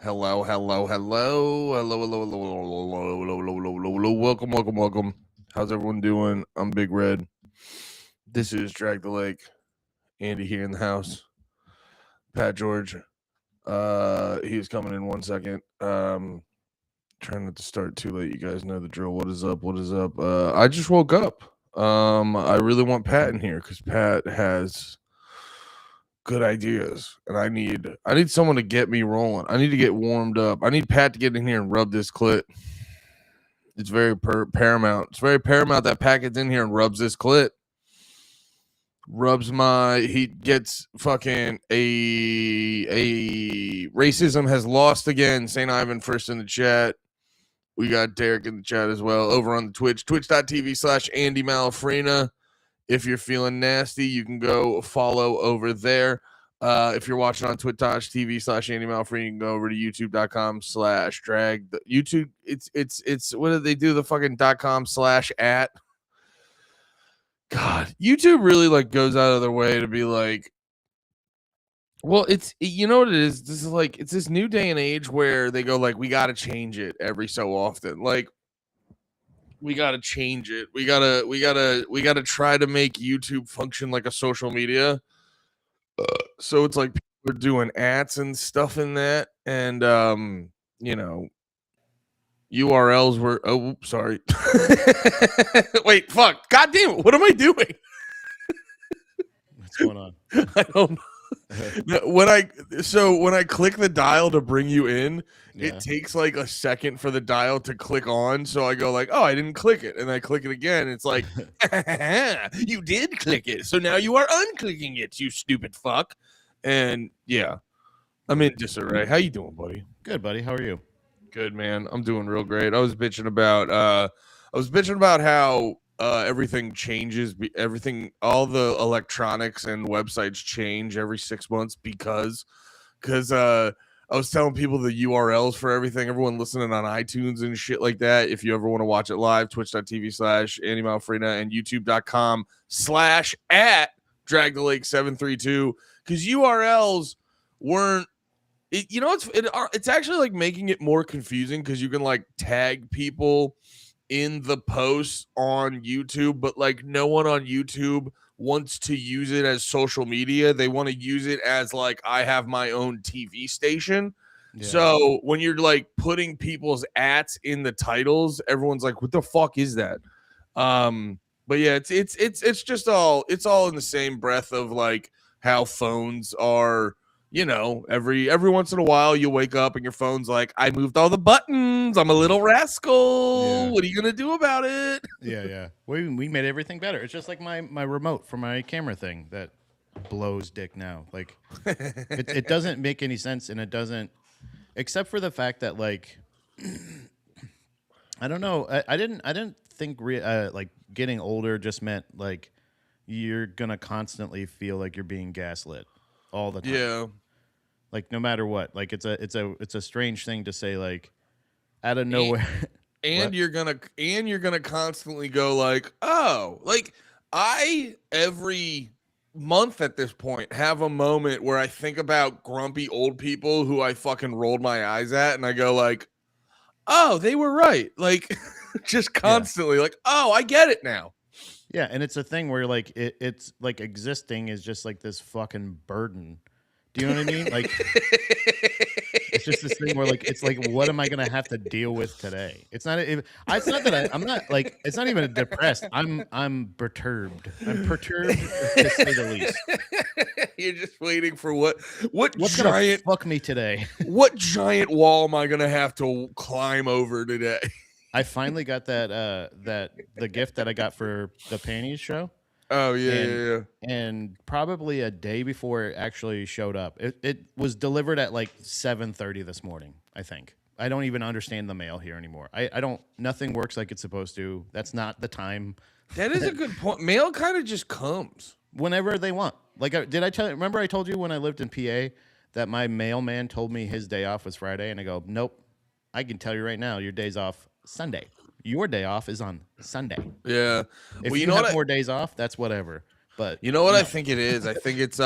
Hello, hello, hello, hello, hello, hello, hello, hello, hello, hello, hello, hello. Welcome, welcome, welcome. How's everyone doing? I'm Big Red. This is Drag the Lake. Andy here in the house. Pat George. He's coming in 1 second. Trying not to start too late. You guys know the drill. What is up? What is up? I just woke up. I really want Pat in here because Pat has good ideas, and I need someone to get me rolling. I need to get warmed up. I need Pat to get in here and rub this clit. It's very paramount. It's very paramount that Pat gets in here and rubs this clit. He gets fucking a racism has lost again. St. Ivan first in the chat. We got Derek in the chat as well over on the Twitch, twitch.tv/Andy Malafrina. If you're feeling nasty, you can go follow over there. If you're watching on twitch.tv/Andy Malfrey, you can go over to youtube.com/drag. YouTube, it's what did they do? The fucking .com/at. God, YouTube really like goes out of their way to be like, well, you know what it is? This is like, it's this new day and age where they go like, we got to change it every so often. Like, we got to change it. We got to try to make YouTube function like a social media. So it's like people are doing ads and stuff in that, and URLs were sorry. Wait, fuck. God damn it. What am I doing? What's going on? I don't know. When I click the dial to bring you in, it takes like a second for the dial to click on. So I go like, oh, I didn't click it. And I click it again. It's like, you did click it. So now you are unclicking it, you stupid fuck. And yeah, I'm in disarray. How you doing, buddy? Good, buddy. How are you? Good, man. I'm doing real great. I was bitching about how everything changes, all the electronics and websites change every 6 months because I was telling people the URLs for everything, everyone listening on iTunes and shit like that. If you ever want to watch it live, twitch.tv/Andy Malfrina and youtube.com/at Drag the Lake 732, because URLs weren't, it's actually like making it more confusing because you can like tag people in the posts on YouTube, but like no one on YouTube wants to use it as social media. They want to use it as like, I have my own TV station. Yeah. So when you're like putting people's ats in the titles, everyone's like, what the fuck is that? But yeah, it's just all in the same breath of like how phones are. Every once in a while you wake up and your phone's like, I moved all the buttons. I'm a little rascal. Yeah. What are you going to do about it? Yeah. We made everything better. It's just like my remote for my camera thing that blows dick now. Like, it doesn't make any sense, and it doesn't, except for the fact that, like, I don't know. I didn't think like getting older just meant like you're going to constantly feel like you're being gaslit all the time. Yeah. Like no matter what, like it's a strange thing to say, like out of nowhere. And you're gonna constantly go like, oh, like I every month at this point have a moment where I think about grumpy old people who I fucking rolled my eyes at, and I go like, oh, they were right. Like just constantly like, oh, I get it now. Yeah, and it's a thing where like it's like existing is just like this fucking burden. Do you know what I mean? Like, it's just this thing where like it's like, what am I gonna have to deal with today? It's not that I'm not like, it's not even depressed. I'm perturbed. I'm perturbed to say the least. You're just waiting for what's giant gonna fuck me today. What giant wall am I gonna have to climb over today? I finally got the gift that I got for the panties show. Oh yeah. And probably a day before it actually showed up. It was delivered at like 7:30 this morning, I think. I don't even understand the mail here anymore. Nothing works like it's supposed to. That's not the time. That is a good point. Mail kind of just comes whenever they want. Like, remember I told you when I lived in PA that my mailman told me his day off was Friday, and I go, nope. I can tell you right now, your day's off Sunday. Your day off is on Sunday. Yeah. If you have more days off, that's whatever. But you know what I think it is? I think it's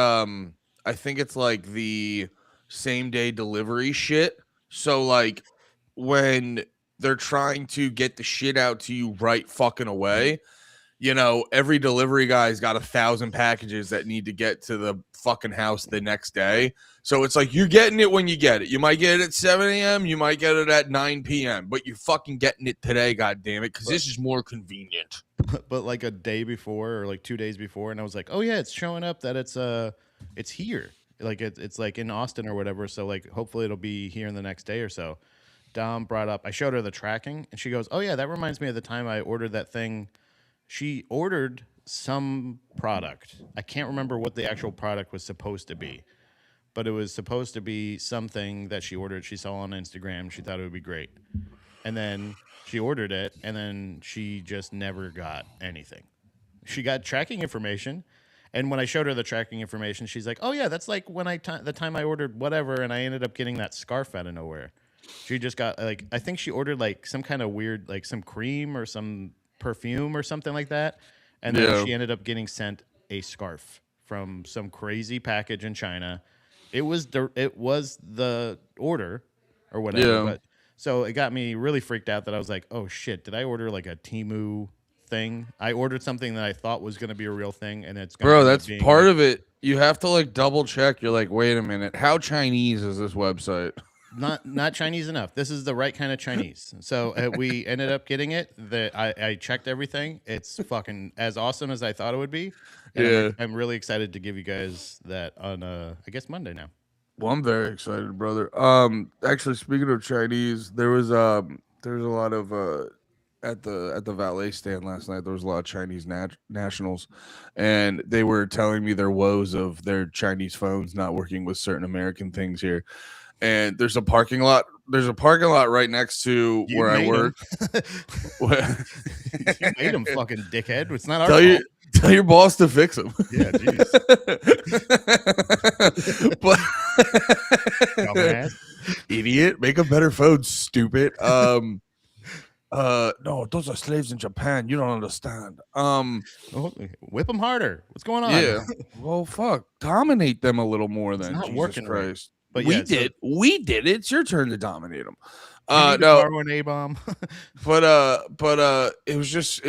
like the same day delivery shit. So like when they're trying to get the shit out to you right fucking away, you know, every delivery guy's got 1,000 packages that need to get to the fucking house the next day. So it's like you're getting it when you get it. You might get it at 7 a.m., you might get it at 9 p.m., but you're fucking getting it today, god damn it, because this is more convenient. But like a day before or like 2 days before, and I was like, oh yeah, it's showing up that it's here. Like it's like in Austin or whatever. So like hopefully it'll be here in the next day or so. Dom brought up, I showed her the tracking, and she goes, oh yeah, that reminds me of the time I ordered that thing. She ordered some product. I can't remember what the actual product was supposed to be, but it was supposed to be something that she ordered. She saw on Instagram. She thought it would be great. And then she ordered it, and then she just never got anything. She got tracking information, and when I showed her the tracking information, she's like, "Oh yeah, that's like when the time I ordered whatever, and I ended up getting that scarf out of nowhere." She just got like I think she ordered like some kind of weird like some cream or some perfume or something like that, and then Yeah. she ended up getting sent a scarf from some crazy package in China. It was the order or whatever, Yeah. but so it got me really freaked out that I was like, "Oh shit, did I order like a Timu thing? I ordered something that I thought was going to be a real thing, and it's going to Bro, end up that's being part like of it. You have to like double check. You're like, wait a minute, how Chinese is this website? not Chinese enough. This is the right kind of Chinese." So we ended up getting it. I checked everything. It's fucking as awesome as I thought it would be, and Yeah. I'm really excited to give you guys that on I guess Monday now. Well, I'm very excited, brother. Actually, speaking of Chinese, there was a lot of at the valet stand last night. There was a lot of Chinese nationals, and they were telling me their woes of their Chinese phones not working with certain American things here. And there's a parking lot. There's a parking lot right next to You where I made them. work. You made them, fucking dickhead. It's not our tell you fault. tell your boss to fix them. Yeah, jeez, But dumbass. idiot, make a better phone, stupid. No, those are slaves in Japan. You don't understand. Oh, whip them harder. What's going on? Yeah. Well, fuck, dominate them a little more It's then. not Jesus working right. Christ. But We yeah, so we did. It's your turn to dominate them. you need to No, borrow an A bomb. but it was just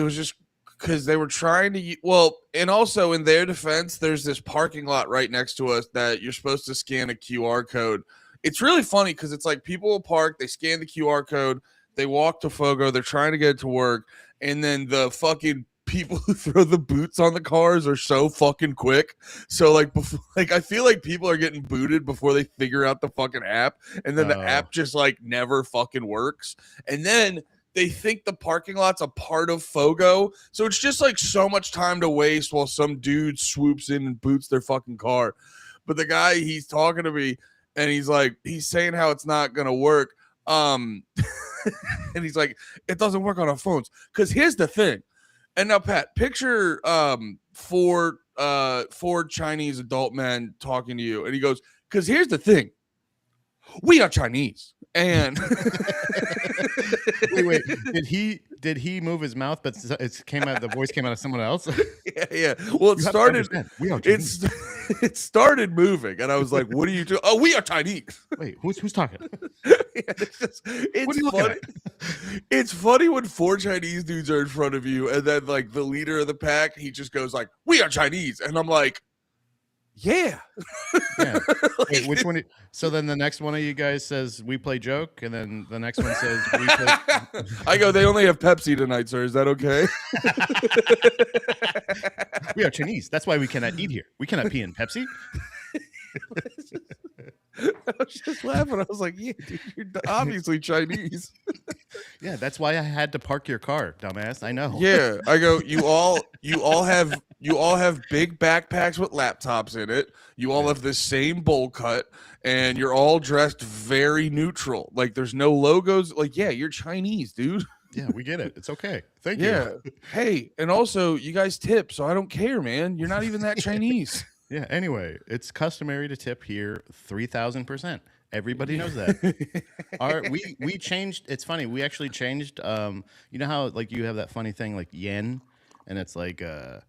because they were trying to. Well, and also in their defense, there's this parking lot right next to us that you're supposed to scan a QR code. It's really funny because it's like people will park, they scan the QR code, they walk to Fogo, they're trying to get it to work, and then the fucking people who throw the boots on the cars are so fucking quick. So like before, like I feel like people are getting booted before they figure out the fucking app, and then the app just like never fucking works. And then they think the parking lot's a part of Fogo, so it's just like so much time to waste while some dude swoops in and boots their fucking car. But the guy, he's talking to me, and he's like, he's saying how it's not gonna work. Um, and he's like, it doesn't work on our phones. Because here's the thing. And now, Pat, picture four Chinese adult men talking to you, and he goes, because here's the thing. We are Chinese. And Wait. Did he move his mouth? But the voice came out of someone else. yeah. Well, it started. We are Chinese. It started moving, and I was like, "What are you doing?" Oh, we are Chinese. Wait, who's talking? It's funny. It's funny when four Chinese dudes are in front of you, and then like the leader of the pack, he just goes like, "We are Chinese," and I'm like, "Yeah." Yeah. Wait, which one? So then the next one of you guys says we play joke, and then the next one says we play. I go, they only have Pepsi tonight, sir. Is that okay? We are Chinese. That's why we cannot eat here. We cannot pee in Pepsi. I was just laughing. I was like, yeah, dude, you're obviously Chinese. Yeah, that's why I had to park your car, dumbass. I know. Yeah. I go, you all have big backpacks with laptops in it. You all have the same bowl cut, and you're all dressed very neutral. Like there's no logos. Like, yeah, you're Chinese, dude. Yeah, we get it. It's okay. Thank you. Yeah. Hey, and also you guys tip, so I don't care, man. You're not even that Chinese. Yeah. Anyway, it's customary to tip here 3,000%. Everybody knows that. We changed. It's funny. We actually changed. You know how like you have that funny thing like yen, and it's like a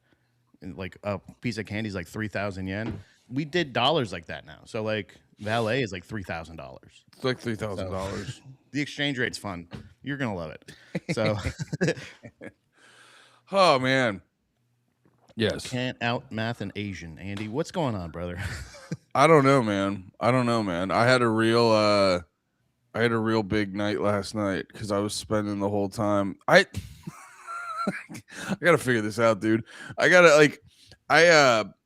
piece of candy is like 3,000 yen. We did dollars like that now. So like Valet is like $3,000. It's like $3,000. So, the exchange rate's fun. You're gonna love it. So, oh man, yes. Can't out math an Asian, Andy. What's going on, brother? I don't know, man. I had a real big night last night because I was spending the whole time. I gotta figure this out, dude. I gotta like,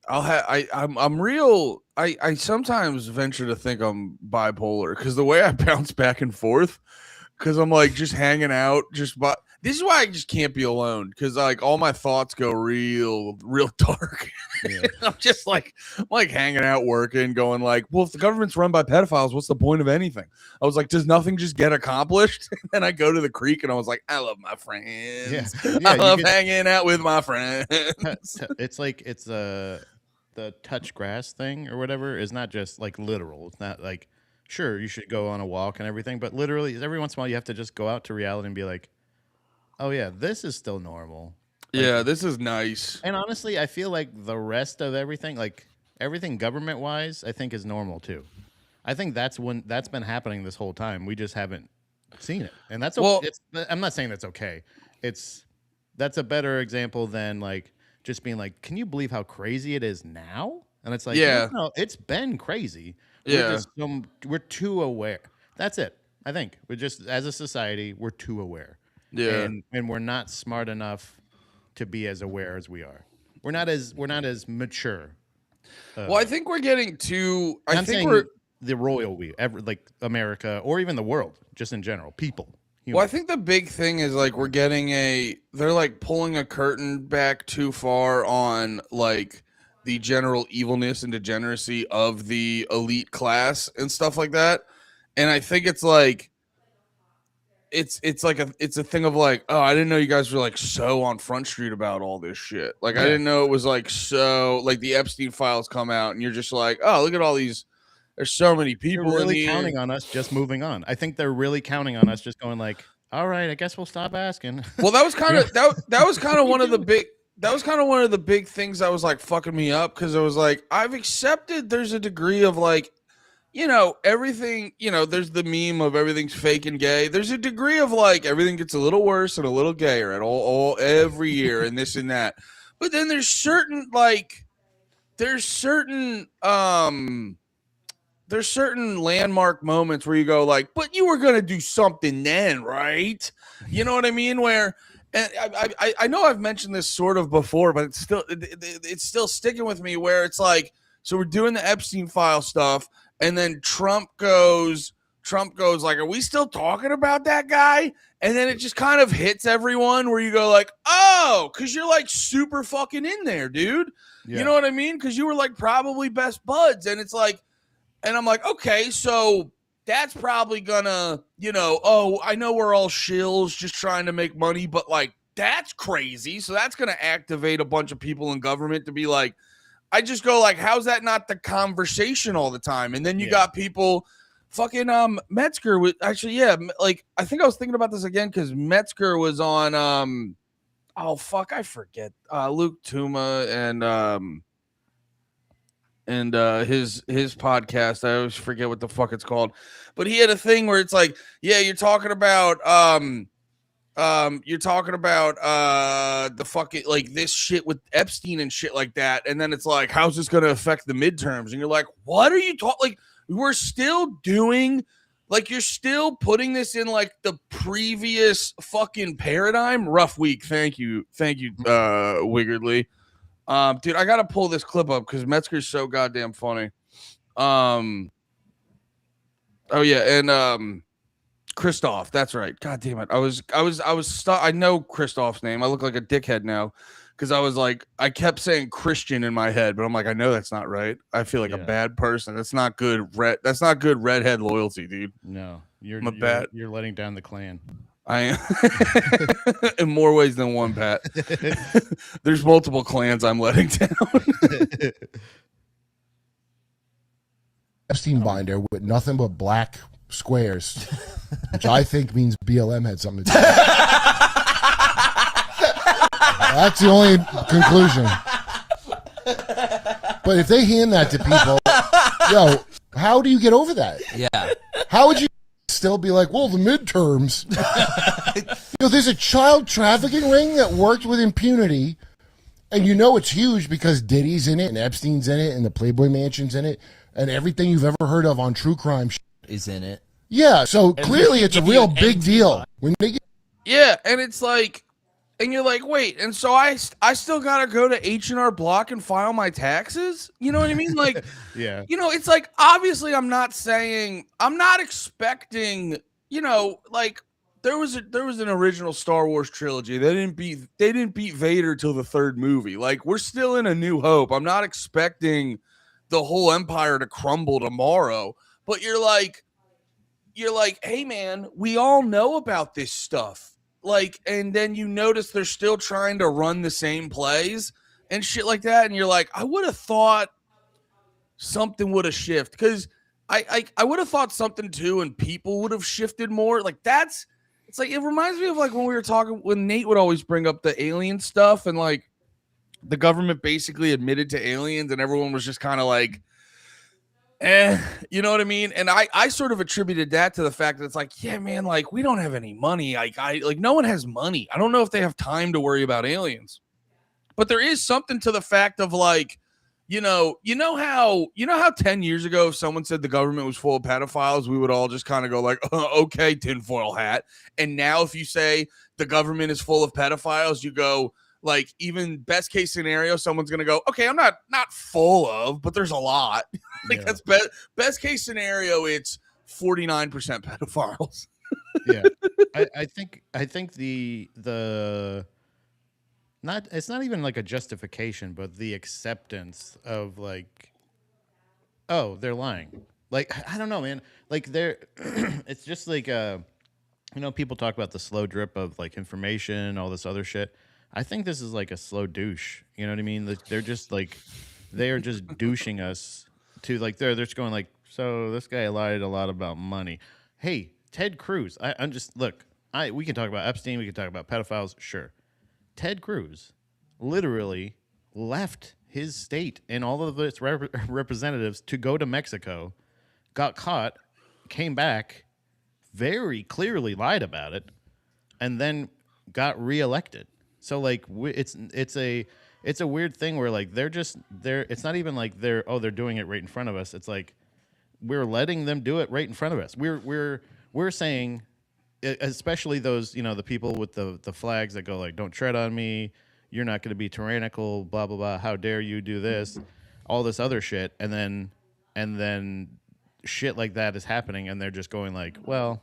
I'm real. I sometimes venture to think I'm bipolar because the way I bounce back and forth, because I'm like just hanging out, this is why I just can't be alone because like all my thoughts go real dark. Yeah. I'm just like hanging out, working, going like, well, if the government's run by pedophiles, what's the point of anything? I was like, does nothing just get accomplished? And I go to the creek and I was like, I love my friends. Yeah, I love hanging out with my friends. It's like the touch grass thing or whatever is not just like literal. It's not like, sure, you should go on a walk and everything, but literally every once in a while you have to just go out to reality and be like, oh yeah, this is still normal. Like, yeah, this is nice. And honestly, I feel like the rest of everything, like everything government wise, I think is normal too. I think that's been happening this whole time. We just haven't seen it. And that's I'm not saying that's okay. That's a better example than like just being like, can you believe how crazy it is now? And it's like, yeah, no, it's been crazy. We're too aware. That's it. I think we're just, as a society, we're too aware. Yeah. And we're not smart enough to be as aware as we are. We're not as mature. Well, I think we're getting too. I think we're the royal like America or even the world, just in general, people. Humans. Well, I think the big thing is like we're getting they're like pulling a curtain back too far on like the general evilness and degeneracy of the elite class and stuff like that. And I think it's like it's a thing of like, oh, I didn't know you guys were like so on Front Street about all this shit. Like, yeah. I didn't know it was like so like the Epstein files come out and you're just like, oh, look at all these. There's so many people. They're really counting on us just moving on. I think they're really counting on us just going like, all right, I guess we'll stop asking. Well, that was kind of that was kind of one of the big things that was like fucking me up because I was like, I've accepted there's a degree of like, you know, everything, you know, there's the meme of everything's fake and gay. There's a degree of like everything gets a little worse and a little gayer at all every year and this and that. But then there's certain landmark moments where you go like, but you were going to do something then, right? You know what I mean? Where, and I know I've mentioned this sort of before, but it's still sticking with me where it's like, so we're doing the Epstein file stuff. And then Trump goes like, are we still talking about that guy? And then it just kind of hits everyone where you go like, oh, because you're like super fucking in there, dude. Yeah. You know what I mean? Because you were like probably best buds. And it's like, and I'm like, okay, so that's probably gonna, you know, oh, I know we're all shills just trying to make money, but like, that's crazy. So that's gonna activate a bunch of people in government to be like, I just go like, how's that not the conversation all the time? And then you got people fucking Metzger was actually, yeah, like I think I was thinking about this again because Metzger was on oh fuck, I forget. Luke Tuma and his podcast. I always forget what the fuck it's called. But he had a thing where it's like, yeah, you're talking about the fucking like this shit with Epstein and shit like that, and then it's like, how's this going to affect the midterms? And you're like, what are you talking? Like, we're still doing, like, you're still putting this in like the previous fucking paradigm. Rough week. Thank you, Wigardly. Dude, I gotta pull this clip up because Metzger's so goddamn funny. Oh yeah, and Christoph, that's right. God damn it. I was I know Christoph's name. I look like a dickhead now because I was like, I kept saying Christian in my head, but I'm like, I know that's not right. I feel like a bad person. That's not good. That's not good redhead loyalty, dude. No, you're letting down the clan. I am in more ways than one, Pat. There's multiple clans I'm letting down. Epstein binder with nothing but black squares, which I think means BLM had something to do with it. That's the only conclusion. But if they hand that to people, yo, How do you get over that? Yeah. How would you still be like, well, the midterms? There's a child trafficking ring that worked with impunity, and it's huge because Diddy's in it, and Epstein's in it, and the Playboy Mansion's in it, and everything you've ever heard of on true crime is in it. Yeah, so clearly it's a real big deal. When they get and it's like, and you're like, wait, and so I still gotta go to H&R Block and file my taxes? You know what I mean? Like, Yeah. It's like, obviously I'm not expecting, like there was an original Star Wars trilogy. They didn't beat Vader till the third movie. Like, we're still in A New Hope. I'm not expecting the whole empire to crumble tomorrow, but you're like, hey man, we all know about this stuff. Like, and then you notice they're still trying to run the same plays and shit like that. And you're like, I would have thought something would have shifted, because I would have thought something too, and people would have shifted more. Like, it's like, it reminds me of like when we were talking, when Nate would always bring up the alien stuff, and like the government basically admitted to aliens, and everyone was just kind of like, you know what I mean? And I sort of attributed that to the fact that it's like, yeah, man, like, we don't have any money. Like, no one has money. I don't know if they have time to worry about aliens. But there is something to the fact of like, you know how 10 years ago, if someone said the government was full of pedophiles, we would all just kind of go like, okay, tinfoil hat. And now if you say the government is full of pedophiles, you go, like, even best case scenario, someone's gonna go, okay, I'm not full of, but there's a lot. Like, that's best case scenario, it's 49% pedophiles. Yeah, I think the not, it's not even like a justification, but the acceptance of like, oh, they're lying. Like, I don't know, man. Like, it's just like people talk about the slow drip of like information, all this other shit. I think this is like a slow douche. You know what I mean? Like, they are just douching us to like, they're just going like, so this guy lied a lot about money. Hey, Ted Cruz. I'm just, look, we can talk about Epstein. We can talk about pedophiles. Sure. Ted Cruz literally left his state and all of its representatives to go to Mexico, got caught, came back, very clearly lied about it, and then got reelected. So like, it's a weird thing where like it's not even like they're doing it right in front of us. It's like we're letting them do it right in front of us. We're saying, especially those, the people with the flags that go like, don't tread on me, you're not going to be tyrannical, blah blah blah, how dare you do this, all this other shit, and then shit like that is happening, and they're just going like, well,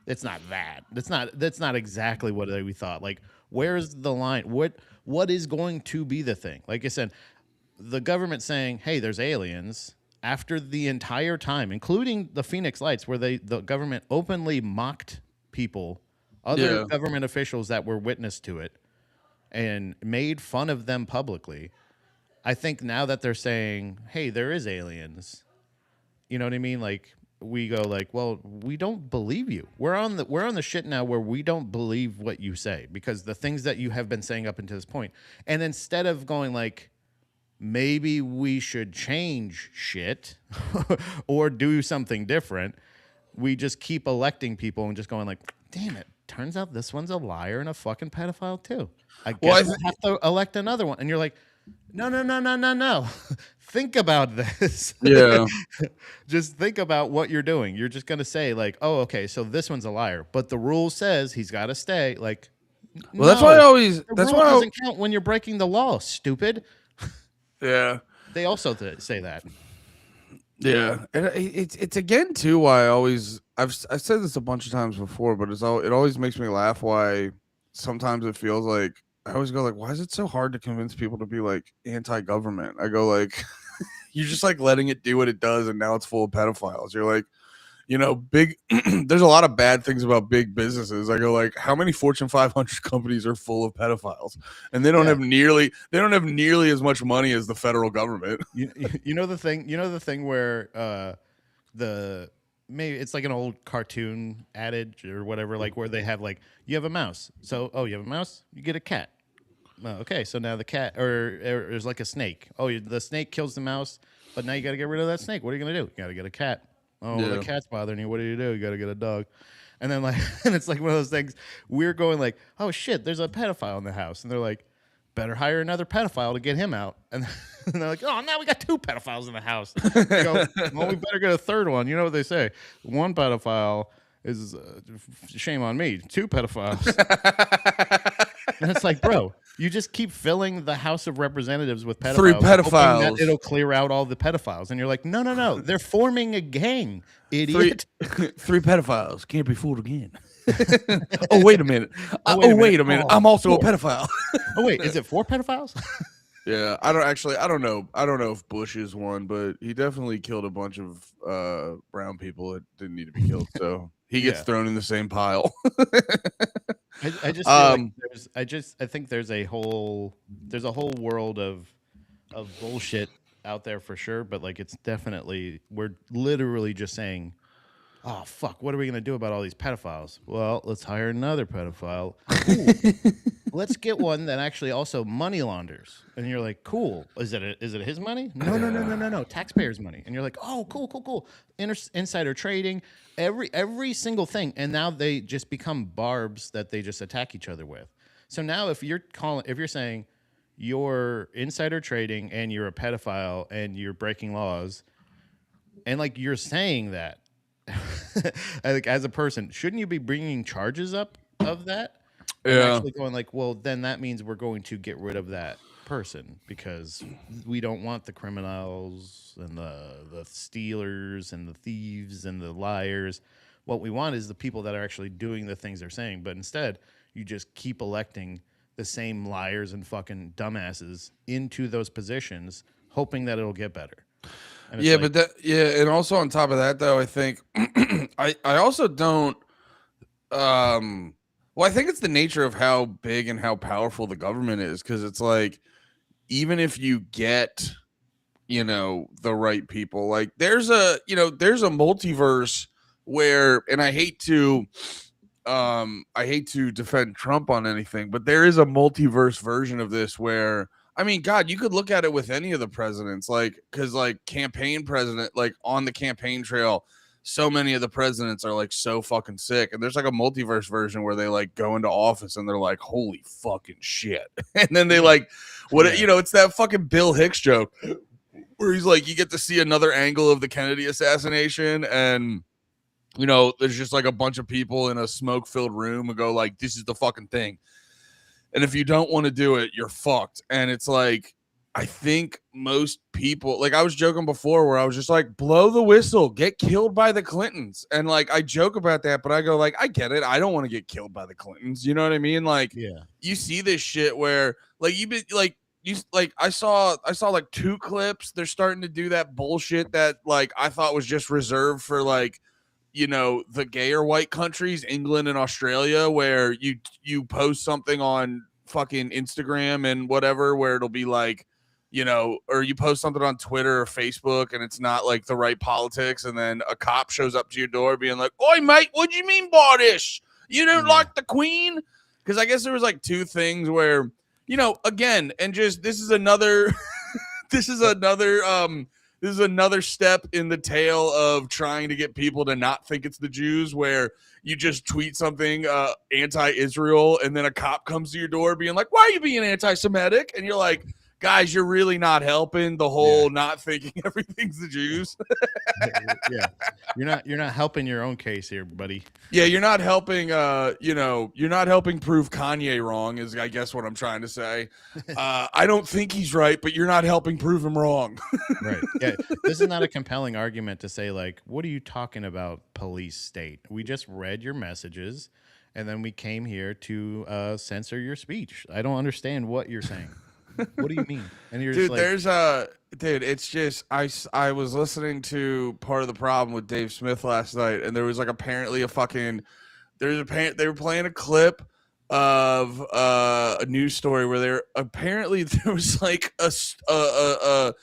it's not that. That's not exactly what we thought. Like, where's the line? What is going to be the thing? Like I said, the government saying, hey, there's aliens, after the entire time, including the Phoenix Lights, where the government openly mocked people, other government officials that were witness to it, and made fun of them publicly. I think now that they're saying, hey, there is aliens, you know what I mean? Like, we go like, well, we don't believe you. We're on the shit now where we don't believe what you say, because the things that you have been saying up until this point. And instead of going like, maybe we should change shit or do something different, we just keep electing people and just going like, damn it, turns out this one's a liar and a fucking pedophile too. I guess we'll have to elect another one. And you're like, no. Think about this. Yeah. Just think about what you're doing. You're just going to say like, oh, okay, so this one's a liar, but the rule says he's got to stay. Like, well, that's why it doesn't count when you're breaking the law, stupid. Yeah. They also say that. Yeah. And it's again too why I've said this a bunch of times before, but it always makes me laugh why sometimes it feels like I always go like, why is it so hard to convince people to be like anti-government? I go like, you're just like letting it do what it does, and now it's full of pedophiles. You're like, big. There's a lot of bad things about big businesses. I go like, how many Fortune 500 companies are full of pedophiles, and they don't have nearly as much money as the federal government. You know the thing where maybe it's like an old cartoon adage or whatever, like where they have like, you have a mouse, so you have a mouse, you get a cat. Oh, okay, so now the cat, or there's like a snake. Oh, the snake kills the mouse. But now you got to get rid of that snake. What are you going to do? You got to get a cat. Oh, Yeah. the cat's bothering you. What do? You got to get a dog. And then and it's like one of those things. We're going like, oh shit, there's a pedophile in the house, and they're like, better hire another pedophile to get him out. And they're like, oh, now we got 2 pedophiles in the house. You go, well, we better get a third one. You know what they say? 1 pedophile is shame on me. 2 pedophiles. And it's like, bro, you just keep filling the House of Representatives with pedophiles. 3 hoping pedophiles. that it'll clear out all the pedophiles. And you're like, no. They're forming a gang, idiot. 3 pedophiles can't be fooled again. Oh, wait a minute. wait a minute. I'm also 4. a pedophile. Oh, wait, is it 4 pedophiles? Yeah, I don't know. I don't know if Bush is one, but he definitely killed a bunch of brown people that didn't need to be killed. So he gets thrown in the same pile. I just feel like I think there's a whole world of bullshit out there for sure, but like it's definitely, we're literally just saying, oh fuck, what are we gonna do about all these pedophiles? Well, let's hire another pedophile. Cool. Let's get one that actually also money launders. And you're like, cool. Is it his money? No. Taxpayers' money. And you're like, oh, cool. Insider trading, every single thing. And now they just become barbs that they just attack each other with. So now if you're saying you're insider trading and you're a pedophile and you're breaking laws, and like you're saying that, like as a person, shouldn't you be bringing charges up of that? And actually going like, well, then that means we're going to get rid of that person because we don't want the criminals and the stealers and the thieves and the liars. What we want is the people that are actually doing the things they're saying. But instead, you just keep electing the same liars and fucking dumbasses into those positions, hoping that it'll get better. And Yeah, like, and also on top of that, though, I think I also don't. Well, I think it's the nature of how big and how powerful the government is, because it's like, even if you get, the right people, like there's a multiverse where, and I hate to defend Trump on anything, but there is a multiverse version of this where, I mean, God, you could look at it with any of the presidents, like, because like campaign president, like on the campaign trail, so many of the presidents are like so fucking sick, and there's like a multiverse version where they like go into office and they're like, holy fucking shit. And then they like, it's that fucking Bill Hicks joke where he's like, you get to see another angle of the Kennedy assassination, and there's just like a bunch of people in a smoke filled room and go like, this is the fucking thing. And if you don't want to do it, you're fucked. And it's like, I think most people, like I was joking before where I was just like, blow the whistle, get killed by the Clintons. And like, I joke about that, but I go like, I get it. I don't want to get killed by the Clintons. You know what I mean? Like, you see this shit where like, I saw like 2 clips. They're starting to do that bullshit that like, I thought was just reserved for like, the gayer white countries, England and Australia, where you post something on fucking Instagram and whatever, where it'll be like, or you post something on Twitter or Facebook and it's not like the right politics, and then a cop shows up to your door being like, oi mate, what do you mean by this? You don't like the Queen? Because I guess there was like 2 things where, again, and just this is another this is another step in the tale of trying to get people to not think it's the Jews, where you just tweet something anti-Israel and then a cop comes to your door being like, why are you being anti-Semitic? And you're like, guys, you're really not helping the whole not thinking everything's the Jews. Yeah. You're not helping your own case here, buddy. Yeah, you're not helping you're not helping prove Kanye wrong, is I guess what I'm trying to say. I don't think he's right, but you're not helping prove him wrong. Right. Yeah. This is not a compelling argument to say like, what are you talking about, police state? We just read your messages and then we came here to censor your speech. I don't understand what you're saying. What do you mean? And you're dude, just like, it's just I was listening to Part of the Problem with Dave Smith last night, and there was like apparently they were playing a clip of a news story where there was like a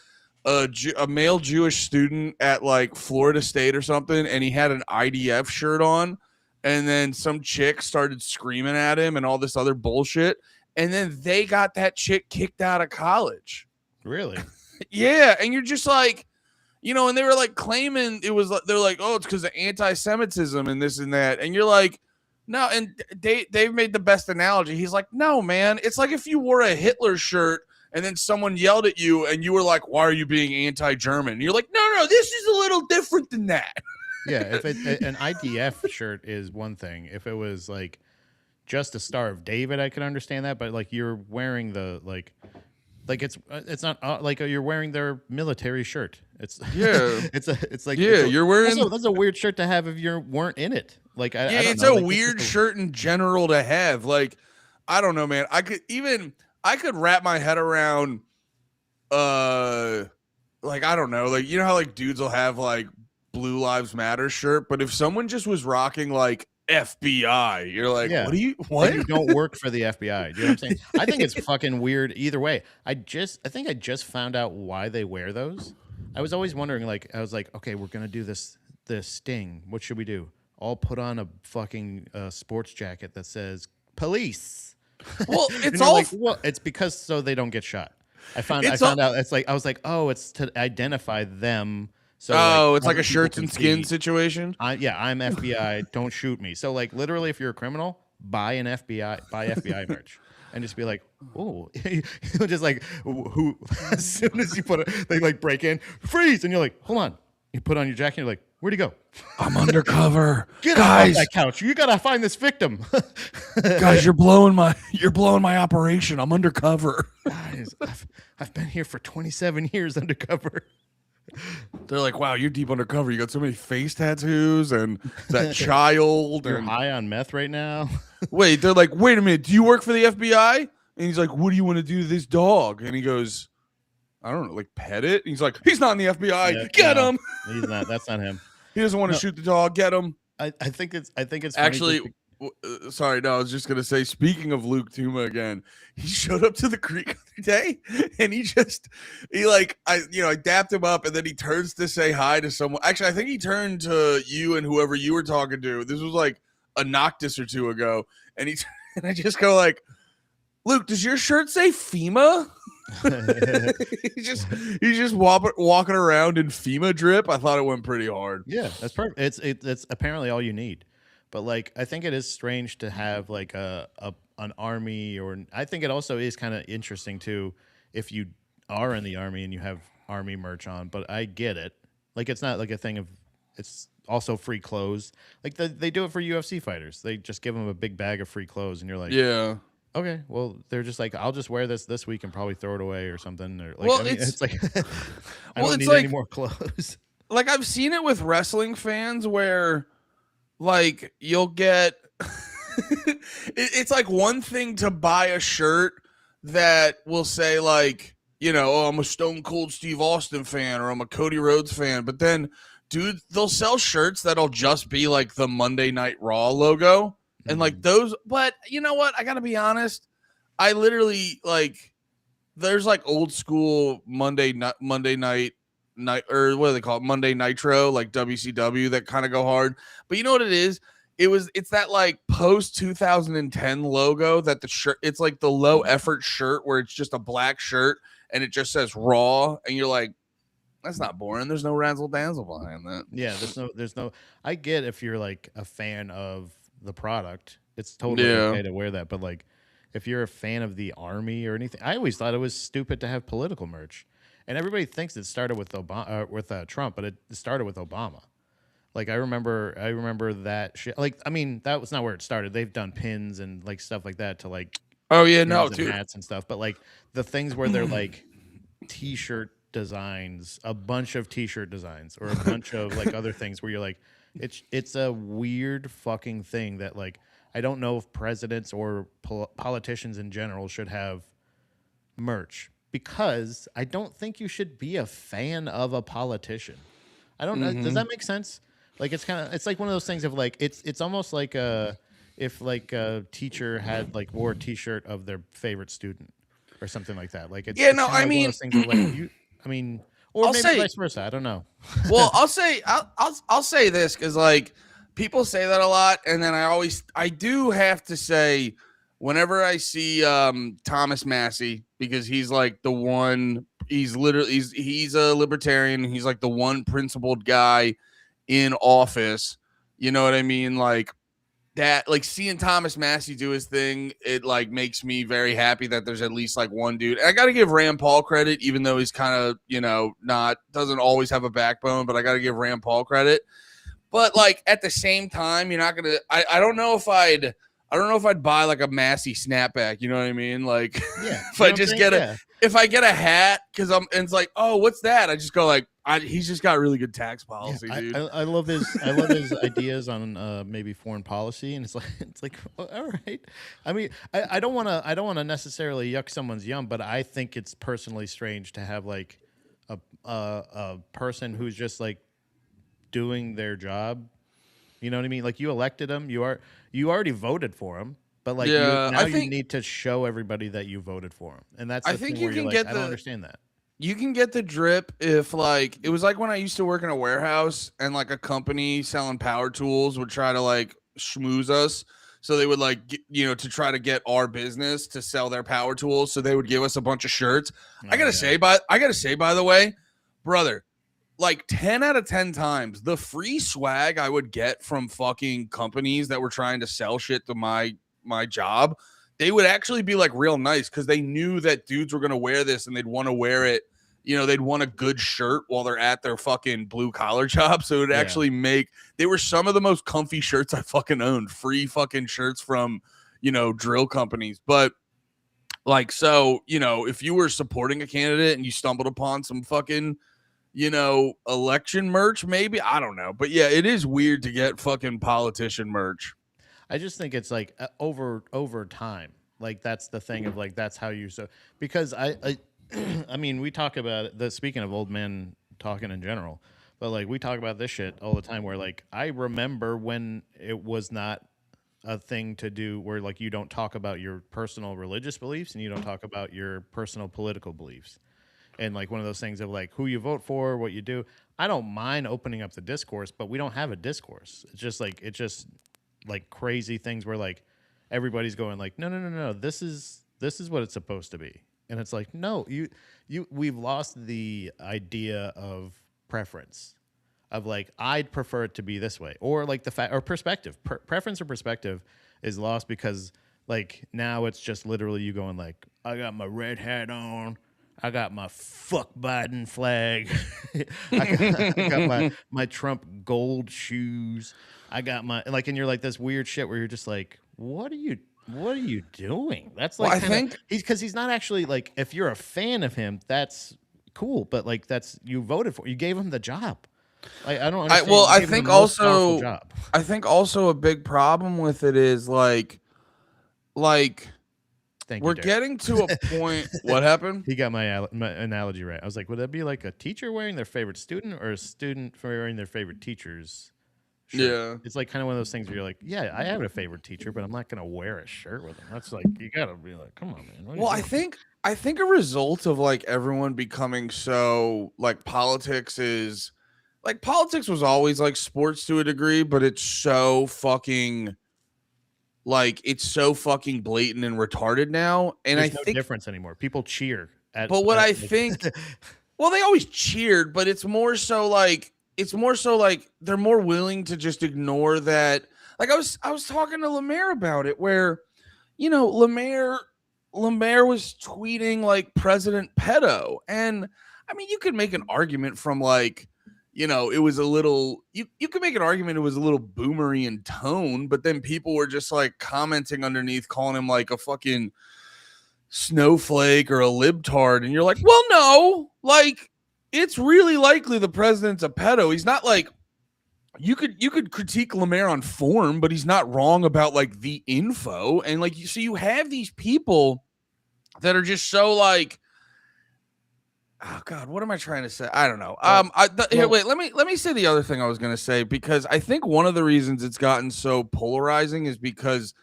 male Jewish student at like Florida State or something, and he had an IDF shirt on, and then some chick started screaming at him and all this other bullshit. And then they got that chick kicked out of college. Really? Yeah. And you're just like, you know, and they were like claiming it was, they're like, oh, it's because of anti-Semitism and this and that. And you're like, no. And Dave made the best analogy. He's like, no, man, it's like if you wore a Hitler shirt and then someone yelled at you and you were like, why are you being anti-German? And you're like, no, this is a little different than that. Yeah, if an IDF shirt is one thing. If it was like just a Star of David, I could understand that. But like you're wearing the like it's not like you're wearing their military shirt. It's it's like you're wearing. Also, that's a weird shirt to have if you weren't in it. Like I don't it's know. a Like, weird shirt in general to have. Like I don't know, man. I could wrap my head around like I don't know, like you know how like dudes will have like Blue Lives Matter shirt, but if someone just was rocking like FBI, you're like, Yeah. what? And you don't work for the FBI. Do you know what I'm saying? I think it's fucking weird either way. I think I just found out why they wear those. I was always wondering, like, I was like, okay, we're gonna do this sting. What should we do? I'll put on a fucking sports jacket that says police. Well, it's all all like, well, it's because so they don't get shot. I found out it's like I was like, oh, it's to identify them. So it's like a shirts and skins situation. I'm FBI. Don't shoot me. So like literally, if you're a criminal, buy FBI merch, and just be like, oh, just like who. As soon as you they like break in, freeze, and you're like, hold on. You put on your jacket. And you're like, where'd he go? I'm undercover. Get guys, off that couch. You gotta find this victim. Guys, you're blowing my operation. I'm undercover. Guys, I've been here for 27 years undercover. They're like, wow, you're deep undercover. You got so many face tattoos and that child. You're and high on meth right now. wait, they're like, wait a minute, do you work for the FBI? And he's like, what do you want to do to this dog? And he goes, I don't know, like pet it. And he's like, he's not in the FBI. Yeah, Get him. He's not. That's not him. He doesn't want to shoot the dog. Get him. I think it's funny Actually, sorry, no, I was just gonna say. Speaking of Luke Tuma again, he showed up to the creek the other day, and I dapped him up, and then he turns to say hi to someone. Actually, I think he turned to you and whoever you were talking to. This was like a Noctis or two ago, and and I just go like, Luke, does your shirt say FEMA? he's just walking around in FEMA drip. I thought it went pretty hard. Yeah, that's perfect. It's apparently all you need. But like, I think it is strange to have like an army, or I think it also is kind of interesting too if you are in the army and you have army merch on. But I get it. Like, it's not like a thing of. It's also free clothes. Like they do it for UFC fighters. They just give them a big bag of free clothes, and you're like, yeah. Okay, well, they're just like, I'll just wear this week and probably throw it away or something. Or like, well, I mean, it's like, I well, don't it's need like, any more clothes. Like I've seen it with wrestling fans where, like, you'll get. It's like one thing to buy a shirt that will say like, you know, oh, I'm a Stone Cold Steve Austin fan or I'm a Cody Rhodes fan, but then, dude, they'll sell shirts that'll just be like the Monday Night Raw logo. And like those, but you know what? I gotta be honest. I literally like, there's like old school Monday night, or what do they call it? Monday Nitro, like WCW that kind of go hard. But you know what it is? It's that like post 2010 logo that the shirt, it's like the low effort shirt where it's just a black shirt and it just says Raw. And you're like, that's not boring. There's no razzle dazzle behind that. Yeah, there's no, I get if you're like a fan of the product, it's totally okay to wear that. But like, if you're a fan of the army or anything, I always thought it was stupid to have political merch, and everybody thinks it started with Trump, but it started with Obama. Like I remember that shit. Like I mean, that was not where it started. They've done pins and like stuff like that to like dude, hats and stuff. But like the things where they're like T-shirt designs, a bunch of T-shirt designs, or a bunch of like other things where you're like. It's a weird fucking thing that like I don't know if presidents or politicians in general should have merch, because I don't think you should be a fan of a politician. I don't know. Does that make sense? Like it's like one of those things of like it's almost like if like a teacher had like wore a T-shirt of their favorite student or something like that. Like it's I mean, one of those things where, like, or I'll maybe say, vice versa. I don't know. Well, I'll say this because like people say that a lot, and then I do have to say whenever I see Thomas Massey, because he's like the one he's a libertarian. He's like the one principled guy in office. You know what I mean? Like that, like seeing Thomas Massey do his thing, it like makes me very happy that there's at least like one dude. I got to give Rand Paul credit, even though he's kind of, doesn't always have a backbone, but I got to give Rand Paul credit. But like at the same time, you're not gonna. I don't know if I'd buy like a Massey snapback. You know what I mean? Like, if I just if I get a hat because and it's like, oh, what's that? I just go like, he's just got really good tax policy, dude. I love his ideas on maybe foreign policy, and it's like all right. I mean, I don't want to necessarily yuck someone's yum, but I think it's personally strange to have like a person who's just like doing their job. You know what I mean? Like you elected him, you already voted for him, but like you need to show everybody that you voted for him, and that's the thing where you're like, I don't understand that. You can get the drip if like it was like when I used to work in a warehouse and like a company selling power tools would try to like schmooze us. So they would like, to try to get our business to sell their power tools. So they would give us a bunch of shirts. I gotta say, by the way, brother, like 10 out of 10 times the free swag I would get from fucking companies that were trying to sell shit to my job, they would actually be like real nice because they knew that dudes were going to wear this and they'd want to wear it. They'd want a good shirt while they're at their fucking blue collar job. So it would actually they were some of the most comfy shirts I fucking owned, free fucking shirts from, drill companies. But like, so, if you were supporting a candidate and you stumbled upon some fucking, election merch, maybe, I don't know. But yeah, it is weird to get fucking politician merch. I just think it's like over time. Like that's the thing of like, that's how you, because I mean, we talk about it, speaking of old men talking in general, but like we talk about this shit all the time where like, I remember when it was not a thing to do where like, you don't talk about your personal religious beliefs and you don't talk about your personal political beliefs. And like one of those things of like who you vote for, what you do. I don't mind opening up the discourse, but we don't have a discourse. It's just like crazy things where like everybody's going like, no. This is what it's supposed to be. And it's like, no, we've lost the idea of preference of like, I'd prefer it to be this way, or like the fact or perspective, preference or perspective is lost because like now it's just literally you going like, I got my red hat on. I got my fuck Biden flag. I got my Trump gold shoes. I got my like, and you're like this weird shit where you're just like, what are you doing? That's like, well, I think he's not actually like, if you're a fan of him, that's cool. But like, you voted for, you gave him the job. Like, I don't understand. I think also a big problem with it is like, we're getting to a point. What happened? He got my analogy right. I was like, would that be like a teacher wearing their favorite student or a student wearing their favorite teacher's shirt? Yeah. It's like kind of one of those things where you're like, yeah, I have a favorite teacher, but I'm not going to wear a shirt with him. That's like, you got to be like, come on, man. Well, I think a result of like everyone becoming so like politics was always like sports to a degree, but it's so fucking blatant and retarded now. And there's I no think difference anymore. People cheer at, but what I think, well, they always cheered, but it's more so like they're more willing to just ignore that. Like I was talking to Lemaire about it where, Lemaire was tweeting like President pedo. And I mean, you could make an argument from like, it was a little, you could make an argument it was a little boomery in tone, but then people were just like commenting underneath, calling him like a fucking snowflake or a libtard. And you're like, well, no, like it's really likely the president's a pedo. He's not like, you could critique Lemaire on form, but he's not wrong about like the info. And like, you have these people that are just so like, oh God, what am I trying to say? I don't know. Wait, let me say the other thing I was going to say, because I think one of the reasons it's gotten so polarizing is because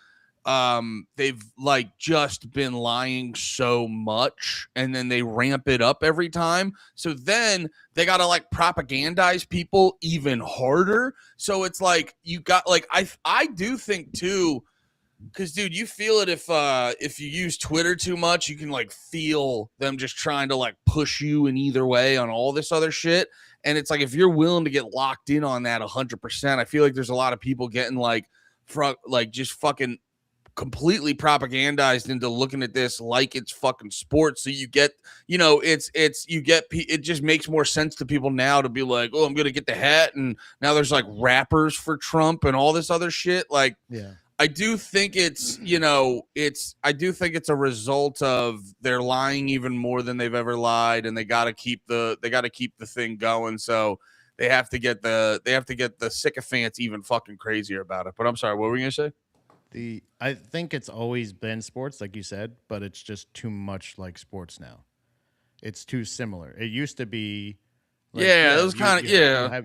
they've like just been lying so much and then they ramp it up every time. So then they got to like propagandize people even harder. So it's like you got like I do think too, Because, dude, you feel it if you use Twitter too much, you can like feel them just trying to like push you in either way on all this other shit. And it's like if you're willing to get locked in on that 100%, I feel like there's a lot of people getting like just fucking completely propagandized into looking at this like it's fucking sports. So you get, it just makes more sense to people now to be like, oh, I'm gonna get the hat, and now there's like rappers for Trump and all this other shit. Like, Yeah. I do think it's a result of they're lying even more than they've ever lied, and they got to keep the thing going. So they have to get the sycophants even fucking crazier about it. But I'm sorry, what were you gonna say? I think it's always been sports, like you said, but it's just too much like sports now. It's too similar. It used to be, like, it was kind of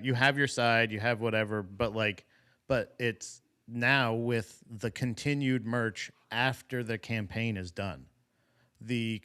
You have your side, you have whatever, but it's now with the continued merch after the campaign is done. There's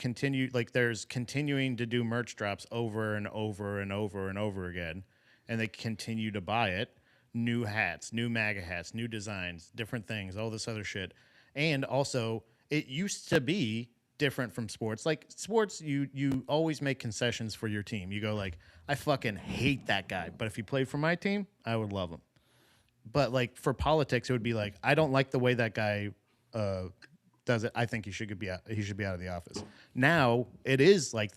continuing to do merch drops over and over and over and over again, and they continue to buy it. New hats, new MAGA hats, new designs, different things, all this other shit. And also, it used to be different from sports. Like sports, you always make concessions for your team. You go like, I fucking hate that guy, but if he played for my team, I would love him. But like for politics, it would be like, I don't like the way that guy does it. I think he should be out of the office. Now it is like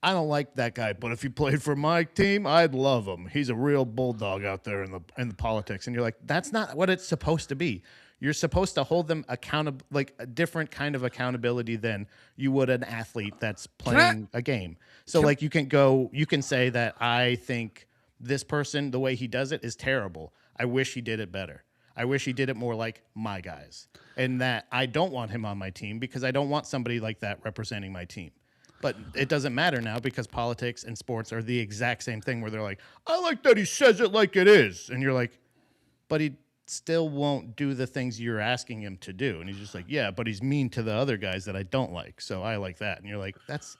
I don't like that guy, but if he played for my team, I'd love him. He's a real bulldog out there in the politics. And you're like, that's not what it's supposed to be. You're supposed to hold them accountable, like a different kind of accountability than you would an athlete that's playing a game. So like you can say that I think this person, the way he does it is terrible. I wish he did it better. I wish he did it more like my guys. And that I don't want him on my team because I don't want somebody like that representing my team. But it doesn't matter now because politics and sports are the exact same thing where they're like, I like that he says it like it is. And you're like, but he still won't do the things you're asking him to do. And he's just like, yeah, but he's mean to the other guys that I don't like. So I like that. And you're like, that's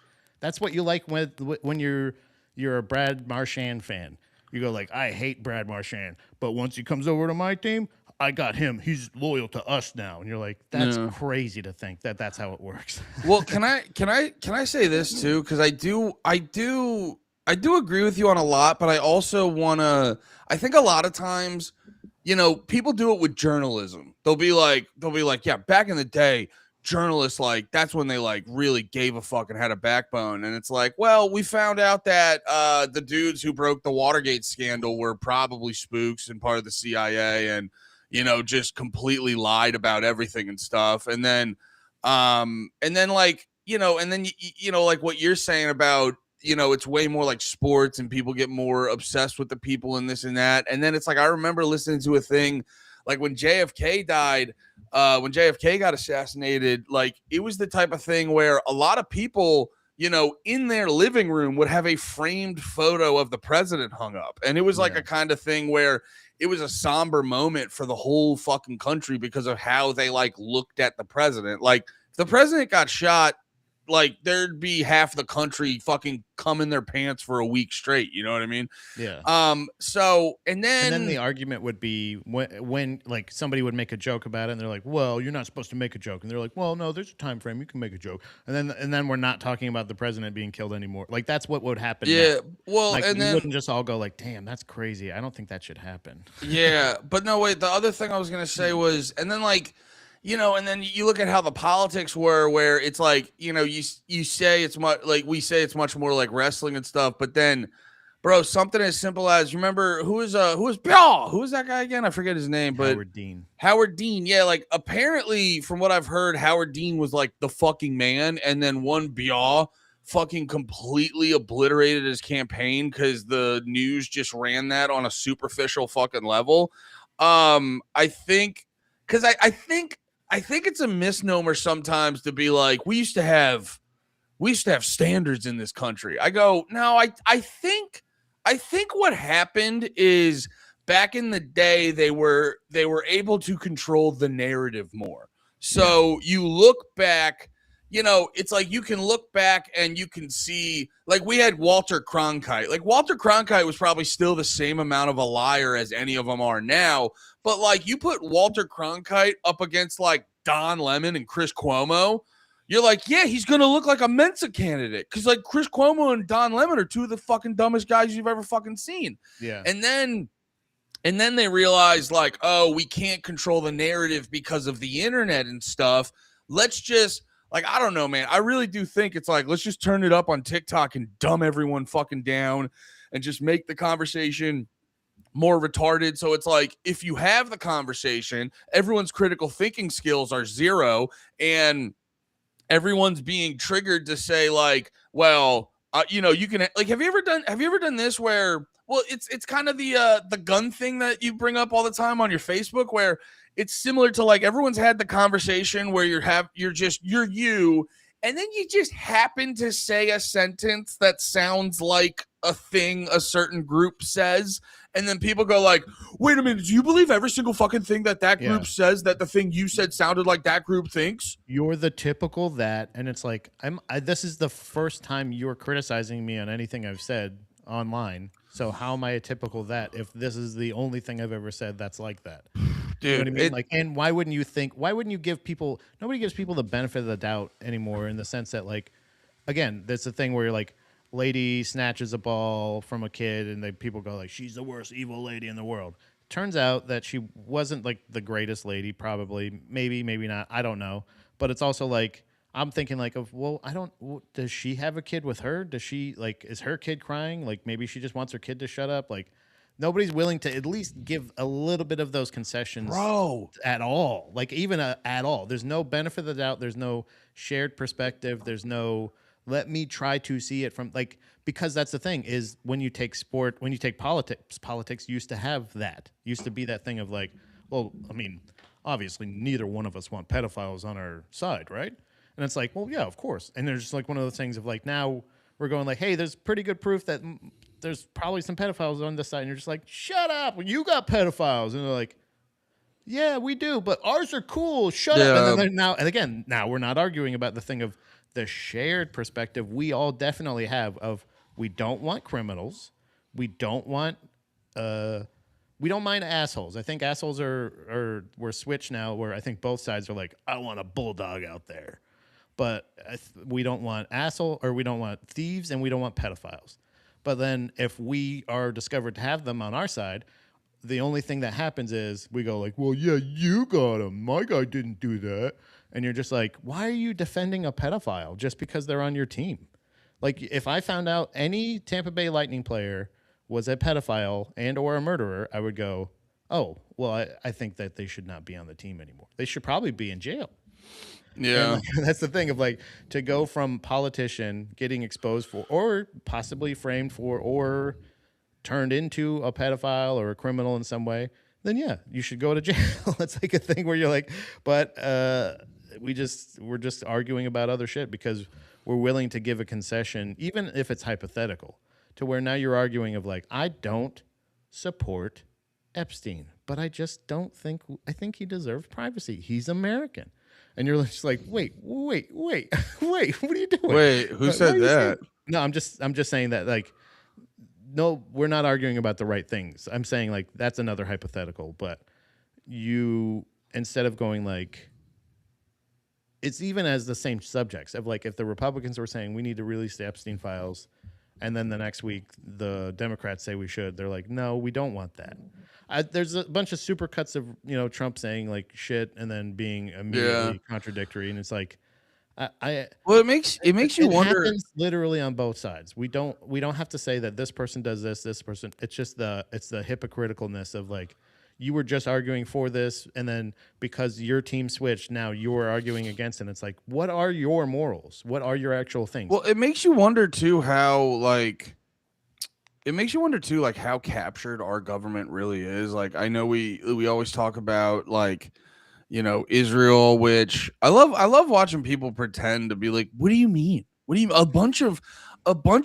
what you like when you're a Brad Marchand fan. You go like, I hate Brad Marchand, but once he comes over to my team, I got him. He's loyal to us now. And you're like, that's crazy to think that that's how it works. Well, can I say this too? Because I do agree with you on a lot, but I also I think a lot of times, people do it with journalism. They'll be like, yeah, back in the day, journalists, like, that's when they like really gave a fuck and had a backbone. And it's like, well, we found out that the dudes who broke the Watergate scandal were probably spooks and part of the CIA, and just completely lied about everything and stuff. And then like, like what you're saying about, it's way more like sports and people get more obsessed with the people and this and that. And then it's like, I remember listening to a thing like when JFK died, when JFK got assassinated, like it was the type of thing where a lot of people, in their living room would have a framed photo of the president hung up. And it was like a kind of thing where it was a somber moment for the whole fucking country because of how they like looked at the president. Like if the president got shot, like there'd be half the country fucking cum in their pants for a week straight. You know what I mean? Yeah. So, and then the argument would be when like somebody would make a joke about it and they're like, well, you're not supposed to make a joke. And they're like, well, no, there's a time frame. You can make a joke. And then we're not talking about the president being killed anymore. Like that's what would happen. Yeah. Now. Well, like, and then wouldn't just all go like, damn, that's crazy. I don't think that should happen. Yeah. But no, wait, the other thing I was going to say was, and then like, and then you look at how the politics were, where it's like, you say it's much like we say it's much more like wrestling and stuff, but then, bro, something as simple as, remember who is that guy again? I forget his name, but Howard Dean. Yeah, like apparently from what I've heard, Howard Dean was like the fucking man, and then one Biaw fucking completely obliterated his campaign because the news just ran that on a superficial fucking level. I think it's a misnomer sometimes to be like, we used to have standards in this country. I go, no, I think what happened is back in the day, they were able to control the narrative more. So you look back, it's like you can look back and you can see, like we had Walter Cronkite. Like Walter Cronkite was probably still the same amount of a liar as any of them are now. But like you put Walter Cronkite up against like Don Lemon and Chris Cuomo, you're like, yeah, he's going to look like a Mensa candidate. Because, like, Chris Cuomo and Don Lemon are two of the fucking dumbest guys you've ever fucking seen. Yeah. And then they realize, like, oh, we can't control the narrative because of the internet and stuff. Let's just, like, I don't know, man. I really do think it's like, let's just turn it up on TikTok and dumb everyone fucking down and just make the conversation more retarded. So it's like, if you have the conversation, everyone's critical thinking skills are zero, and everyone's being triggered to say, like, well, you know, you can, like, have you ever done this where, well, it's kind of the gun thing that you bring up all the time on your Facebook, where it's similar to, like, everyone's had the conversation where you're you, and then you just happen to say a sentence that sounds like a thing a certain group says, and then people go like, wait a minute, do you believe every single fucking thing that group says, that the thing you said sounded like that group thinks? You're the typical that, and it's like, this is the first time you're criticizing me on anything I've said online. So how am I a typical that if this is the only thing I've ever said that's like that? Dude, you know what I mean? Like, and why wouldn't you give people, nobody gives people the benefit of the doubt anymore, in the sense that, like, again, that's the thing where you're like, lady snatches a ball from a kid and people go like, she's the worst evil lady in the world. Turns out that she wasn't, like, the greatest lady, probably, maybe not, I don't know. But it's also like, I'm thinking, like, does she have a kid with her? Does she, like, is her kid crying? Like, maybe she just wants her kid to shut up. Like, nobody's willing to at least give a little bit of those concessions, Bro, at all. Like, even at all. There's no benefit of the doubt. There's no shared perspective. There's no, let me try to see it from, like, because that's the thing is, when you take politics used to have that, used to be that thing of like, well, I mean, obviously neither one of us want pedophiles on our side, right? And it's like, well, yeah, of course. And there's just like one of those things of like, now we're going like, hey, there's pretty good proof that there's probably some pedophiles on this side. And you're just like, shut up, you got pedophiles. And they're like, yeah, we do, but ours are cool. Shut up. And then now we're not arguing about the thing of the shared perspective we all definitely have of, we don't want criminals. We don't mind assholes. I think assholes we're switched now, where I think both sides are like, I want a bulldog out there. But we don't want we don't want thieves, and we don't want pedophiles. But then if we are discovered to have them on our side, the only thing that happens is we go like, well, yeah, you got him. My guy didn't do that. And you're just like, why are you defending a pedophile just because they're on your team? Like, if I found out any Tampa Bay Lightning player was a pedophile and or a murderer, I would go, oh, well, I think that they should not be on the team anymore. They should probably be in jail. Yeah. Like, that's the thing of, like, to go from politician getting exposed for, or possibly framed for, or turned into a pedophile or a criminal in some way, then yeah, you should go to jail. It's like a thing where you're like, but we're just arguing about other shit because we're willing to give a concession, even if it's hypothetical, to where now you're arguing of like, I don't support Epstein, but I just don't think, I think he deserves privacy. He's American. And you're just like, wait, what are you doing? Wait, who said that? No, I'm just saying that, like, no, we're not arguing about the right things. I'm saying, like, that's another hypothetical, but you, instead of going like, it's even as the same subjects of like, if the Republicans were saying we need to release the Epstein files, and then the next week the Democrats say we should, they're like, no, we don't want that. There's a bunch of supercuts of, you know, Trump saying like shit and then being immediately contradictory, and it's like, well, it makes you wonder. Happens literally on both sides. We don't have to say that this person does this person. It's just the hypocriticalness of like, you were just arguing for this, and then because your team switched, now you're arguing against it. And it's like, what are your morals? What are your actual things? Well, it makes you wonder too how how captured our government really is. Like, I know we always talk about, like, you know, Israel, which I love watching people pretend to be like, what do you mean? What do you mean? A bunch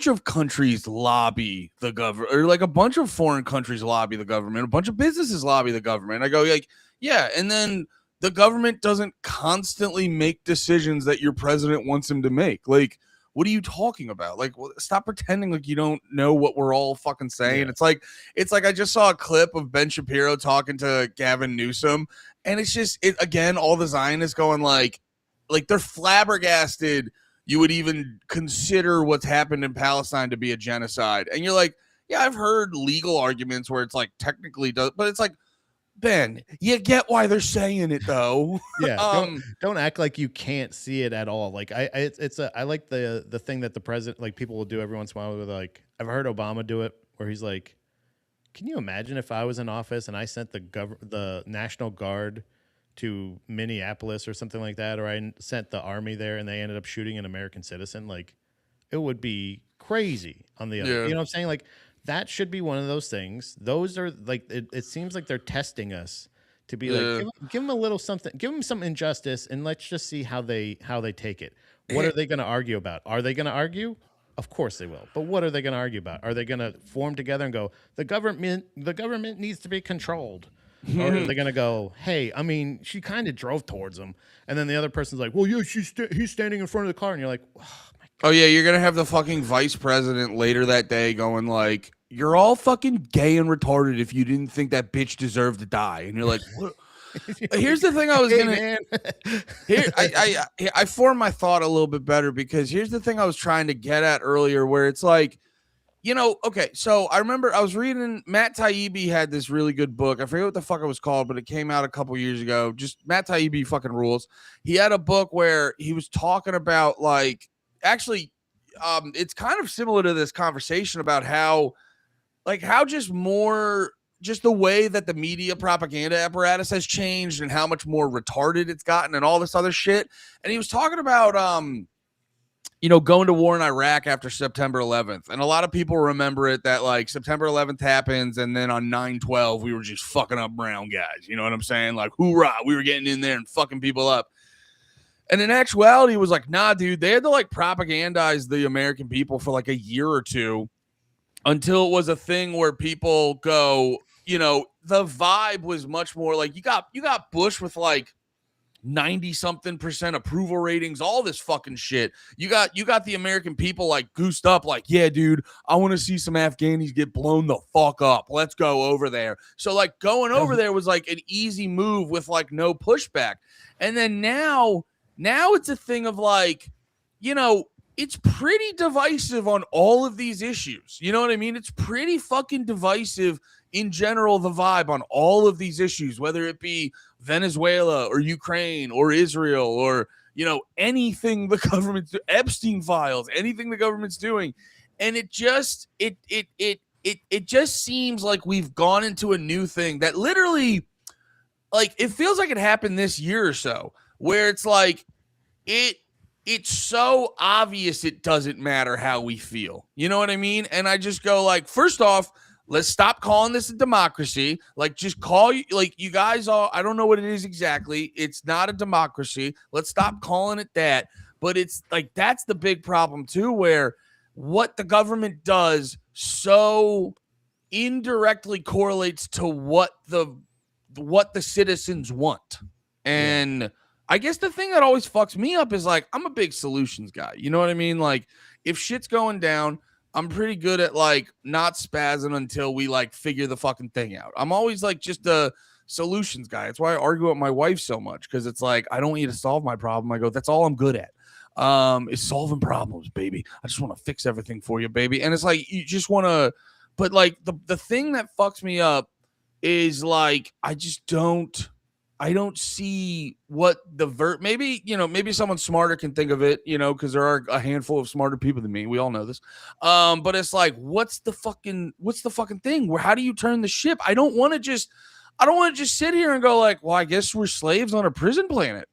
of countries lobby the government, or like a bunch of foreign countries lobby the government, a bunch of businesses lobby the government. I go like, yeah, and then the government doesn't constantly make decisions that your president wants him to make. Like, what are you talking about? Like, stop pretending like you don't know what we're all fucking saying. It's like I just saw a clip of Ben Shapiro talking to Gavin Newsom, and it's just again, all the Zionists going like they're flabbergasted you would even consider what's happened in Palestine to be a genocide. And you're like, yeah, I've heard legal arguments where it's like technically does, but it's like, Ben, you get why they're saying it though. Yeah, don't act like you can't see it at all. Like I like the thing that the president, like people will do every once in a while with, like, I've heard Obama do it where he's like, can you imagine if I was in office and I sent the National Guard to Minneapolis or something like that, or I sent the army there and they ended up shooting an American citizen? Like, it would be crazy on the other. You know what I'm saying? Like, that should be one of those things. Those are like, it seems like they're testing us to be like, give them a little something, give them some injustice, and let's just see how they take it. What are they going to argue about? Are they going to argue? Of course they will. But what are they going to argue about? Are they going to form together and go, the government needs to be controlled? Or are they going to go, hey, I mean, she kind of drove towards him, and then the other person's like, well, yeah, he's standing in front of the car, and you're like, oh, my God. Oh yeah, you're gonna have the fucking vice president later that day going like, "You're all fucking gay and retarded if you didn't think that bitch deserved to die," and you're like, what? Here's the thing I was gonna. Here, I formed my thought a little bit better, because here's the thing I was trying to get at earlier, where it's like, okay, so I remember I was reading, Matt Taibbi had this really good book. I forget what the fuck it was called, but it came out a couple years ago. Just Matt Taibbi fucking rules. He had a book where he was talking about, like, actually, it's kind of similar to this conversation about how just the way that the media propaganda apparatus has changed and how much more retarded it's gotten and all this other shit. And he was talking about, going to war in Iraq after September 11th. And a lot of people remember it that, like, September 11th happens, and then on 9/12, we were just fucking up brown guys. You know what I'm saying? Like, hoorah, we were getting in there and fucking people up. And in actuality, it was like, nah, dude, they had to, like, propagandize the American people for like a year or two until it was a thing where people go, the vibe was much more like, you got Bush with like 90-something% approval ratings, all this fucking shit. You got the American people like goosed up, like, yeah, dude, I want to see some Afghanis get blown the fuck up. Let's go over there. So, like, going over there was like an easy move with like no pushback. And then now it's a thing of like, it's pretty divisive on all of these issues. You know what I mean? It's pretty fucking divisive in general, the vibe on all of these issues, whether it be Venezuela or Ukraine or Israel or, anything the government's Epstein files, anything the government's doing. And it just seems like we've gone into a new thing that literally, like, it feels like it happened this year or so, where it's like, it's so obvious it doesn't matter how we feel. You know what I mean? And I just go like, first off, let's stop calling this a democracy. Like, just call you, like, you guys all, I don't know what it is exactly. It's not a democracy. Let's stop calling it that. But it's like, that's the big problem too, where what the government does so indirectly correlates to what the citizens want. And I guess the thing that always fucks me up is, like, I'm a big solutions guy. You know what I mean? Like, if shit's going down, I'm pretty good at, like, not spazzing until we, like, figure the fucking thing out. I'm always, like, just a solutions guy. That's why I argue with my wife so much, because it's like, I don't want you to solve my problem. I go, that's all I'm good at, is solving problems, baby. I just want to fix everything for you, baby. And it's like, you just want to, but, like, the thing that fucks me up is, like, I don't see what maybe someone smarter can think of it, because there are a handful of smarter people than me. We all know this. But it's like, what's the fucking thing? How do you turn the ship? I don't want to just sit here and go like, well, I guess we're slaves on a prison planet.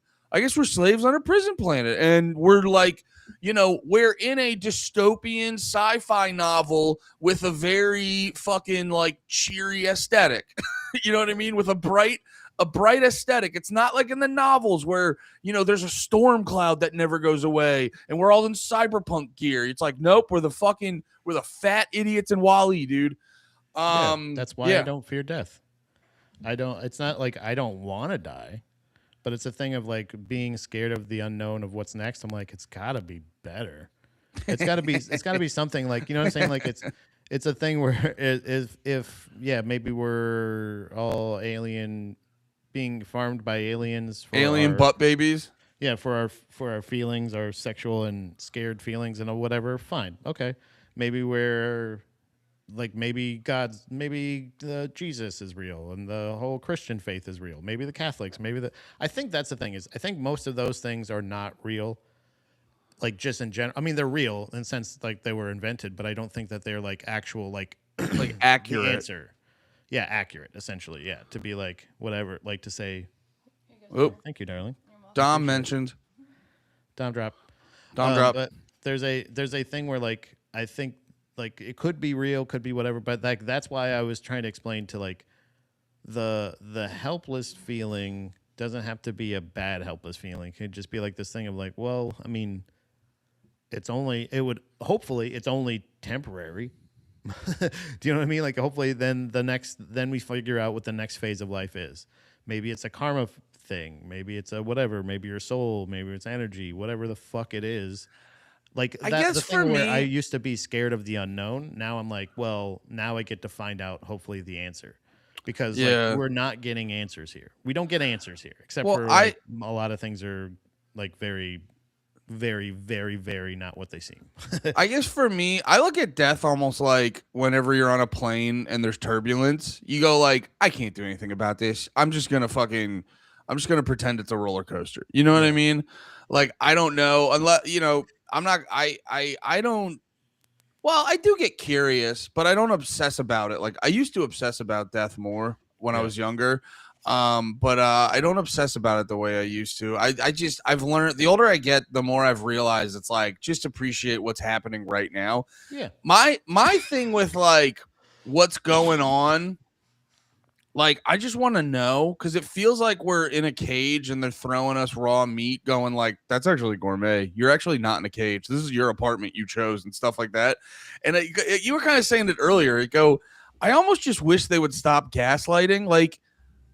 And we're like, we're in a dystopian sci-fi novel with a very fucking, like, cheery aesthetic. You know what I mean? With a bright aesthetic. It's not like in the novels where, there's a storm cloud that never goes away and we're all in cyberpunk gear. It's like, nope, we're the fat idiots in Wall-E, dude. That's why I don't fear death. It's not like I don't want to die, but it's a thing of, like, being scared of the unknown of what's next. I'm like, it's gotta be better. It's got to be something like, you know what I'm saying? Like it's a thing where if yeah, maybe we're all being farmed by aliens for Alien butt babies. yeah, for our feelings, our sexual and scared feelings and whatever. Fine. Okay. Maybe we're like maybe Jesus is real and the whole Christian faith is real. Maybe the Catholics, I think that's the thing is I think most of those things are not real. Like just in general, I mean, they're real in the sense like they were invented, but I don't think that they're like actual like Like the accurate. answer. Yeah, accurate essentially. Yeah, to be like whatever, like to say. Oop. Thank you, darling. Dom mentioned. Dom drop. Dom drop. But there's a thing where like I think like it could be real, could be whatever, but like that's why I was trying to explain to like the helpless feeling doesn't have to be a bad helpless feeling. It could just be like this thing of like, well, I mean, hopefully it's only temporary. Do you know what I mean? Like hopefully then we figure out what the next phase of life is. Maybe it's a karma thing. Maybe it's a whatever. Maybe your soul. Maybe it's energy. Whatever the fuck it is. Like I that's guess the for thing where me- I used to be scared of the unknown. Now I'm like, well, now I get to find out hopefully the answer. Because Yeah. like, we're not getting answers here. We don't get answers here, except Well, for like, a lot of things are like very, very, very, very not what they seem. I guess for me, I look at death almost like whenever you're on a plane and there's turbulence, you go like, I can't do anything about this. I'm just gonna pretend it's a roller coaster. You know what I mean? Like, I don't know unless I'm not. I don't. Well, I do get curious, but I don't obsess about it. Like I used to obsess about death more when I was younger. But I don't obsess about it the way I used to. I've learned the older I get, the more I've realized it's like just appreciate what's happening right now. Yeah. My thing with like what's going on, like I just want to know because it feels like we're in a cage and they're throwing us raw meat, going like that's actually gourmet. You're actually not in a cage. This is your apartment you chose and stuff like that. And you were kind of saying it earlier. I almost just wish they would stop gaslighting. Like,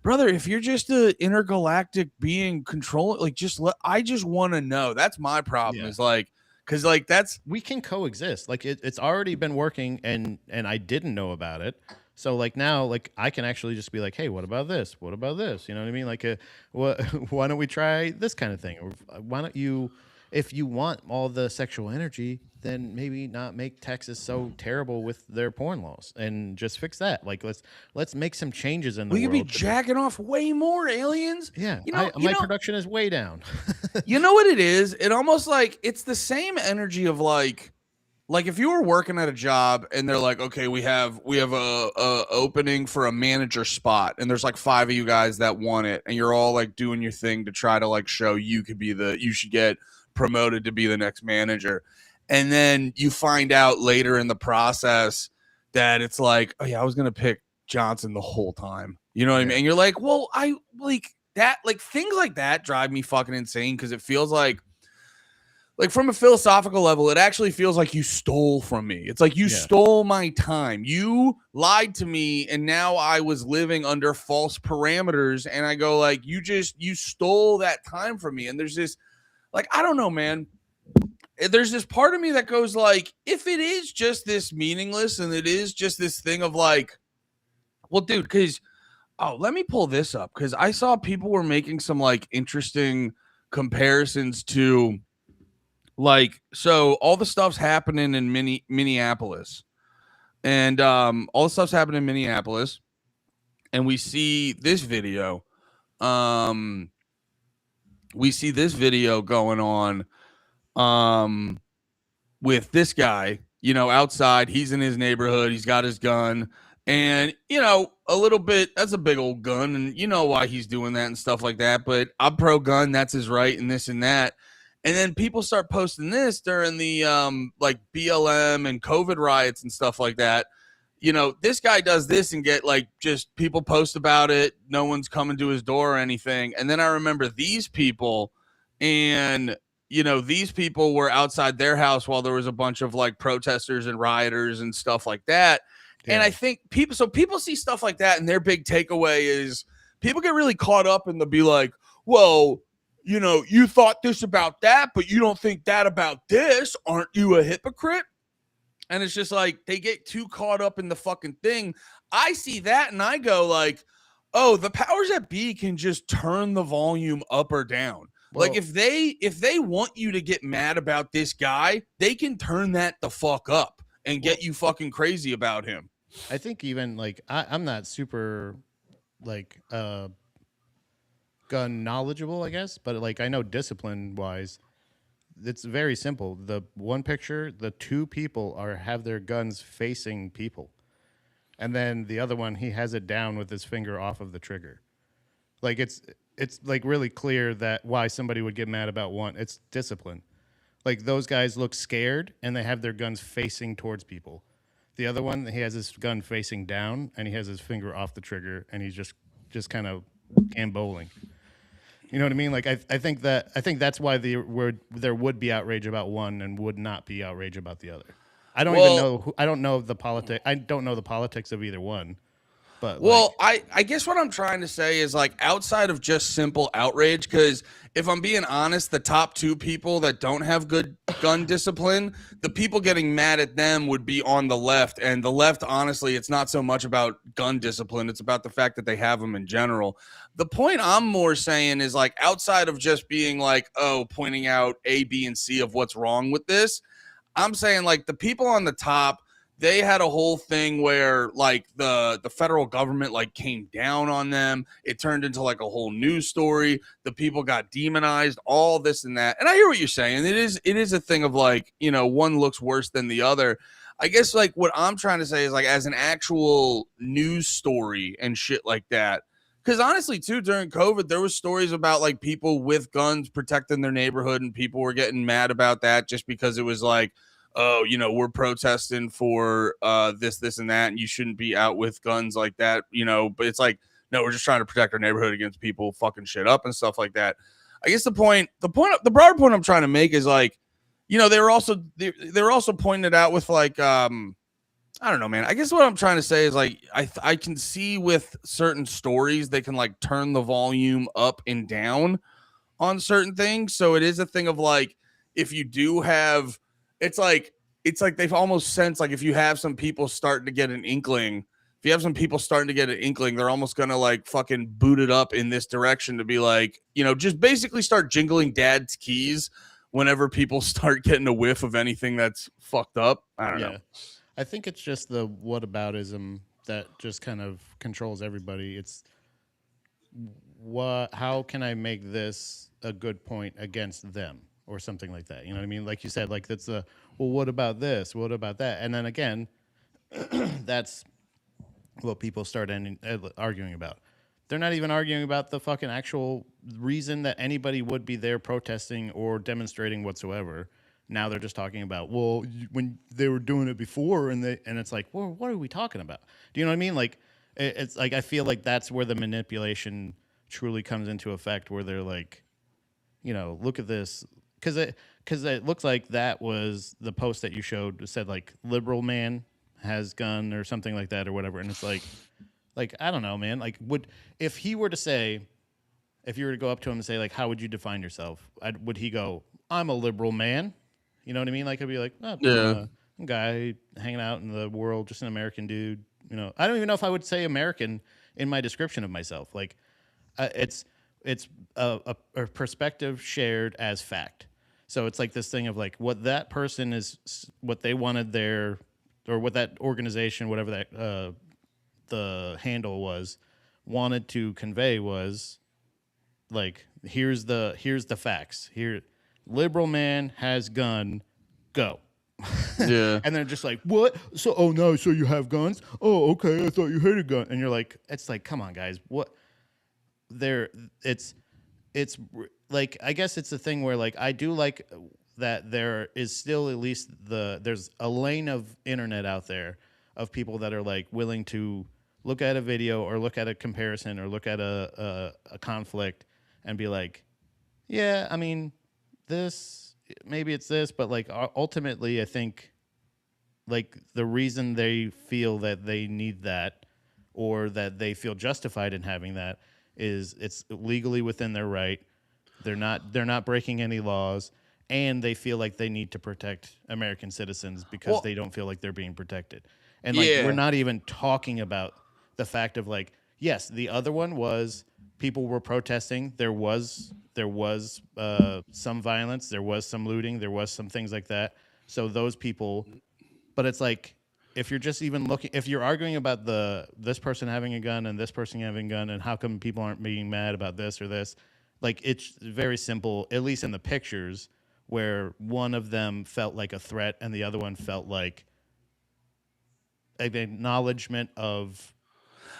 brother, if you're just an intergalactic being controlling, like I just want to know. That's my problem. Yeah. Is like because like We can coexist. Like it's already been working and I didn't know about it. So like now, like I can actually just be like, hey, what about this? What about this? You know what I mean? Like, why don't we try this kind of thing? Or why don't you, if you want all the sexual energy, then maybe not make Texas so terrible with their porn laws and just fix that. Like let's make some changes in the we could world. be jacking off way more aliens. Yeah, my production is way down. You know what it is? It almost like it's the same energy of like if you were working at a job and they're like, okay, we have a opening for a manager spot and there's like 5 of you guys that want it and you're all like doing your thing to try to like show you should get promoted to be the next manager. And then you find out later in the process that it's like, oh yeah, I was going to pick Johnson the whole time. You know what I mean? And you're like, well, I like that, like things like that drive me fucking insane. Cause it feels like from a philosophical level, it actually feels like you stole from me. It's like you stole my time. You lied to me, and now I was living under false parameters. And I go like, you stole that time from me. And there's this, like, I don't know, man. There's this part of me that goes like, if it is just this meaningless and it is just this thing of like, well, dude, because let me pull this up because I saw people were making some like interesting comparisons to. Like, so all the stuff's happening in Minneapolis and all the stuff's happening in Minneapolis and we see this video going on with this guy, outside. He's in his neighborhood, he's got his gun and a little bit, that's a big old gun and you know why he's doing that and stuff like that, but I'm pro gun, that's his right and this and that. And then people start posting this during the like BLM and COVID riots and stuff like that. This guy does this and get like just people post about it. No one's coming to his door or anything. And then I remember these people and, these people were outside their house while there was a bunch of like protesters and rioters and stuff like that. Yeah. And I think people see stuff like that and their big takeaway is people get really caught up and they'll be like, well, you thought this about that, but you don't think that about this. Aren't you a hypocrite? And it's just like they get too caught up in the fucking thing. I see that and I go like, oh, the powers that be can just turn the volume up or down. Well, Like if they want you to get mad about this guy, they can turn that the fuck up and get you fucking crazy about him. I think even like I'm not super like gun knowledgeable, I guess, but like I know discipline wise, it's very simple. The one picture, the two people have their guns facing people, and then the other one he has it down with his finger off of the trigger. Like it's like really clear that why somebody would get mad about one. It's discipline. Like those guys look scared and they have their guns facing towards people. The other one, he has his gun facing down and he has his finger off the trigger and he's just kind of gamboling. You know what I mean? Like I think that's why there would be outrage about one and would not be outrage about the other. I don't even know. I don't know the politics of either one. But well, I guess what I'm trying to say is like outside of just simple outrage, because if I'm being honest, the top two people that don't have good gun discipline, the people getting mad at them would be on the left. And the left, honestly, it's not so much about gun discipline. It's about the fact that they have them in general. The point I'm more saying is like outside of just being like, oh, pointing out A, B, and C of what's wrong with this, I'm saying like the people on the top, they had a whole thing where like the federal government like came down on them. It turned into like a whole news story. The people got demonized, all this and that. And I hear what you're saying. It is a thing of like, one looks worse than the other. I guess like what I'm trying to say is like as an actual news story and shit like that. Because honestly, too, during COVID, there was stories about like people with guns protecting their neighborhood and people were getting mad about that just because it was like, oh, we're protesting for this, and that, and you shouldn't be out with guns like that, but it's like, no, we're just trying to protect our neighborhood against people fucking shit up and stuff like that. I guess the broader point I'm trying to make is like, they were also pointing it out with like, I don't know, man. I guess what I'm trying to say is like, I can see with certain stories, they can like turn the volume up and down on certain things. So it is a thing of like, if you do have, it's like they've almost sensed like if you have some people starting to get an inkling, they're almost gonna like fucking boot it up in this direction to be like, just basically start jingling dad's keys whenever people start getting a whiff of anything that's fucked up. I don't know. I think it's just the whataboutism that just kind of controls everybody. It's how can I make this a good point against them? Or something like that. You know what I mean? Like you said, like that's well, what about this? What about that? And then again, that's what people start arguing about. They're not even arguing about the fucking actual reason that anybody would be there protesting or demonstrating whatsoever. Now they're just talking about, well, when they were doing it before and it's like, well, what are we talking about? Do you know what I mean? Like, it's like, I feel like that's where the manipulation truly comes into effect, where they're like, look at this. Because it looks like that was the post that you showed. It said like liberal man has gun or something like that or whatever, and it's like I don't know, man. Like, if you were to go up to him and say like, how would you define yourself? Would he go, I'm a liberal man? You know what I mean? Like, I'd be like, oh, yeah, I'm a guy hanging out in the world, just an American dude. I don't even know if I would say American in my description of myself. Like, it's a perspective shared as fact. So it's like this thing of like what that person is, what they wanted or what that organization, whatever that the handle was, wanted to convey was like, here's the facts. Here, liberal man has gun, go. Yeah. And they're just like, what? So, oh no, so you have guns? Oh, okay, I thought you hated gun. And you're like, it's like, come on, guys, what? It's like, I guess it's a thing where like I do like that there is still at least there's a lane of internet out there of people that are like willing to look at a video or look at a comparison or look at a conflict and be like, yeah, I mean, this, maybe it's this, but like ultimately I think like the reason they feel that they need that or that they feel justified in having that is it's legally within their right. They're not breaking any laws, and they feel like they need to protect American citizens because they don't feel like they're being protected. And like we're not even talking about the fact of like, yes, the other one was people were protesting. There was some violence, there was some looting, there was some things like that. So those people, but it's like if you're just even looking, if you're arguing about this person having a gun and this person having a gun and how come people aren't being mad about this or this, like it's very simple, at least in the pictures, where one of them felt like a threat and the other one felt like an acknowledgement of.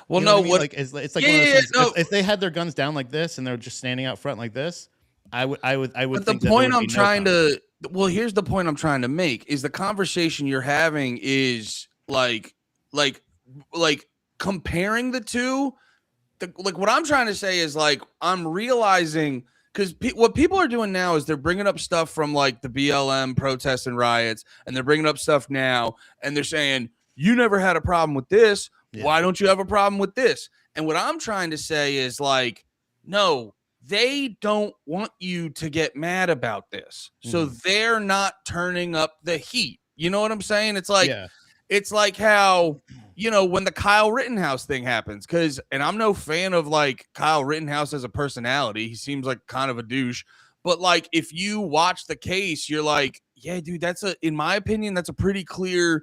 Well, You know no, what I mean? what? Like it's like one of those things. If they had their guns down like this and they're just standing out front like this, I would But think the that point there would I'm be no trying conflict. to, well, here's the point I'm trying to make is the conversation you're having is like comparing the two. Like what I'm trying to say is like I'm realizing because what people are doing now is they're bringing up stuff from like the BLM protests and riots, and they're bringing up stuff now, and they're saying you never had a problem with this. Yeah. Why don't you have a problem with this? And what I'm trying to say is like, no, they don't want you to get mad about this, so they're not turning up the heat. You know what I'm saying? It's like Yeah. it's like how, you know, when the Kyle Rittenhouse thing happens, and I'm no fan of like Kyle Rittenhouse as a personality. He seems like kind of a douche. But like if you watch the case, you're like, yeah, dude, in my opinion, that's a pretty clear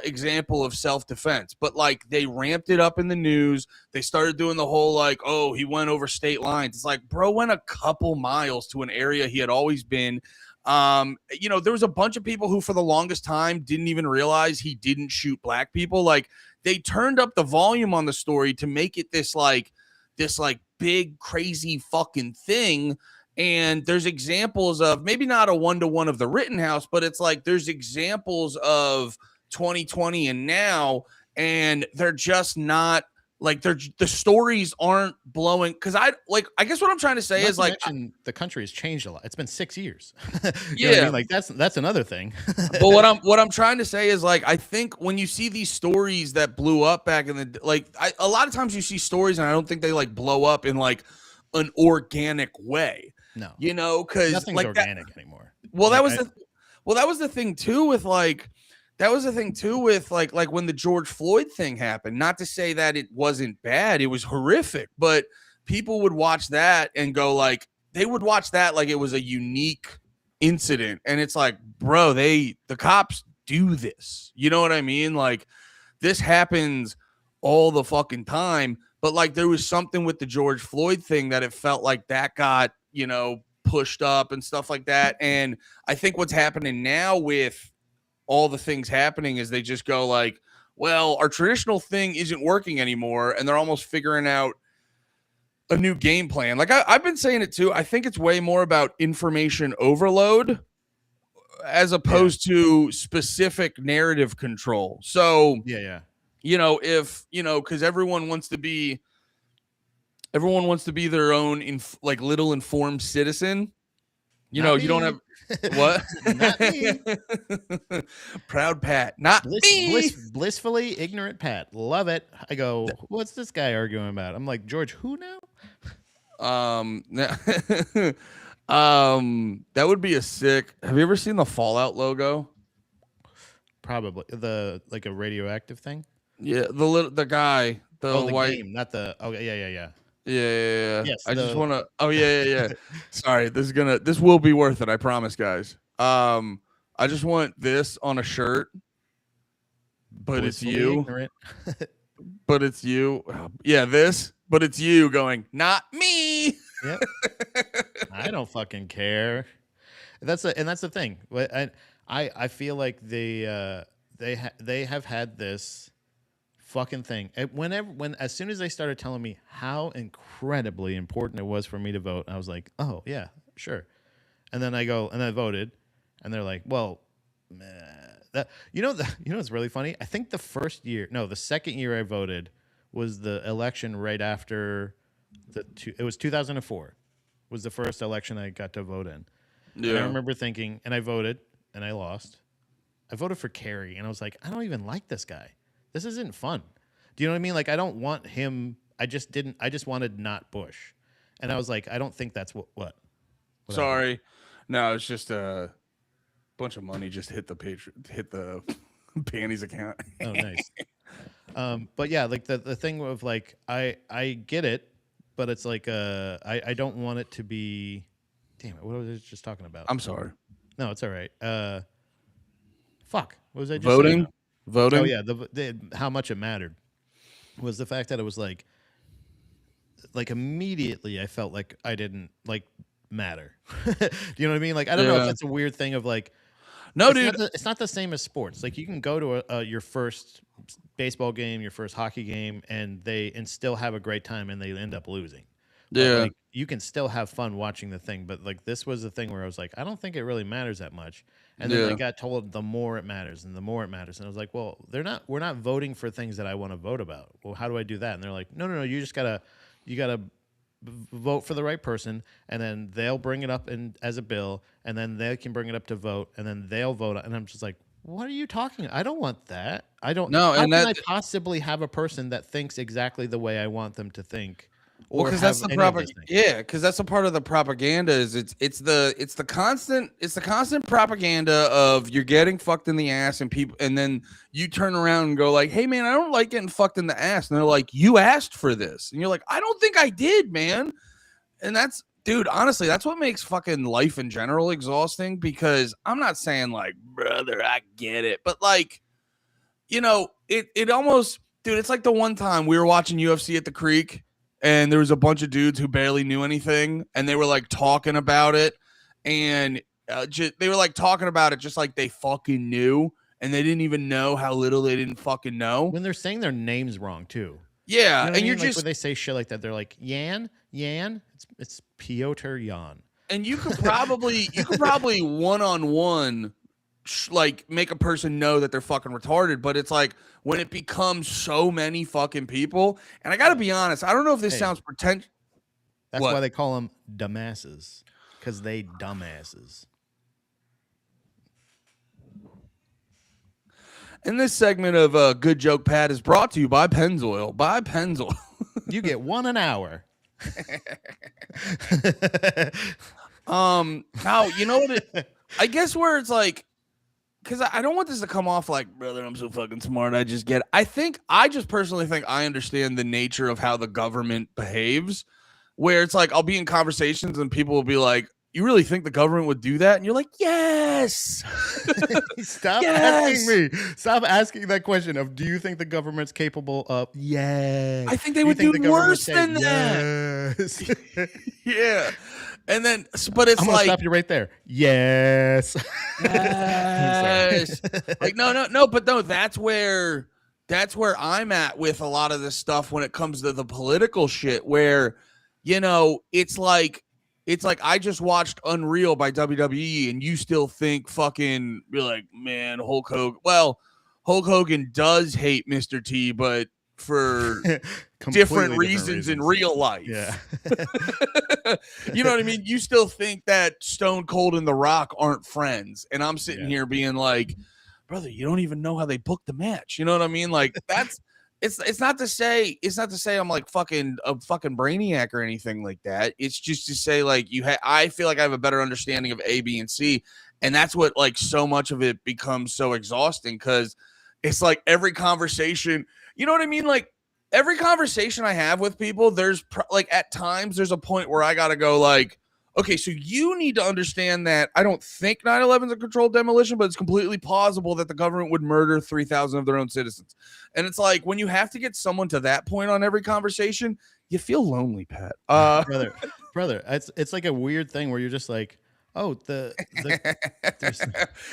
example of self-defense. But like they ramped it up in the news. They started doing the whole like, oh, he went over state lines. It's like, bro went a couple miles to an area he had always been. You know, there was a bunch of people who for the longest time didn't even realize he didn't shoot black people. Like they turned up the volume on the story to make it this big crazy fucking thing. And there's examples of maybe not a one-to-one of the Rittenhouse, but it's like there's examples of 2020 and now, and they're just not like the stories aren't blowing. Because I guess what I'm trying to say is like the country has changed a lot. It's been 6 years. You yeah, know what I mean? Like that's another thing. but what I'm trying to say is like I think when you see these stories that blew up back in the a lot of times you see stories and I don't think they like blow up in like an organic way. No, you know, because nothing's like organic anymore. Well, like, that was the thing too with like when the George Floyd thing happened. Not to say that it wasn't bad, it was horrific, but people would watch that and go like they would watch that like it was a unique incident, and it's like, bro, the cops do this. You know what I mean? Like this happens all the fucking time, but like there was something with the George Floyd thing that it felt like that got, you know, pushed up and stuff like that. And I think what's happening now with all the things happening is they just go like, well, our traditional thing isn't working anymore, and they're almost figuring out a new game plan. Like I've been saying it too. I think it's way more about information overload as opposed to specific narrative control. So yeah. You know, if you know, because everyone wants to be their own like little informed citizen. You know, you don't have what? Not me. Proud Pat, not me. Blissfully ignorant Pat. Love it. I go, what's this guy arguing about? I'm like, George, who now? That would be a sick. Have you ever seen the Fallout logo? Probably like a radioactive thing. Yeah, the guy, the white game, not the. Okay, yeah. Yeah. Yes, I just want to. Oh yeah. Sorry, this will be worth it. I promise, guys. I just want this on a shirt, but it's you. But it's you. Yeah, this. But it's you going, not me. Yep. I don't fucking care. That's the thing. I feel like they have had this fucking thing. As soon as they started telling me how incredibly important it was for me to vote, I was like, oh yeah, sure. And then I voted, and they're like, well, you know what's really funny? I think the second year I voted was the election right after it was 2004 was the first election I got to vote in. Yeah. And I remember thinking, and I voted, and I lost. I voted for Kerry, and I was like, I don't even like this guy. This isn't fun. Do you know what I mean? Like, I don't want him. I just wanted not Bush. And I was like, I don't think that's what happened? Sorry. No, it's just a bunch of money just hit the panties account. Oh, nice. But yeah, like the thing of like I get it, but it's like I don't want it to be. Damn it! What was I just talking about? I'm sorry. No, it's all right. Fuck. What was I just Voting? saying? Voting? Oh yeah, how much it mattered was the fact that it was like immediately I felt like I didn't like matter. Do you know what I mean? Like I don't know if Yeah. it's a weird thing of like No, it's dude. it's not the same as sports. Like you can go to your first baseball game, your first hockey game, and still have a great time, and they end up losing. But Yeah. like you can still have fun watching the thing. But like this was the thing where I was like, I don't think it really matters that much. And then I Yeah. got told the more it matters and the more it matters. And I was like, well, we're not voting for things that I want to vote about. Well, how do I do that? And they're like, no, you just gotta vote for the right person, and then they'll bring it up as a bill, and then they can bring it up to vote, and then they'll vote. And I'm just like, what are you talking? I don't want that. I don't. No, how and can that- I possibly have a person that thinks exactly the way I want them to think? Well, because that's the propaganda. Yeah, because that's a part of the propaganda. Is it's the constant propaganda of you're getting fucked in the ass, and people, and then you turn around and go like, "Hey, man, I don't like getting fucked in the ass," and they're like, "You asked for this," and you're like, "I don't think I did, man." And that's, dude, honestly, that's what makes fucking life in general exhausting. Because I'm not saying like, brother, I get it, but like, it almost, dude, it's like the one time we were watching UFC at the Creek. And there was a bunch of dudes who barely knew anything, and they were like talking about it, and they were like talking about it just like they fucking knew, and they didn't even know how little they didn't fucking know. When they're saying their names wrong too. Yeah, You know what and I mean? you're Like, just when they say shit like that, they're like Yan. It's Piotr Yan. and you could probably one-on-one like make a person know that they're fucking retarded, but it's like when it becomes so many fucking people, and I gotta be honest, I don't know if this sounds pretentious. That's What? why they call them dumbasses, because they dumbasses. And this segment of Good Joke Pat is brought to you by Pennzoil. By Pennzoil. You get one an hour. Now you know what I guess where it's like, because I don't want this to come off like, brother, I'm so fucking smart, I just get it. I just personally think I understand the nature of how the government behaves, where it's like I'll be in conversations and people will be like, you really think the government would do that? And you're like, yes. Stop Yes! asking me. Stop asking that question of, do you think the government's capable of? Yes. I think they You would think do the government would worse say than that. Yes. Yeah. And then, but it's I'm gonna like, stop you right there. Yes. yes. Like, no, but no, that's where I'm at with a lot of this stuff when it comes to the political shit, where, it's like I just watched Unreal by WWE, and you still think fucking, you're like, man, Hulk Hogan. Well, Hulk Hogan does hate Mr. T, but for different reasons in real life. Yeah. You know what I mean? You still think that Stone Cold and The Rock aren't friends. And I'm sitting here being like, brother, you don't even know how they booked the match. You know what I mean? Like, that's it's not to say I'm like a fucking brainiac or anything like that. It's just to say like I feel like I have a better understanding of A, B, and C. And that's what like so much of it becomes so exhausting, because it's like every conversation, you know what I mean? Like every conversation I have with people, there's like at times there's a point where I got to go like, okay, so you need to understand that I don't think 9/11 is a controlled demolition, but it's completely plausible that the government would murder 3,000 of their own citizens. And it's like when you have to get someone to that point on every conversation, you feel lonely, Pat. Brother, it's like a weird thing where you're just like, oh, there's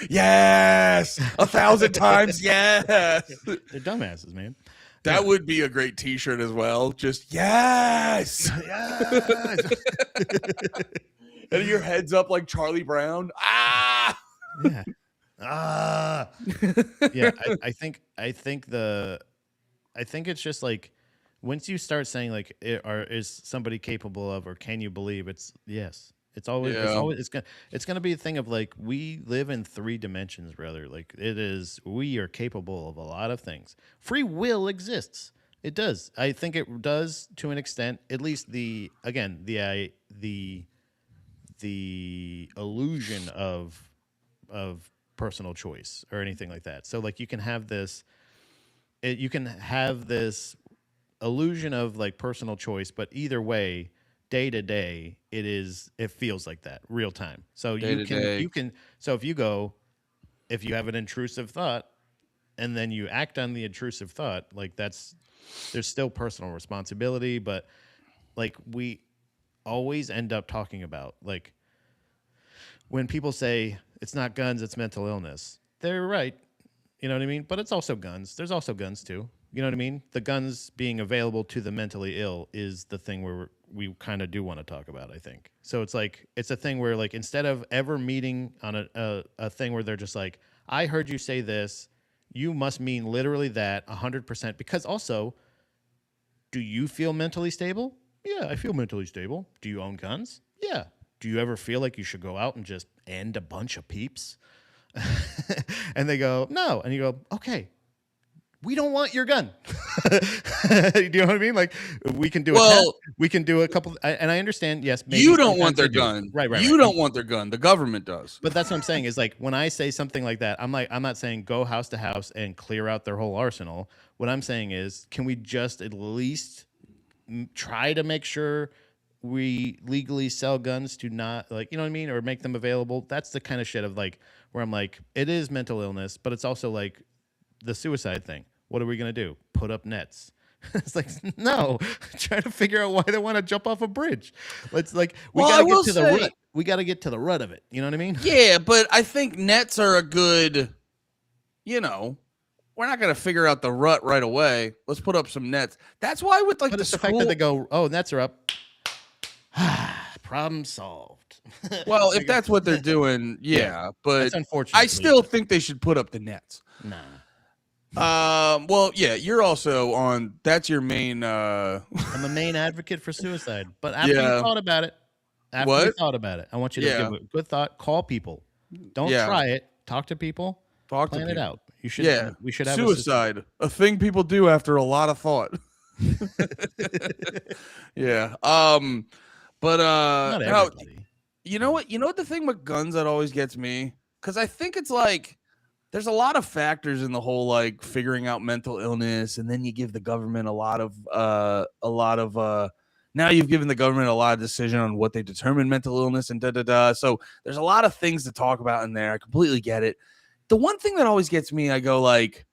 yes, 1,000 times, yes. They're dumbasses, man. That would be a great T-shirt as well. Just yes, Yes. and your head's up like Charlie Brown. Ah, Yeah. Yeah. I think it's just like once you start saying like, is somebody capable of, or can you believe? It's yes. It's gonna be a thing of like, we live in 3 dimensions, brother. Like we are capable of a lot of things. Free will exists. It does. I think it does to an extent. At least the illusion of personal choice or anything like that. So like you can have this illusion of like personal choice, but either way, day to day, it feels like that real time. So you can so if you have an intrusive thought and then you act on the intrusive thought, like there's still personal responsibility, but like we always end up talking about like when people say it's not guns, it's mental illness, they're right. You know what I mean? But it's also guns. There's also guns too. You know what I mean? The guns being available to the mentally ill is the thing where we kind of do want to talk about, I think. So it's like, it's a thing where like, instead of ever meeting on a thing where they're just like, I heard you say this, you must mean literally that 100%. Because also, do you feel mentally stable? Yeah, I feel mentally stable. Do you own guns? Yeah. Do you ever feel like you should go out and just end a bunch of peeps? And they go, no. And you go, okay, we don't want your gun. Do you know what I mean? Like we can do we can do a couple, and I understand. Yes, maybe you don't want their gun, right? You don't want their gun. The government does. But that's what I'm saying is like when I say something like that, I'm not saying go house to house and clear out their whole arsenal. What I'm saying is, can we just at least try to make sure we legally sell guns to not like, you know what I mean, or make them available? That's the kind of shit of like where I'm like, it is mental illness, but it's also like the suicide thing. What are we going to do? Put up nets. It's like, no, try to figure out why they want to jump off a bridge. Let's like, we got to get to the root. We got to get to the root of it. You know what I mean? Yeah, but I think nets are a good, we're not going to figure out the rut right away. Let's put up some nets. That's why with like but the it's school, the fact that they go, oh, nets are up. Problem solved. Well, if that's what they're doing, yeah, but that's unfortunate. I still think they should put up the nets. Nah. Well, yeah, you're also on. That's your main. I'm a main advocate for suicide, but after you thought about it, I want you to give it a good thought. Call people. Don't try it. Talk to people. Plan it out. You should. Yeah, we should have suicide, a thing people do after a lot of thought. Yeah. But not everybody. You know what? You know what the thing with guns that always gets me? Because I think it's like there's a lot of factors in the whole like figuring out mental illness, and then you give the government a lot of now you've given the government a lot of decision on what they determine mental illness and da. So there's a lot of things to talk about in there. I completely get it. The one thing that always gets me, I go like,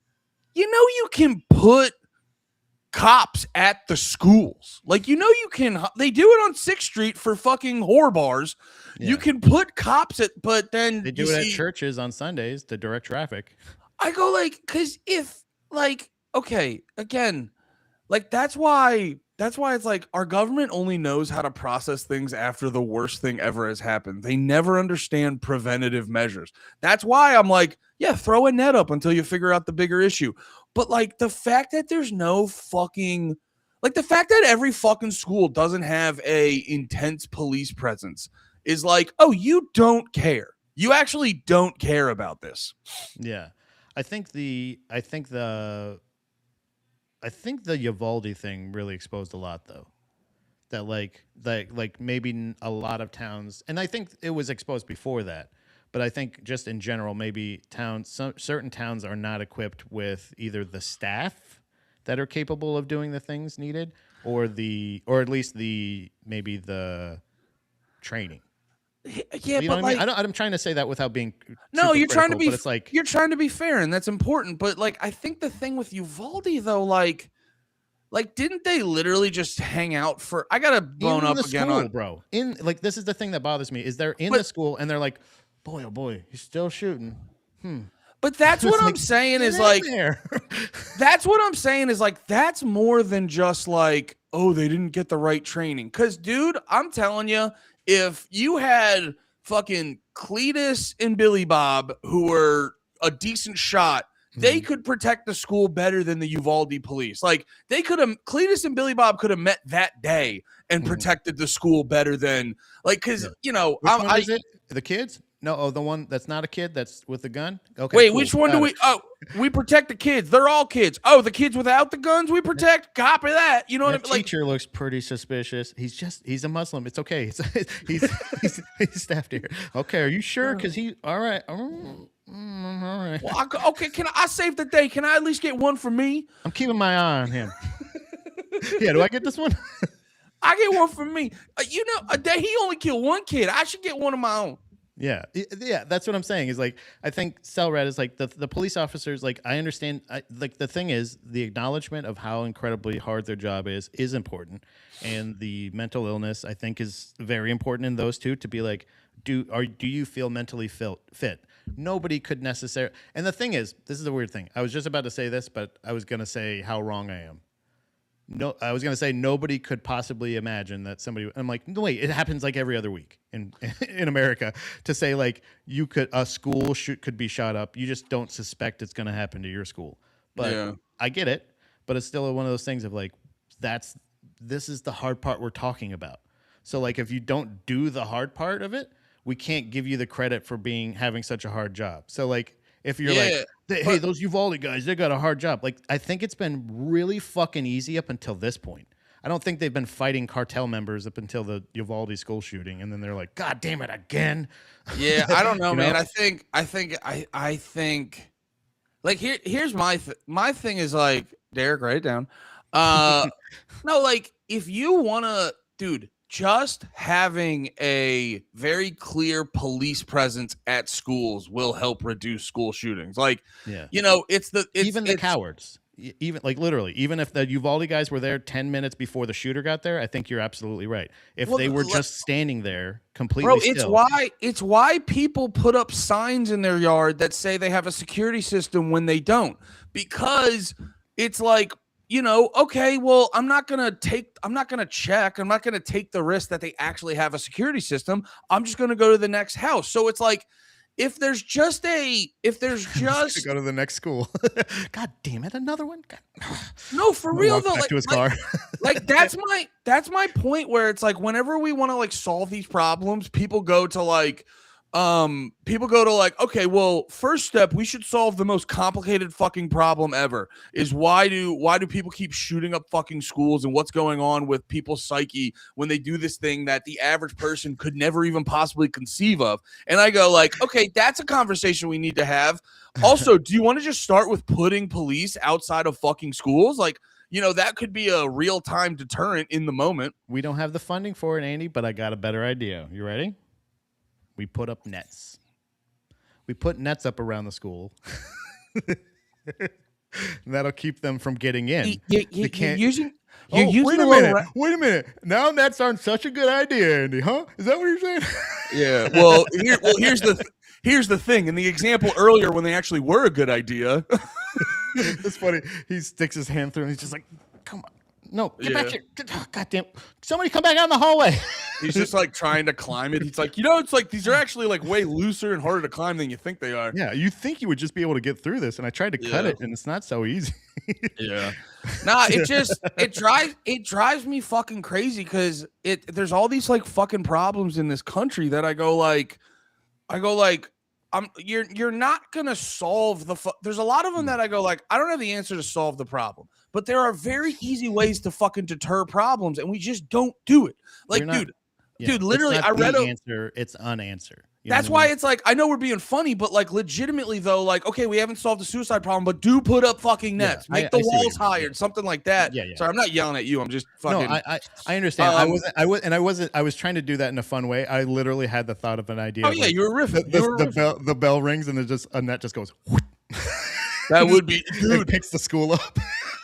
you can put cops at the schools. Like, you can, they do it on 6th Street for fucking whore bars. Yeah. You can put cops at, but then they do it at churches on Sundays to direct traffic. I go like, cause if like, okay, again, like that's why it's like our government only knows how to process things after the worst thing ever has happened. They never understand preventative measures. That's why I'm like, yeah, throw a net up until you figure out the bigger issue. But like the fact that there's no fucking, like the fact that every fucking school doesn't have a intense police presence is like, oh, you don't care. You actually don't care about this. Yeah. I think the Uvalde thing really exposed a lot, though. That like maybe a lot of towns, and I think it was exposed before that, but I think just in general, maybe certain towns are not equipped with either the staff that are capable of doing the things needed, or at least the training. Yeah, you know but what I mean? I'm trying to say that without being you're trying to be. But it's like you're trying to be fair, and that's important. But like, I think the thing with Uvalde though, like didn't they literally just hang out for? I gotta bone up again on bro. In like, this is the thing that bothers me is they're in the school and they're like, boy, oh boy, he's still shooting. But that's what I'm saying is like, that's what I'm saying is like, that's more than just like, oh, they didn't get the right training. Because, dude, I'm telling you. If you had fucking Cletus and Billy Bob, who were a decent shot, they could protect the school better than the Uvalde police. Like Cletus and Billy Bob could have met that day and protected the school better than like, cause Which one is it? The kids? No, the one that's not a kid that's with the gun. Okay. Wait, cool. which one Got do it. we? Oh, we protect the kids. They're all kids. Oh, the kids without the guns we protect. Copy that. You know what I That mean? Like, teacher looks pretty suspicious. He's a Muslim. It's okay. He's staffed here. Okay, are you sure? Because he all right. All right. well, okay, can I saved the day? Can I at least get one for me? I'm keeping my eye on him. Yeah, do I get this one? I get one for me. You know, a day he only killed one kid. I should get one of my own. Yeah, that's what I'm saying. Is like I think Cellrat is like the police officers. Like I understand. Like the thing is the acknowledgement of how incredibly hard their job is important, and the mental illness I think is very important in those two to be like, do you feel mentally fit? Nobody could necessarily. And the thing is, this is a weird thing. I was just about to say this, but I was gonna say how wrong I am. No, I was going to say nobody could possibly imagine that somebody. I'm like, no, wait, it happens like every other week in America to say like a school could be shot up. You just don't suspect it's going to happen to your school. But Yeah. I get it. But it's still one of those things of like, this is the hard part we're talking about. So like, if you don't do the hard part of it, we can't give you the credit for having such a hard job. So like, if you're like, hey, those Uvalde guys, they got a hard job. Like, I think it's been really fucking easy up until this point. I don't think they've been fighting cartel members up until the Uvalde school shooting, and then they're like, God damn it, again. Yeah, I don't know, You man. know? I think like here's my thing is like, Derek, write it down. No, like if you wanna, dude, just having a very clear police presence at schools will help reduce school shootings. Like, Yeah. you know, it's Even the cowards. Even like literally, even if the Uvalde guys were there 10 minutes before the shooter got there, I think you're absolutely right. If they were just standing there completely bro, still. it's why people put up signs in their yard that say they have a security system when they don't. Because it's like, you know, okay, well, I'm not going to check. I'm not going to take the risk that they actually have a security system. I'm just going to go to the next house. So it's like, if there's just to go to the next school. God damn it, another one. no, for real though, back to his car. like that's my point where it's like whenever we want to like solve these problems, people go to like, okay, well, first step, we should solve the most complicated fucking problem ever is why do people keep shooting up fucking schools and what's going on with people's psyche when they do this thing that the average person could never even possibly conceive of. And I go like, okay, that's a conversation we need to have. Also, do you want to just start with putting police outside of fucking schools? Like, you know, that could be a real-time deterrent in the moment. We don't have the funding for it, Andy, but I got a better idea. You ready? We put up nets. We put nets up around the school. That'll keep them from getting in. Wait a minute. Now nets aren't such a good idea, Andy, huh? Is that what you're saying? Yeah. Well, here's the thing. In the example earlier, when they actually were a good idea, It's funny. He sticks his hand through and he's just like, come on. No, get back here. God damn. Somebody come back out in the hallway. he's just like trying to climb it. He's like, you know, it's like these are actually like way looser and harder to climb than you think they are. Yeah, you think you would just be able to get through this, and I tried to cut it, and it's not so easy. Yeah. Nah, it drives me fucking crazy because there's all these like fucking problems in this country that I go like you're not gonna solve there's a lot of them that I go like, I don't have the answer to solve the problem, but there are very easy ways to fucking deter problems, and we just don't do it. Like, dude, literally, I read answer. It's unanswered. That's why it's like, I know we're being funny, but like legitimately though, like, okay, we haven't solved the suicide problem, but do put up fucking nets, make the walls higher, something like that. Yeah. Sorry, I'm not yelling at you. I'm just fucking. No, I understand. I was trying to do that in a fun way. I literally had the thought of an idea. Oh yeah, you were riffing. The bell rings and a net just goes. That would be, dude. It picks the school up.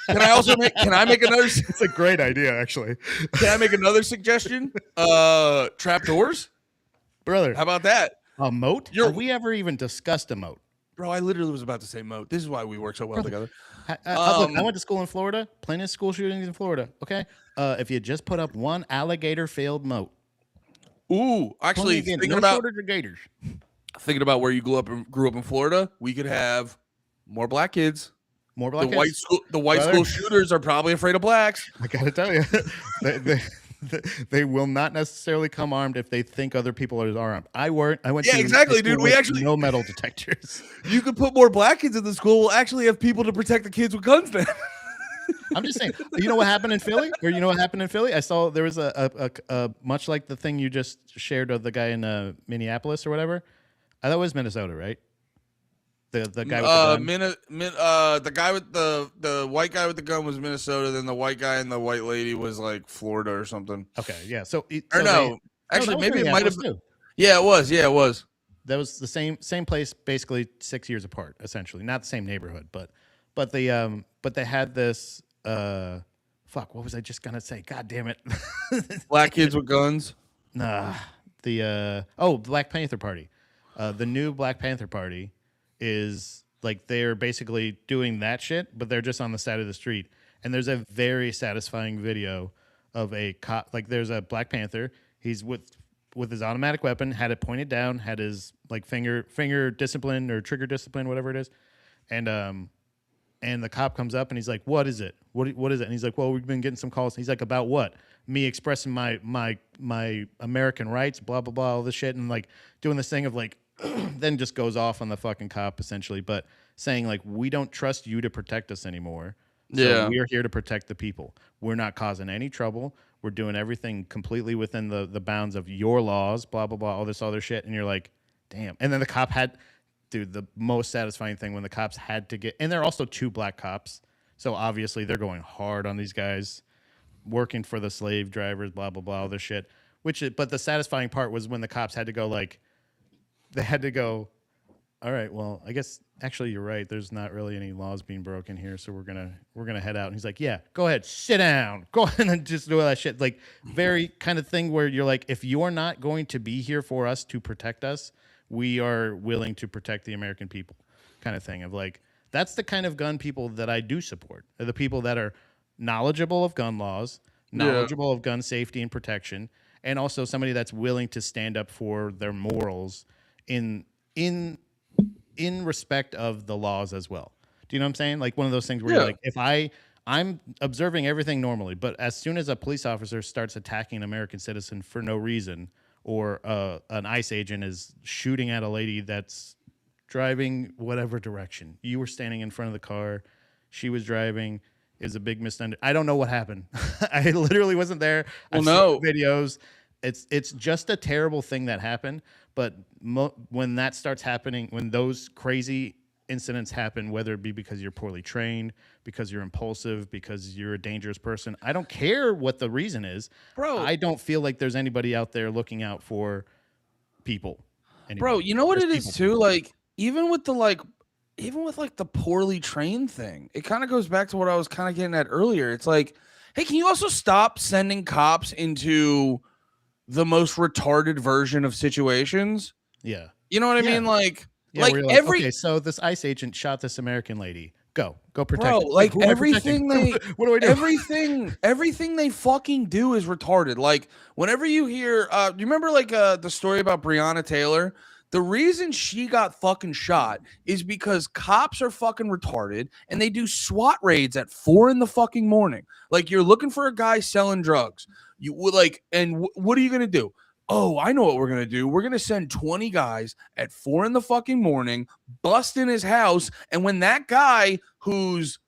Can I make another? It's a great idea, actually. Can I make another suggestion? Trap doors. Brother, how about that? A moat? Have we ever even discussed a moat? Bro, I literally was about to say moat. This is why we work so well together. Look, I went to school in Florida. Plenty of school shootings in Florida. Okay, if you just put up one alligator-filled moat. Ooh, actually, thinking about where you grew up in Florida, we could have more black kids. More black kids. The white school shooters are probably afraid of blacks. I gotta tell you, they will not necessarily come armed if they think other people are armed. I went Yeah, to exactly, high school dude. We with actually- no metal detectors. You could put more black kids in the school. We'll actually have people to protect the kids with guns then. I'm just saying. You know what happened in Philly? Or you know what happened in Philly? I saw there was a much like the thing you just shared of the guy in Minneapolis or whatever. I thought it was Minnesota, right? The guy with the gun. The guy with the white guy with the gun was Minnesota. Then the white guy and the white lady was like Florida or something. Okay, yeah. So Or no, actually, that was maybe it might have. Minneapolis too. Yeah, it was. Yeah, it was. That was the same place, basically 6 years apart, essentially. Not the same neighborhood, but they had this. Fuck, what was I just gonna say? God damn it! Black kids with guns. Nah, Black Panther Party. The new Black Panther Party is like they're basically doing that shit, but they're just on the side of the street. And there's a very satisfying video of a cop. Like there's a Black Panther. He's with his automatic weapon, had it pointed down, had his like finger discipline or trigger discipline, whatever it is, and the cop comes up and he's like, "What is it? What is it?" And he's like, "Well, we've been getting some calls." And he's like, "About what?" Me expressing my American rights, blah blah blah, all this shit, and like doing this thing of like, then just goes off on the fucking cop essentially, but saying like, "We don't trust you to protect us anymore. So Yeah. we are here to protect the people. We're not causing any trouble. We're doing everything completely within the bounds of your laws, blah, blah, blah, all this other shit." And you're like, damn. And then the cop had, dude, the most satisfying thing when the cops had to get, and there are also 2 black cops. So obviously they're going hard on these guys, working for the slave drivers, blah, blah, blah, all this shit. But the satisfying part was when the cops had to go like, they had to go, all right, well, I guess actually you're right. There's not really any laws being broken here, so we're gonna head out. And he's like, "Yeah, go ahead, sit down, go ahead and just do all that shit." Like very kind of thing where you're like, if you're not going to be here for us to protect us, we are willing to protect the American people, kind of thing. Of like, that's the kind of gun people that I do support. Are the people that are knowledgeable of gun laws, knowledgeable of gun safety and protection, and also somebody that's willing to stand up for their morals in respect of the laws as well. Do you know what I'm saying? Like one of those things where you're like, if I'm observing everything normally, but as soon as a police officer starts attacking an American citizen for no reason, or an ICE agent is shooting at a lady that's driving whatever direction, you were standing in front of the car, she was driving, is a big misunderstanding. I don't know what happened. I literally wasn't there. I've seen videos. It's just a terrible thing that happened. But when that starts happening, when those crazy incidents happen, whether it be because you're poorly trained, because you're impulsive, because you're a dangerous person, I don't care what the reason is. Bro, I don't feel like there's anybody out there looking out for people anymore. Bro, you know what There's it is too? Like even with the poorly trained thing, it kind of goes back to what I was kind of getting at earlier. It's like, hey, can you also stop sending cops into the most retarded version of situations? Yeah. You know what I mean? Like, yeah, like every okay, so this ICE agent shot this American lady. Go protect bro, her. like who am I everything protecting? they what do I do? everything they fucking do is retarded. Like whenever you hear you remember like the story about Breonna Taylor? The reason she got fucking shot is because cops are fucking retarded and they do SWAT raids at 4 in the fucking morning. Like you're looking for a guy selling drugs. You would like, and what are you going to do? Oh, I know what we're going to do. We're going to send 20 guys at 4 in the fucking morning, bust in his house. And when that guy who's,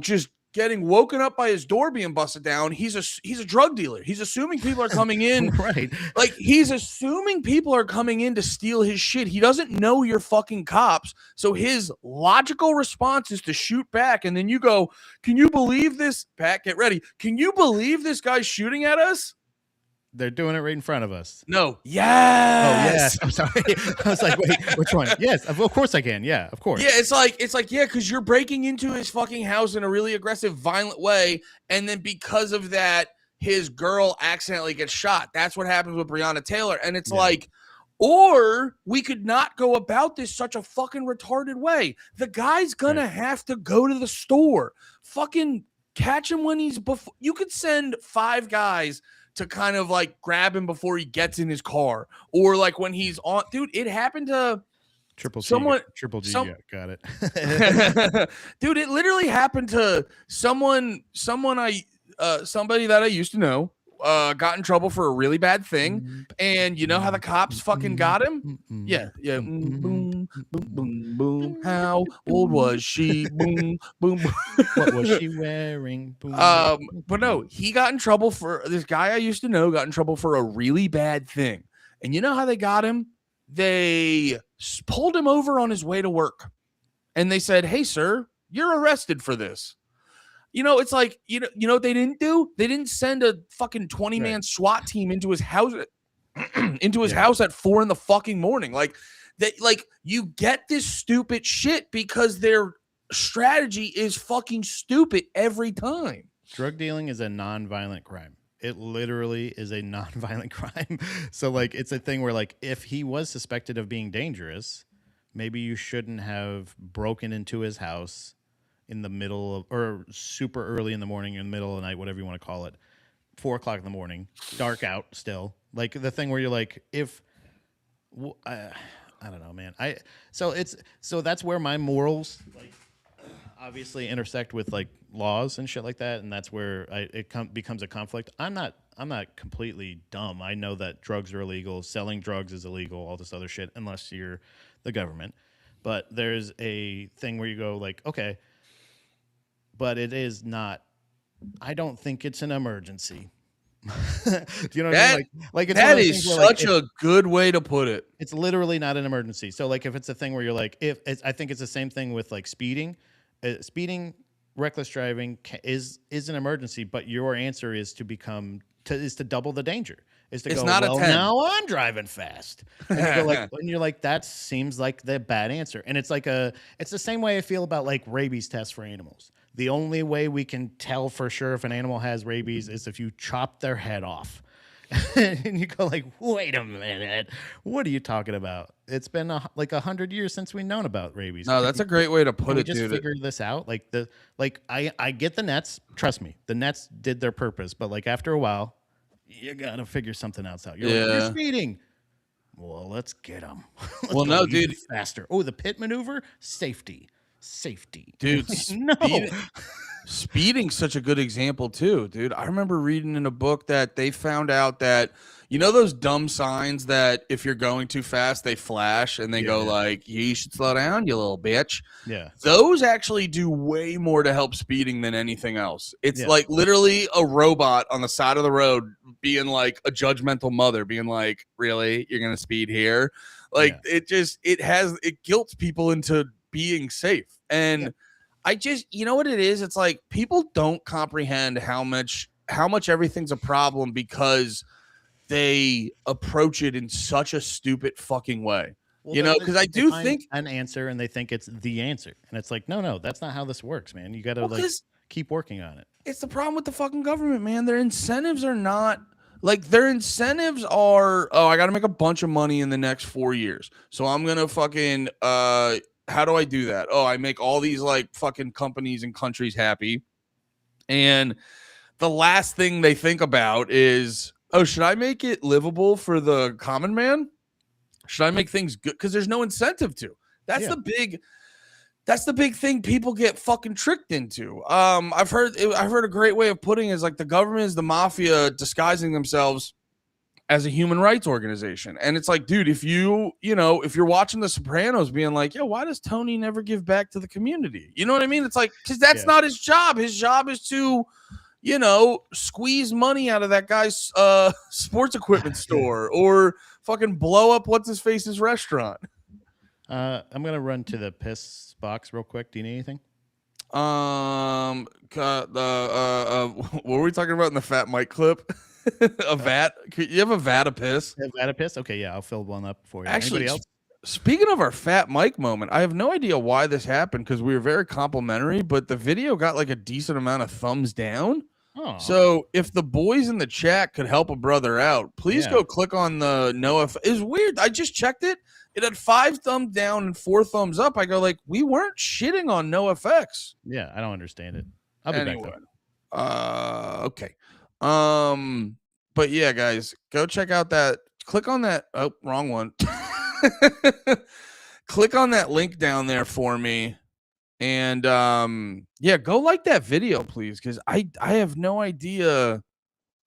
just getting woken up by his door being busted down, he's a drug dealer. He's assuming people are coming in. Right. Like he's assuming people are coming in to steal his shit. He doesn't know you're fucking cops. So his logical response is to shoot back. And then you go, can you believe this? Pat, get ready. Can you believe this guy's shooting at us? They're doing it right in front of us. No. Yes. Oh, yes. I'm sorry. I was like, wait, which one? Yes, of course I can. Yeah, of course. Yeah, it's like, yeah, because you're breaking into his fucking house in a really aggressive, violent way. And then because of that, his girl accidentally gets shot. That's what happens with Breonna Taylor. And it's like, or we could not go about this such a fucking retarded way. The guy's gonna have to go to the store. Fucking catch him when he's before. You could send 5 guys to kind of like grab him before he gets in his car, or like when he's on. Dude, it happened to Triple G. Got it. Dude, it literally happened to somebody that I used to know. got in trouble for a really bad thing, and you know how the cops fucking got him? Yeah. Boom, boom, boom, boom. How old was she? Boom, boom, boom. What was she wearing? Boom. But no, he got in trouble for this guy I used to know got in trouble for a really bad thing. And you know how they got him? They pulled him over on his way to work, and they said, "Hey, sir, you're arrested for this." You know, it's like, you know what they didn't do? They didn't send a fucking 20-man SWAT team into his house house at 4 in the fucking morning. Like you get this stupid shit because their strategy is fucking stupid every time. Drug dealing is a non-violent crime. It literally is a non-violent crime. So like it's a thing where like if he was suspected of being dangerous, maybe you shouldn't have broken into his house in the middle of, or super early in the morning, in the middle of the night, whatever you want to call it, 4 o'clock in the morning, dark out still. Like the thing where you're like, I don't know, man. So that's where my morals like obviously intersect with like laws and shit like that, and that's where it becomes a conflict. I'm not completely dumb. I know that drugs are illegal, selling drugs is illegal, all this other shit, unless you're the government. But there's a thing where you go like, okay, but it is not. I don't think it's an emergency. Do you know what I mean? Like it's that is such a good way to put it. It's literally not an emergency. So like if it's a thing where you're like, I think it's the same thing with like speeding. Speeding, reckless driving is an emergency, but your answer is to double the danger. It's not a 10. Now I'm driving fast. And you're like, that seems like the bad answer. And it's the same way I feel about like rabies tests for animals. The only way we can tell for sure if an animal has rabies is if you chop their head off. And you go like, wait a minute, what are you talking about? It's been like 100 years since we've known about rabies. No, that's a great way to put it, dude. Just figure this out. I get the nets. Trust me, the nets did their purpose. But like after a while, you gotta figure something else out. You're speeding. Well, let's get them. Well, no, dude, faster. Oh, the pit maneuver, safety, dude. No. Speeding's such a good example too, dude. I remember reading in a book that they found out that, you know, those dumb signs that if you're going too fast, they flash and they go like, you should slow down, you little bitch. Yeah. Those actually do way more to help speeding than anything else. It's like literally a robot on the side of the road being like a judgmental mother being like, really, you're going to speed here? Like it guilts people into being safe. And you know what it is? It's like people don't comprehend how much everything's a problem because they approach it in such a stupid fucking way. Well, you know, because I do think an answer and they think it's the answer. And it's like, no, that's not how this works, man. You got to keep working on it. It's the problem with the fucking government, man. Their incentives are not like I got to make a bunch of money in the next 4 years. So I'm going to fucking, how do I do that? Oh, I make all these like fucking companies and countries happy. And the last thing they think about is, oh, should I make it livable for the common man? Should I make things good? Because there's no incentive to. That's the big thing people get fucking tricked into. I've heard a great way of putting it is like the government is the mafia disguising themselves as a human rights organization. And it's like, dude, if you're watching The Sopranos being like, yo, why does Tony never give back to the community? You know what I mean? It's like, because that's not his job. His job is to, squeeze money out of that guy's sports equipment store or fucking blow up what's-his-face's restaurant. I'm going to run to the piss box real quick. Do you need anything? What were we talking about in the Fat Mike clip? A vat? You have a vat of piss? A vat of piss? Okay, yeah, I'll fill one up for you. Actually, anybody else? Speaking of our Fat Mike moment, I have no idea why this happened because we were very complimentary, but the video got like a decent amount of thumbs down. Oh. So if the boys in the chat could help a brother out, please go click on the It's weird. I just checked it. It had 5 thumbs down and 4 thumbs up. I go like, we weren't shitting on NoFX. Yeah, I don't understand it. I'll be back though. Okay. But yeah, guys, go check out that. Click on that. Oh, wrong one. Click on that link down there for me. And go like that video, please, because I have no idea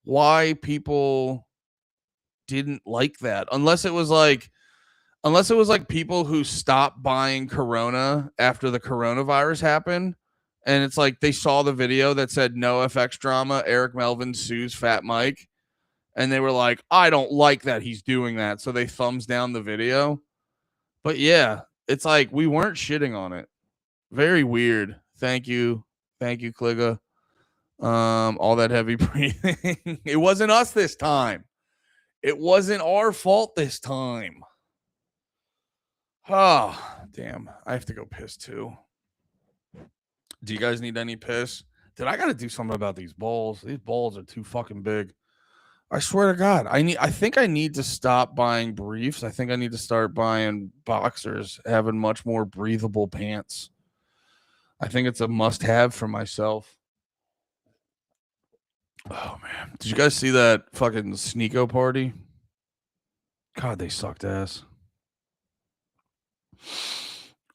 why people didn't like that, unless it was like people who stopped buying Corona after the coronavirus happened, and it's like they saw the video that said no FX drama, Eric Melvin sues Fat Mike, and they were like, I don't like that he's doing that, so they thumbs down the video. But yeah, it's like we weren't shitting on it. Very weird. Thank you, Kliga. All that heavy breathing. It wasn't us this time. It wasn't our fault this time. Oh, damn. I have to go piss too. Do you guys need any piss? Dude, I got to do something about these balls. These balls are too fucking big. I swear to God, I think I need to stop buying briefs. I think I need to start buying boxers, having much more breathable pants. I think it's a must-have for myself. Oh man, did you guys see that fucking Sneeko party? God, they sucked ass.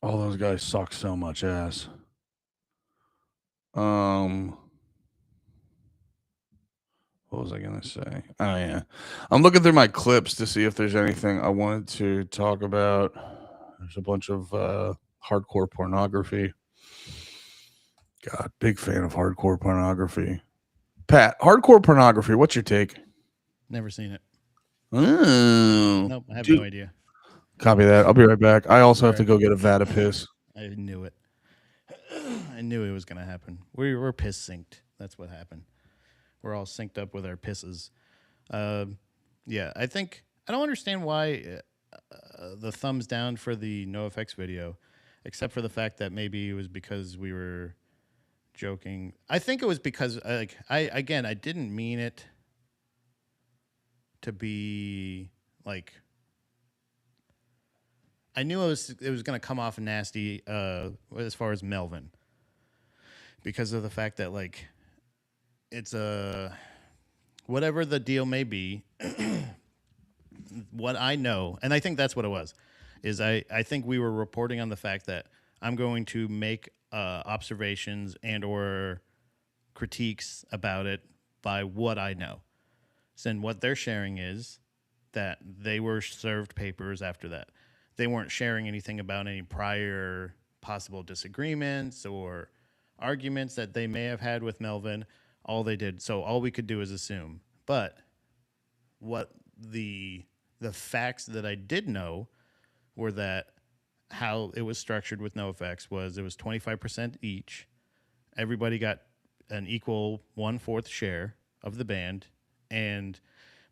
All those guys suck so much ass. What was I gonna say? Oh yeah, I'm looking through my clips to see if there's anything I wanted to talk about. There's a bunch of hardcore pornography. God, big fan of hardcore pornography. Pat, hardcore pornography. What's your take? Never seen it. Oh, Nope, I have no idea. Copy that. I'll be right back. I also have to go get a vat of piss. I knew it. I knew it was going to happen. We're piss synced. That's what happened. We're all synced up with our pisses. Yeah, I don't understand why the thumbs down for the NoFX video, except for the fact that maybe it was because we were joking. I think it was because I didn't mean it to be like, I knew it was going to come off nasty as far as Melvin, because of the fact that like it's whatever the deal may be. What I know, and I think that's what it was, is I think we were reporting on the fact that I'm going to make observations and or critiques about it by what I know. So, and what they're sharing is that they were served papers after that. They weren't sharing anything about any prior possible disagreements or arguments that they may have had with Melvin. All they did, so all we could do is assume. But what the facts that I did know were that how it was structured with NoFX was it was 25% each. Everybody got an equal 1/4 share of the band, and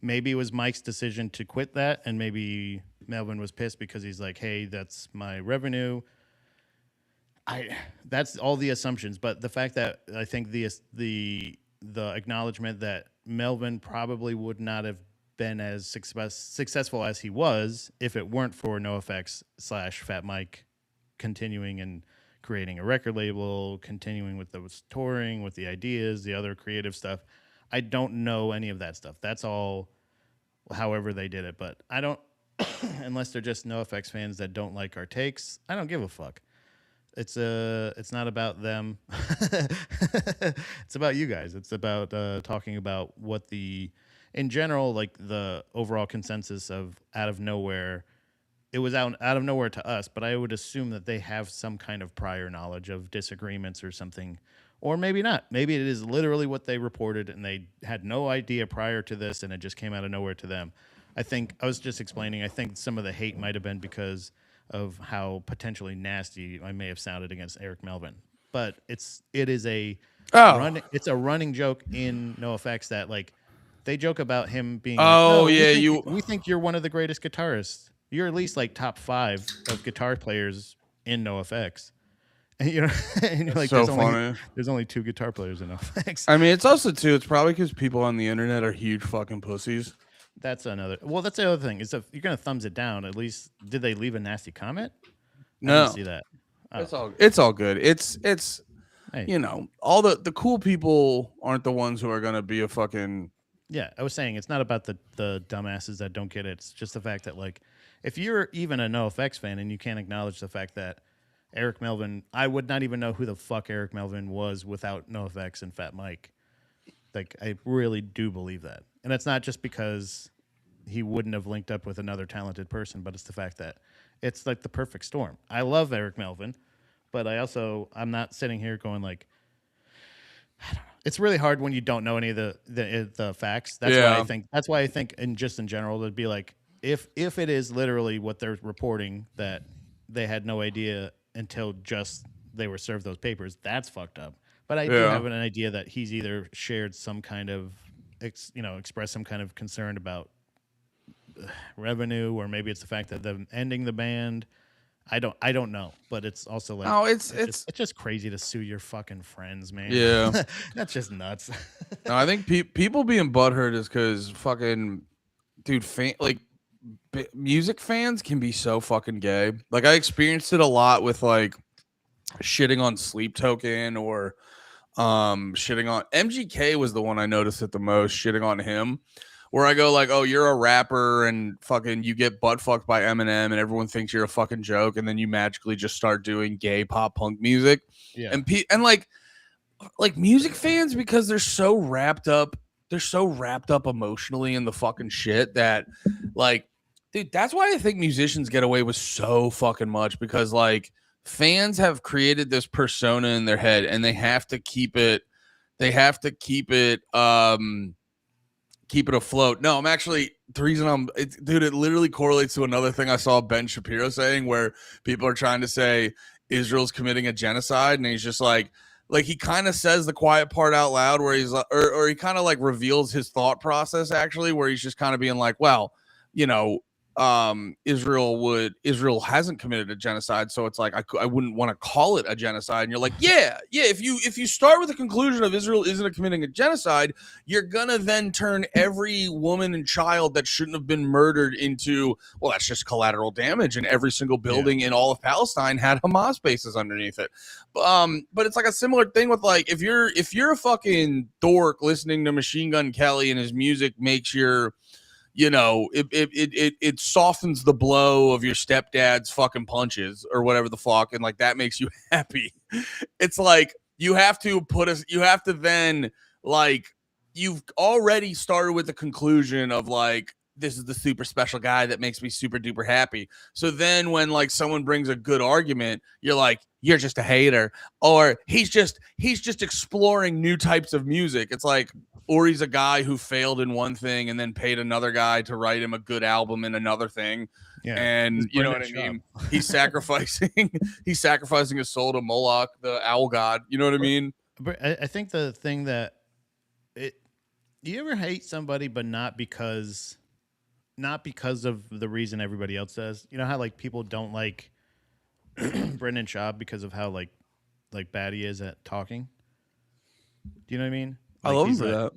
maybe it was Mike's decision to quit that, and maybe Melvin was pissed because he's like, "Hey, that's my revenue." That's all the assumptions, but the fact that I think the acknowledgement that Melvin probably would not have been as successful as he was if it weren't for NoFX / Fat Mike continuing and creating a record label, continuing with the touring, with the ideas, the other creative stuff. I don't know any of that stuff. That's all however they did it, but I don't, unless they're just NoFX fans that don't like our takes, I don't give a fuck. It's not about them. It's about you guys. It's about talking about what in general, like the overall consensus of out of nowhere. It was out of nowhere to us, but I would assume that they have some kind of prior knowledge of disagreements or something, or maybe not. Maybe it is literally what they reported and they had no idea prior to this and it just came out of nowhere to them. I was just explaining, I think some of the hate might have been because of how potentially nasty I may have sounded against Eric Melvin. But it's a running joke in NoFX that like they joke about him being we think you're one of the greatest guitarists. You're at least like top 5 of guitar players in NoFX. And you're like, so funny. There's only 2 guitar players in NoFX. I mean, it's also too. It's probably because people on the internet are huge fucking pussies. That's another. Well, that's the other thing. Is if you're gonna thumbs it down, at least did they leave a nasty comment? No, I didn't see that. Oh. It's all good. It's hey. All the cool people aren't the ones who are gonna be a fucking. Yeah, I was saying it's not about the dumbasses that don't get it. It's just the fact that like if you're even a NoFX fan and you can't acknowledge the fact that Eric Melvin, I would not even know who the fuck Eric Melvin was without NoFX and Fat Mike. Like, I really do believe that. And it's not just because he wouldn't have linked up with another talented person, but it's the fact that it's like the perfect storm. I love Eric Melvin, but I'm not sitting here going like, it's really hard when you don't know any of the facts. That's why I think in general it'd be like if it is literally what they're reporting that they had no idea until just they were served those papers, that's fucked up. But I do have an idea that he's either shared some kind of expressed some kind of concern about revenue, or maybe it's the fact that them ending the band. I don't know, but it's also like it's just crazy to sue your fucking friends, man. Yeah, that's just nuts. no, I think people being butthurt is because fucking dude, music fans can be so fucking gay. Like I experienced it a lot with like shitting on Sleep Token or shitting on MGK was the one I noticed it the most, shitting on him. Where I go like, oh, you're a rapper and fucking you get butt fucked by Eminem and everyone thinks you're a fucking joke, and then you magically just start doing gay pop punk music. Yeah. And like music fans, because they're so wrapped up emotionally in the fucking shit that like, dude, that's why I think musicians get away with so fucking much, because like fans have created this persona in their head and they have to keep it keep it afloat. No, I'm actually the reason dude, it literally correlates to another thing I saw Ben Shapiro saying, where people are trying to say Israel's committing a genocide, and he's just like he kind of says the quiet part out loud, where he's or he kind of like reveals his thought process actually, where he's just kind of being like, well, you know, Israel hasn't committed a genocide, so it's like I wouldn't want to call it a genocide. And you're like, yeah, if you start with the conclusion of Israel isn't committing a genocide, you're gonna then turn every woman and child that shouldn't have been murdered into, well, that's just collateral damage, and every single building in all of Palestine had Hamas bases underneath it. But it's like a similar thing with like, if you're a fucking dork listening to Machine Gun Kelly and his music makes your, you know, it softens the blow of your stepdad's fucking punches or whatever the fuck, and like that makes you happy. It's like you have to then, like, you've already started with the conclusion of like, this is the super special guy that makes me super duper happy. So then when like someone brings a good argument, you're like, you're just a hater, or he's just exploring new types of music. It's like, or he's a guy who failed in one thing and then paid another guy to write him a good album in another thing. Yeah, and you know what I mean? He's sacrificing his soul to Moloch, the owl god. You know what I mean? But I think the thing that you ever hate somebody, but not because of the reason everybody else does. You know how like people don't like Brendan Schaub because of how like bad he is at talking. Do you know what I mean? Like, I love him for that.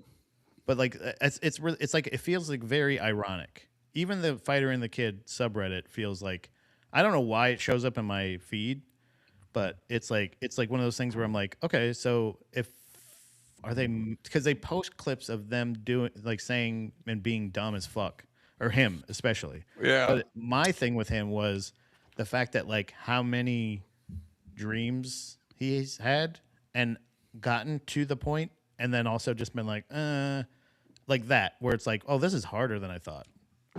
But like it's really, it's like, it feels like very ironic. Even the Fighter and the Kid subreddit feels like, I don't know why it shows up in my feed, but it's like one of those things where I'm like, okay, so because they post clips of them doing like saying and being dumb as fuck, or him especially. Yeah. But my thing with him was the fact that like how many dreams he's had and gotten to the point, and then also just been like that, where it's like, oh, this is harder than I thought,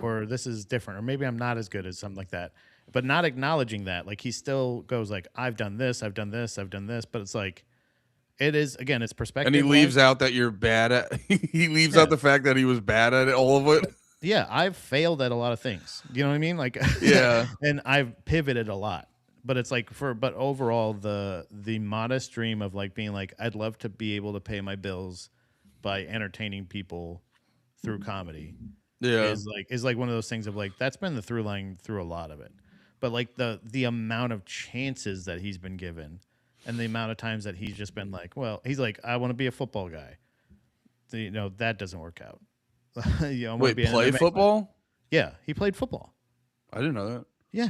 or this is different, or maybe I'm not as good as something like that, but not acknowledging that. Like he still goes like, I've done this, but it's like, it is, again, it's perspective. And he leaves out that you're bad at he leaves out the fact that he was bad at it, all of it. Yeah, I've failed at a lot of things. You know what I mean? Like, yeah. And I've pivoted a lot. But it's like but overall the modest dream of like being like, I'd love to be able to pay my bills by entertaining people through comedy. Yeah. Is like one of those things of like, that's been the through line through a lot of it. But like the amount of chances that he's been given, and the amount of times that he's just been like, well, he's like, I want to be a football guy. So, you know, that doesn't work out. You know, wait, play football? Player. Yeah, he played football. I didn't know that. Yeah.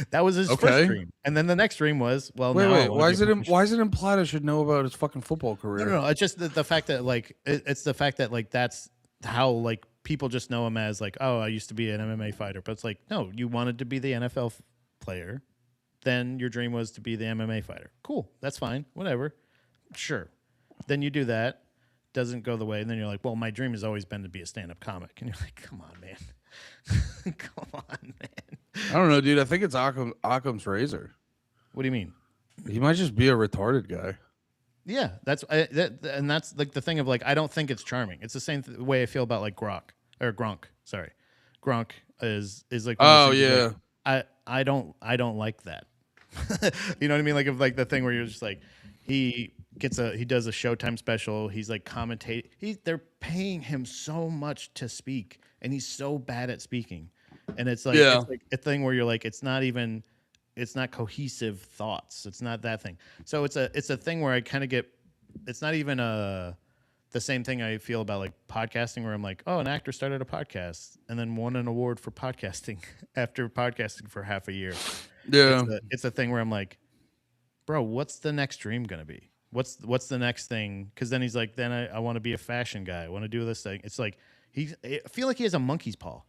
That was his first dream. And then the next dream was, well, wait, why is it implied I should know about his fucking football career? No. It's just the fact that like, it's the fact that like, that's how like people just know him as like, oh, I used to be an MMA fighter. But it's like, no, you wanted to be the NFL player. Then your dream was to be the MMA fighter. Cool. That's fine. Whatever. Sure. Then you do that. doesn't go the way, and then you're like, well, my dream has always been to be a stand-up comic, and you're like, come on, man. Come on, man. I don't know, dude. I think it's Occam's razor. What do you mean? He might just be a retarded guy. Yeah, that's like the thing of like I don't think it's charming. It's the same way I feel about like Gronk. Sorry, Gronk is like. Oh yeah. Like, I don't like that. You know what I mean? Like of like the thing where you're just like he does a Showtime special. He's like they're paying him so much to speak, and he's so bad at speaking, and it's like a thing where you're like it's not cohesive thoughts. It's not that thing. So it's a thing where I kind of get. It's not even the same thing I feel about like podcasting, where I'm like, oh, an actor started a podcast and then won an award for podcasting after podcasting for half a year. Yeah, it's a thing where I'm like, bro, what's the next dream gonna be? What's the next thing? Because then he's like, then I want to be a fashion guy. I want to do this thing. It's like I feel like he has a monkey's paw.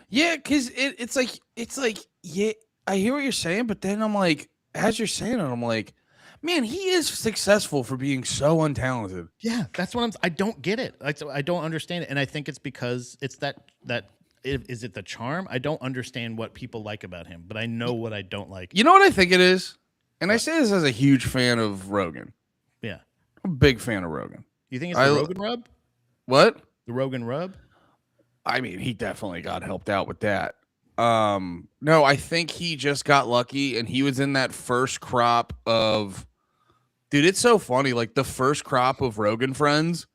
Yeah, because it's like yeah. I hear what you're saying, but then I'm like, as you're saying it, I'm like, man, he is successful for being so untalented. Yeah, that's what I don't get it. I don't understand it, and I think it's because it's that is it the charm? I don't understand what people like about him, but I know what I don't like. You know what I think it is, and I say this as a huge fan of Rogan. Yeah, I'm a big fan of Rogan. You think it's the Rogan rub? What? The Rogan rub? I mean, he definitely got helped out with that. No, I think he just got lucky, and he was in that first crop of, dude, it's so funny. Like the first crop of Rogan friends,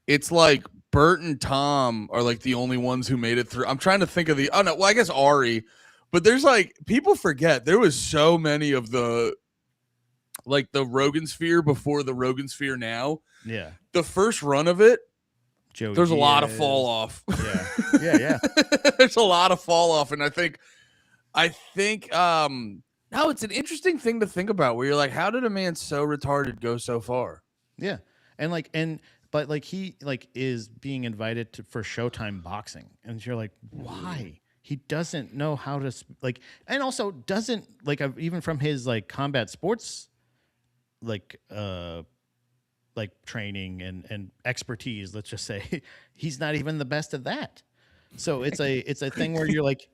it's like Bert and Tom are like the only ones who made it through. I'm trying to think of I guess Ari, but there's like, people forget there was so many of the Rogan sphere before the Rogan sphere now. Yeah. The first run of it, Joey there's Diaz. a lot of fall off. Yeah. There's a lot of fall off, and I think no, it's an interesting thing to think about where you're like, how did a man so retarded go so far? Yeah. But he is being invited for Showtime boxing, and you're like, why? He doesn't know how to and also doesn't even from his combat sports training and expertise, let's just say, he's not even the best at that. So it's a thing where you're like,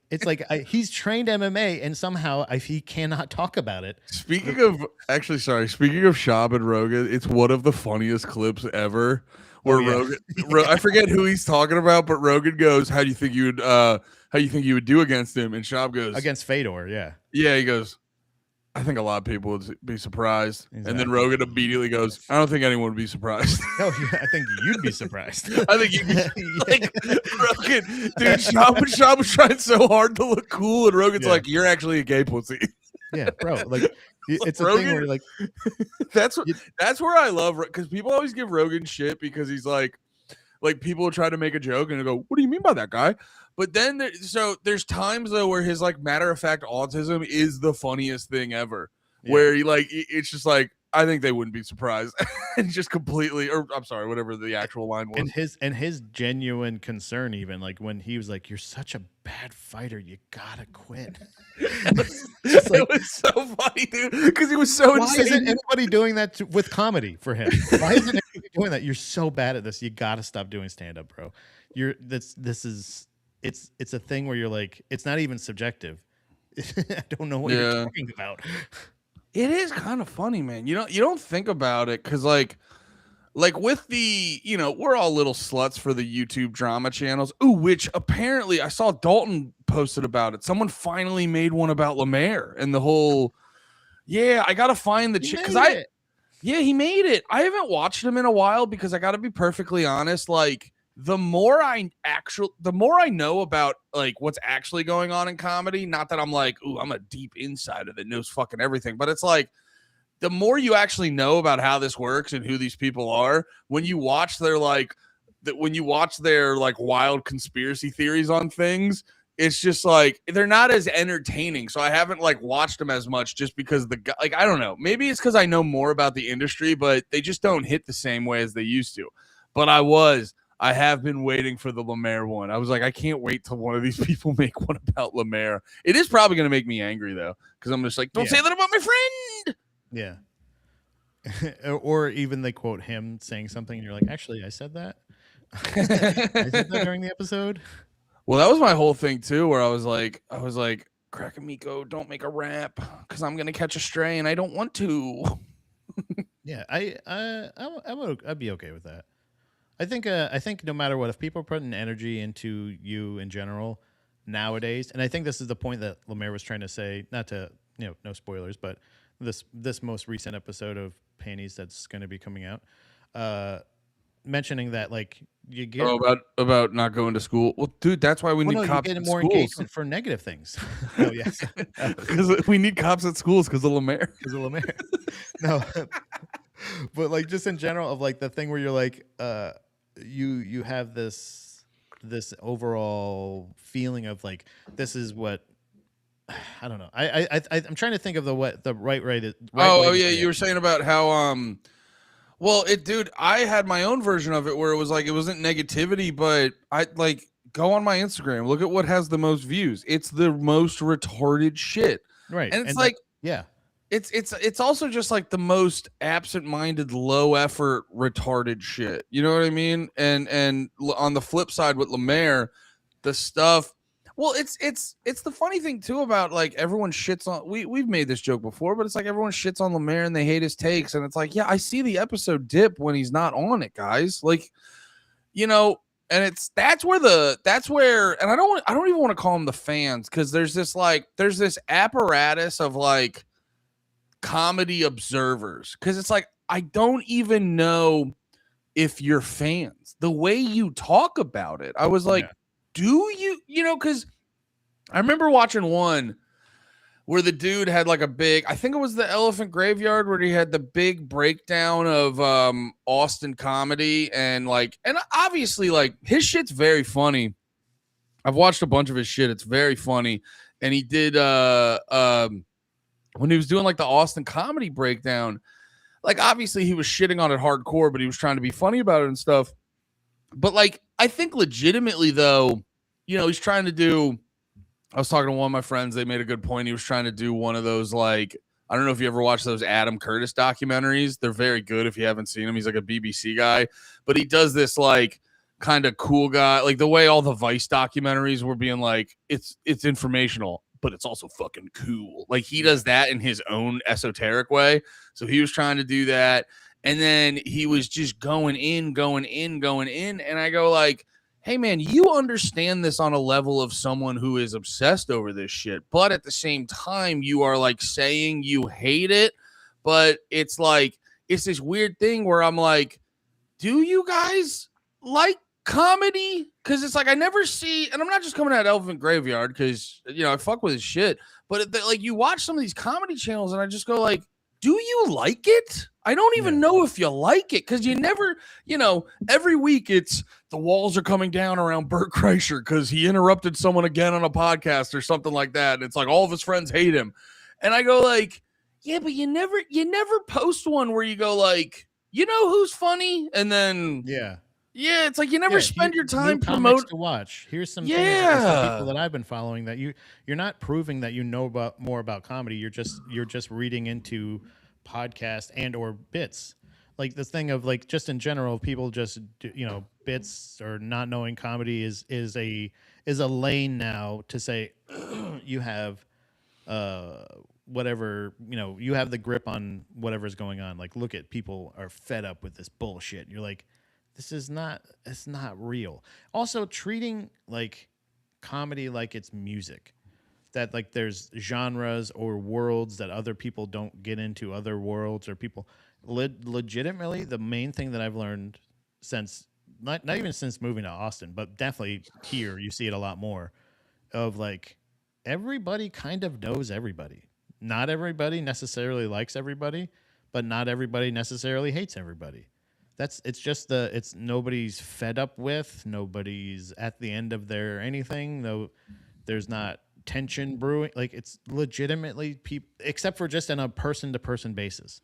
he's trained MMA and somehow he cannot talk about it. Speaking of Shab and Rogan, it's one of the funniest clips ever where Rogan, I forget who he's talking about, but Rogan goes, how do you think you would do against him? And Shab goes, against Fedor. Yeah. Yeah. He goes, I think a lot of people would be surprised. Exactly. And then Rogan immediately goes, I don't think anyone would be surprised. No, I think you'd be surprised. I think you'd be Rogan, dude, Shab was trying so hard to look cool, and Rogan's like, you're actually a gay pussy. Yeah, bro. It's a Rogan, thing where that's where I love, because people always give Rogan shit because he's like people try to make a joke and they go, what do you mean by that, guy? But then there's times though where his matter of fact autism is the funniest thing ever. Yeah. Where he it's just like, I think they wouldn't be surprised, and just completely, or I'm sorry, whatever the actual line was. And his genuine concern, even when he was like, "You're such a bad fighter, you gotta quit." It was so funny, dude, because he was so insane. Why isn't anybody doing that with comedy for him? Why isn't anybody doing that? You're so bad at this, you gotta stop doing stand up, bro. It's a thing where you're like, it's not even subjective. I don't know what you're talking about. It is kind of funny, man. You don't think about it because with the, we're all little sluts for the YouTube drama channels. Ooh, which apparently I saw Dalton posted about it. Someone finally made one about Lemaire and the whole. Yeah, I gotta find the chick because he made it. I haven't watched him in a while because I gotta be perfectly honest, the more I know about what's actually going on in comedy, not that I'm ooh, I'm a deep insider that knows fucking everything, but it's the more you actually know about how this works and who these people are, when you watch their wild conspiracy theories on things, it's just they're not as entertaining. So I haven't watched them as much just because the guy, I don't know, maybe it's because I know more about the industry, but they just don't hit the same way as they used to. But I have been waiting for the Lemaire one. I was like, I can't wait till one of these people make one about Lemaire. It is probably going to make me angry, though, because I'm just don't say that about my friend. Yeah. or even they quote him saying something, and you're like, actually, I said that. I said that during the episode. Well, that was my whole thing too, where I was like, Crack Amico, don't make a rap because I'm gonna catch a stray and I don't want to. Yeah, I'd be okay with that. I think no matter what, if people are putting energy into you in general nowadays, and I think this is the point that Lemaire was trying to say, not to no spoilers, but this most recent episode of Panties that's going to be coming out, mentioning that like you get About not going to school. Well, dude, that's why we need you cops get at more schools. engagement for negative things. Oh yes, Because we need cops at schools because of Lemaire. because of Lemaire. No, but like just in general of like the thing where you're like you have this overall feeling of like this is what I don't know. I'm trying to think of the right way to Yeah, say you it. were saying about how well, dude, I had my own version of it where it was like it wasn't negativity, but I like go on my Instagram, look at what has the most views. It's the most retarded shit. Right. And it's And like yeah. it's also just like the most absent-minded, low effort, retarded shit. You know what I mean? And on the flip side with Lemaire, the stuff. Well, it's the funny thing too about like everyone shits on. We've made this joke before, but it's like everyone shits on Lemaire and they hate his takes, and it's like, yeah, I see the episode dip when he's not on it, guys. Like, and that's where, and I don't even want to call them the fans because there's this apparatus of like comedy observers because it's like I don't even know if you're fans. The way you talk about it, I was like, do you because I remember watching one where the dude had like a big, I think it was the Elephant Graveyard, where he had the big breakdown of Austin comedy and obviously like his shit's very funny. I've watched a bunch of his shit. It's very funny. And he did when he was doing like the Austin comedy breakdown, like obviously he was shitting on it hardcore, but he was trying to be funny about it and stuff. But like I think legitimately though, he's trying to do, I was talking to one of my friends, they made a good point. He was trying to do one of those like, I don't know if you ever watched those Adam Curtis documentaries. They're very good if you haven't seen him. He's like a BBC guy, but he does this like kind of cool guy, like the way all the Vice documentaries were being like, it's informational, but it's also fucking cool. Like he does that in his own esoteric way. So he was trying to do that. And then he was just going in. And I go like, hey man, you understand this on a level of someone who is obsessed over this shit. But at the same time, you are like saying you hate it. But it's like, it's this weird thing where I'm like, do you guys like comedy? Because it's like I never see, and I'm not just coming at Elephant Graveyard because I fuck with his shit, but like you watch some of these comedy channels and I just go like, do you like it? I don't even know if you like it because you never, every week it's the walls are coming down around Bert Kreischer because he interrupted someone again on a podcast or something like that, and it's like all of his friends hate him, and I go like, yeah, but you never post one where you go like, who's funny, and then yeah, it's like you never spend your time promoting to watch. Here's some things that people that I've been following that you're not proving that you know about more about comedy. You're just reading into podcasts and or bits. Like the thing of like just in general, people just bits or not knowing comedy is a lane now to say you have whatever, you have the grip on whatever's going on. Like look at people are fed up with this bullshit. You're like, it's not real. Also treating like comedy like it's music, that like there's genres or worlds that other people don't get into, other worlds or people legitimately. The main thing that I've learned since not even since moving to Austin, but definitely here you see it a lot more of like everybody kind of knows everybody. Not everybody necessarily likes everybody, but not everybody necessarily hates everybody. It's nobody's fed up with, nobody's at the end of their anything, though there's not tension brewing. Like it's legitimately people, except for just on a person to person basis.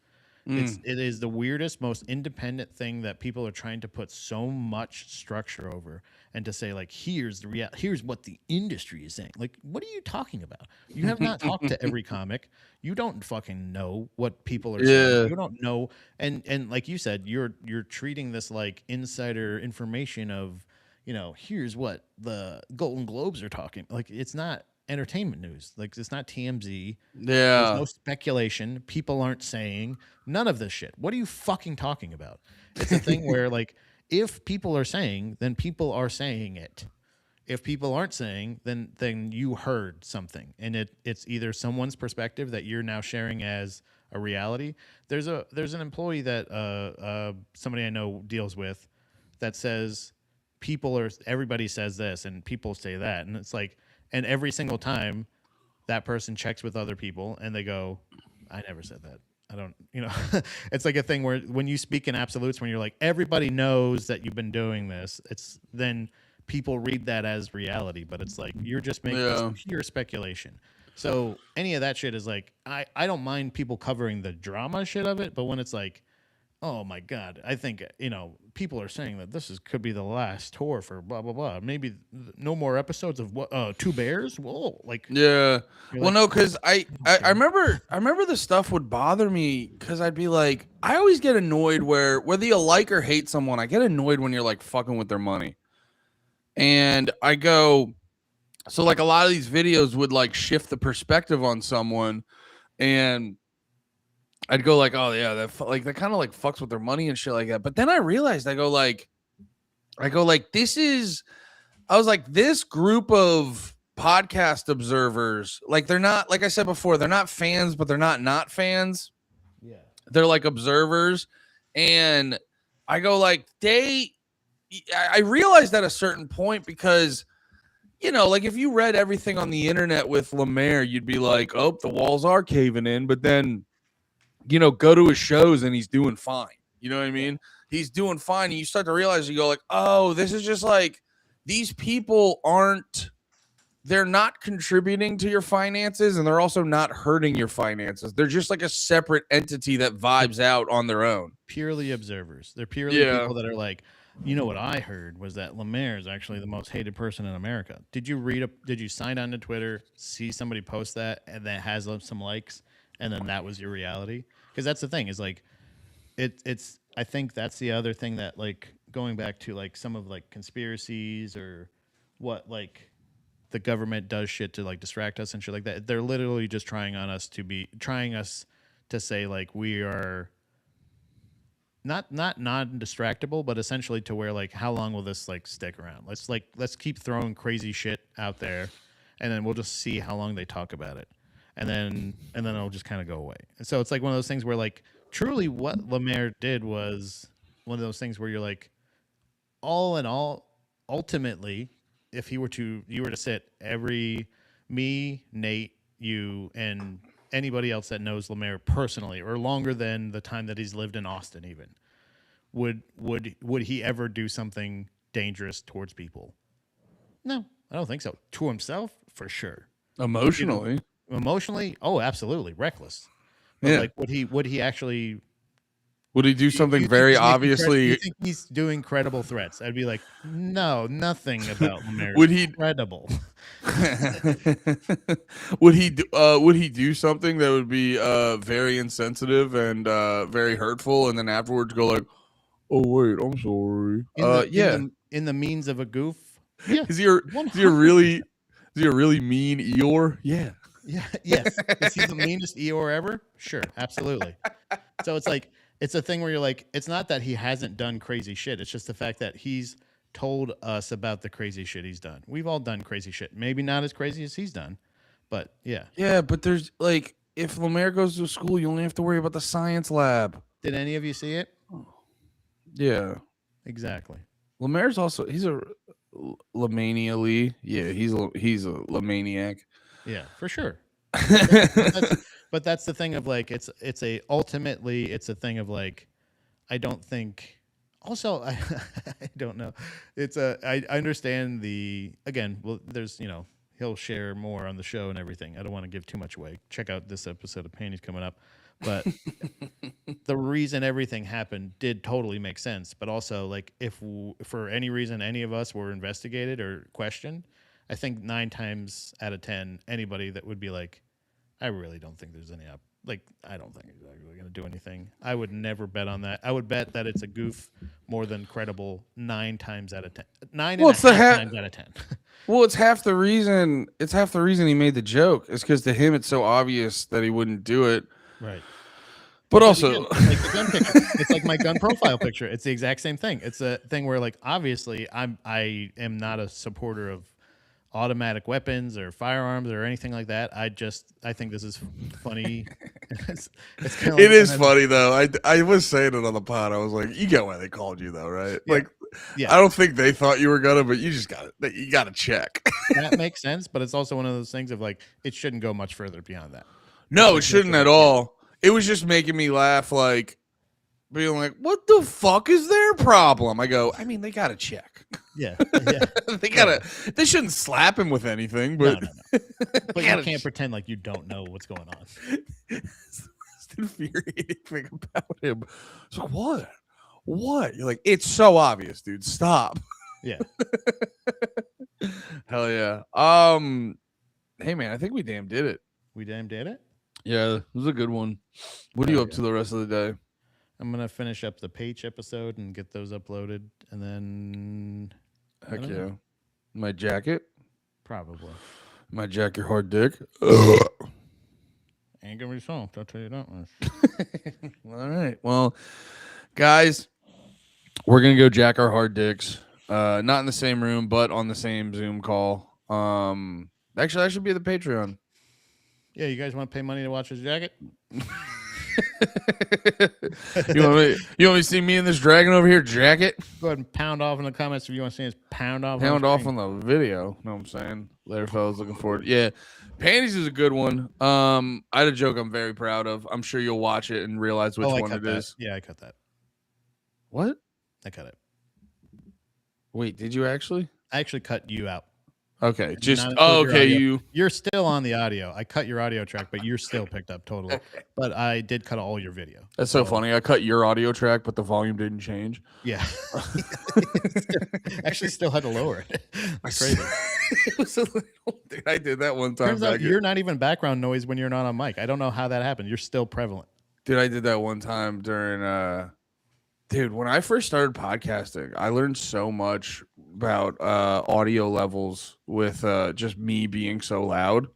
It is the weirdest, most independent thing that people are trying to put so much structure over, and to say like, here's what the industry is saying. Like, what are you talking about? You have not talked to every comic. You don't fucking know what people are saying. Yeah. You don't know, and like you said, you're treating this like insider information of, here's what the Golden Globes are talking. Like, it's not entertainment news. Like, it's not TMZ. There's Yeah. no speculation. People aren't saying none of this shit. What are you fucking talking about? It's a thing where, like, if people are saying, then people are saying it. If people aren't saying, then you heard something, and it's either someone's perspective that you're now sharing as a reality. There's an employee that somebody I know deals with that says everybody says this and people say that, and it's like, and every single time that person checks with other people and they go, I never said that. I don't, it's like a thing where when you speak in absolutes, when you're like, everybody knows that you've been doing this, it's then people read that as reality, but it's like, you're just making this pure speculation. So any of that shit is like, I don't mind people covering the drama shit of it, but when it's like, oh my God, I think, people are saying that could be the last tour for blah, blah, blah. Maybe no more episodes of Two Bears. Whoa. Like, Yeah. Well, like, no, because I remember the stuff would bother me because I'd be like, I always get annoyed whether you like or hate someone, I get annoyed when you're like fucking with their money. And I go, so like a lot of these videos would like shift the perspective on someone, and I'd go like, oh yeah, that kind of like fucks with their money and shit like that. But then I realized I go like this group of podcast observers, like they're not, like I said before, they're not fans, but they're not fans. yeah. They're like observers. And I go like I realized at a certain point because, like if you read everything on the internet with Lemaire, you'd be like, oh, the walls are caving in. But then, go to his shows and he's doing fine. You know what I mean? He's doing fine. And you start to realize, you go like, oh, this is just like, these people they're not contributing to your finances, and they're also not hurting your finances. They're just like a separate entity that vibes out on their own. Purely observers. They're purely people that are like, what I heard was that Lemaire is actually the most hated person in America. Did you sign on to Twitter, see somebody post that, and that has some likes, and then that was your reality? Because that's the thing, is like, it's I think that's the other thing that, like, going back to like some of like conspiracies or what, like, the government does shit to like distract us and shit like that. They're literally just trying us to say like we are not non-distractible, but essentially to where like, how long will this like stick around? Let's keep throwing crazy shit out there, and then we'll just see how long they talk about it, and then it'll just kind of go away. And so it's like one of those things where like, truly what Lemaire did was one of those things where you're like, all in all, ultimately, if you were to sit me, Nate, you, and anybody else that knows Lemaire personally or longer than the time that he's lived in Austin, even would he ever do something dangerous towards people? No, I don't think so. To himself, for sure. Emotionally, Emotionally, oh, absolutely, reckless. But like, would he actually? Would he do something very obviously? You think he's doing credible threats? I'd be like, no, nothing about Lemaire. Would he credible? Would he do something that would be very insensitive and very hurtful, and then afterwards go like, oh wait, I'm sorry. In the means of a goof. Yeah. Is he a really mean Eeyore? Yeah. Yeah. Yes. Is he the meanest Eeyore ever? Sure. Absolutely. So it's like, it's a thing where you're like, it's not that he hasn't done crazy shit. It's just the fact that he's told us about the crazy shit he's done. We've all done crazy shit. Maybe not as crazy as he's done, but yeah. Yeah, but there's like, if Lemaire goes to school, you only have to worry about the science lab. Did any of you see it? Yeah. Exactly. Lemaire's also, he's a Lemania Lee. Yeah, he's a Lemaniac. Yeah, for sure. But that's the thing of like, it's a thing of like, I don't think. Also, I don't know. I understand there's he'll share more on the show and everything. I don't want to give too much away. Check out this episode of Panties coming up, But the reason everything happened did totally make sense. But also, like, if for any reason any of us were investigated or questioned, I think 9 times out of 10, anybody that would be like, I really don't think there's any I don't think he's actually going to do anything. I would never bet on that. I would bet that it's a goof more than credible 9 times out of 10. 9 Well, and it's a the half times out of 10. Well, it's half the reason. It's half the reason he made the joke. It's because to him, it's so obvious that he wouldn't do it. Right. But Because also, again, it's like the gun picture. It's like my gun profile picture. It's the exact same thing. It's a thing where, like, obviously I am not a supporter of automatic weapons or firearms or anything like that. I think this is funny. it's kind of it is funny though. I was saying it on the pod. I was like, you get why they called you though, right? Yeah. Like, Yeah. I don't think they thought you were gonna, but you just got it. You got to check. That makes sense, but it's also one of those things of like it shouldn't go much further beyond that. No, it shouldn't at all. It was just making me laugh, like being like, "What the fuck is their problem?" I go, I mean, they got to check. Yeah. they gotta. They shouldn't slap him with anything, but No. But you can't pretend like you don't know what's going on. It's the infuriating thing about him. It's like, what? You're like, it's so obvious, dude. Stop. Yeah. Hell yeah. Hey man, I think we damn did it. We damn did it. Yeah, it was a good one. What are you up to the rest of the day? I'm gonna finish up the Page episode and get those uploaded, and then Heck yeah. My jacket. probably My jack your hard dick. ain't gonna be solved. I'll tell you that much. All right. Well, guys, we're gonna go jack our hard dicks. Not in the same room, but on the same Zoom call. Actually, I should be the Patreon. Yeah, you guys want to pay money to watch his jacket? You want me to see me in this dragon over here jacket? Go ahead and pound off in the comments if you want to see us pound off. Pound off on the video. Know what I'm saying? Later, fellas. Looking forward. Yeah. Panties is a good one. I had a joke I'm very proud of. I'm sure you'll watch it and realize which one it is. Yeah, I cut that. What? I cut it. Wait, did you actually? I actually cut you out. Okay. Just okay. you. You're still on the audio. I cut your audio track, but you're still picked up totally. Okay. But I did cut all your video. That's so funny. I cut your audio track, but the volume didn't change. Yeah. Actually, still had to lower it. That's crazy. It was a little. Dude, I did that one time. Turns out you're not even background noise when you're not on mic. I don't know how that happened. You're still prevalent. Dude, I did that one time during. Dude, when I first started podcasting, I learned so much about audio levels with just me being so loud.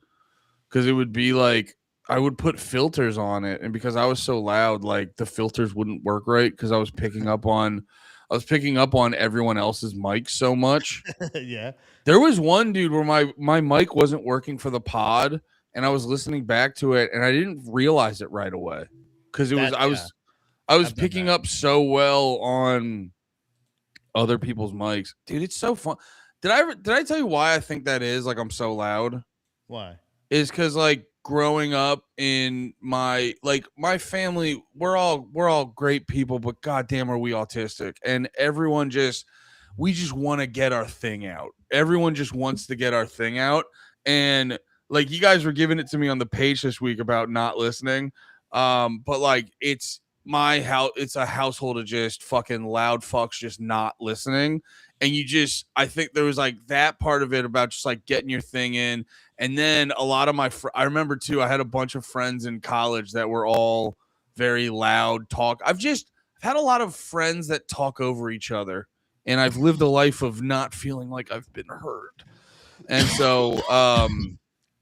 Because it would be like I would put filters on it, and because I was so loud, like the filters wouldn't work right because I was picking up on everyone else's mic so much. Yeah. There was one dude where my mic wasn't working for the pod, and I was listening back to it, and I didn't realize it right away because I was picking up so well on other people's mics. Dude, it's so fun. Did I tell you why I think that is? Like, I'm so loud. Why? Is because like growing up in my family, we're all great people, but goddamn are we autistic. And we just want to get our thing out. Everyone just wants to get our thing out. And like you guys were giving it to me on the page this week about not listening. But like it's my house, it's a household of just fucking loud fucks just not listening. And I think there was like that part of it about just like getting your thing in. And then a lot of I remember too, I had a bunch of friends in college that were all very loud talk. I've had a lot of friends that talk over each other, and I've lived a life of not feeling like I've been heard. And so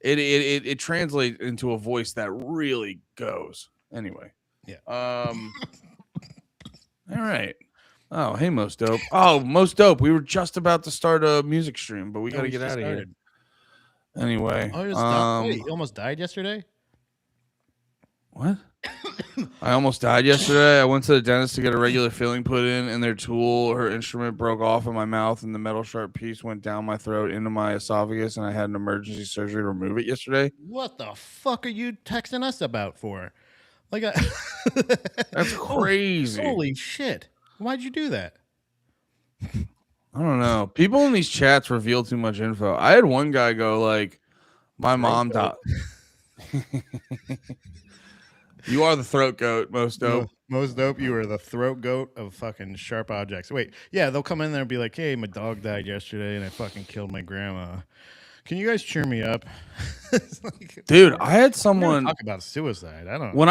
it translates into a voice that really goes. Anyway. Yeah. All right. Oh, hey, Most Dope. Oh, Most Dope. We were just about to start a music stream, but we got to get out of here. Anyway. Wait, you almost died yesterday? What? I almost died yesterday. I went to the dentist to get a regular filling put in, and her instrument broke off in my mouth, and the metal sharp piece went down my throat into my esophagus, and I had an emergency surgery to remove it yesterday. What the fuck are you texting us about for? Like That's crazy. Holy shit. Why'd you do that? I don't know. People in these chats reveal too much info. I had one guy go like, my mom died. You are the throat goat, most dope. Most dope. You are the throat goat of fucking sharp objects. Wait, yeah, they'll come in there and be like, "Hey, my dog died yesterday, and I fucking killed my grandma. Can you guys cheer me up?" Dude, I had We're gonna someone talk about suicide. I don't. when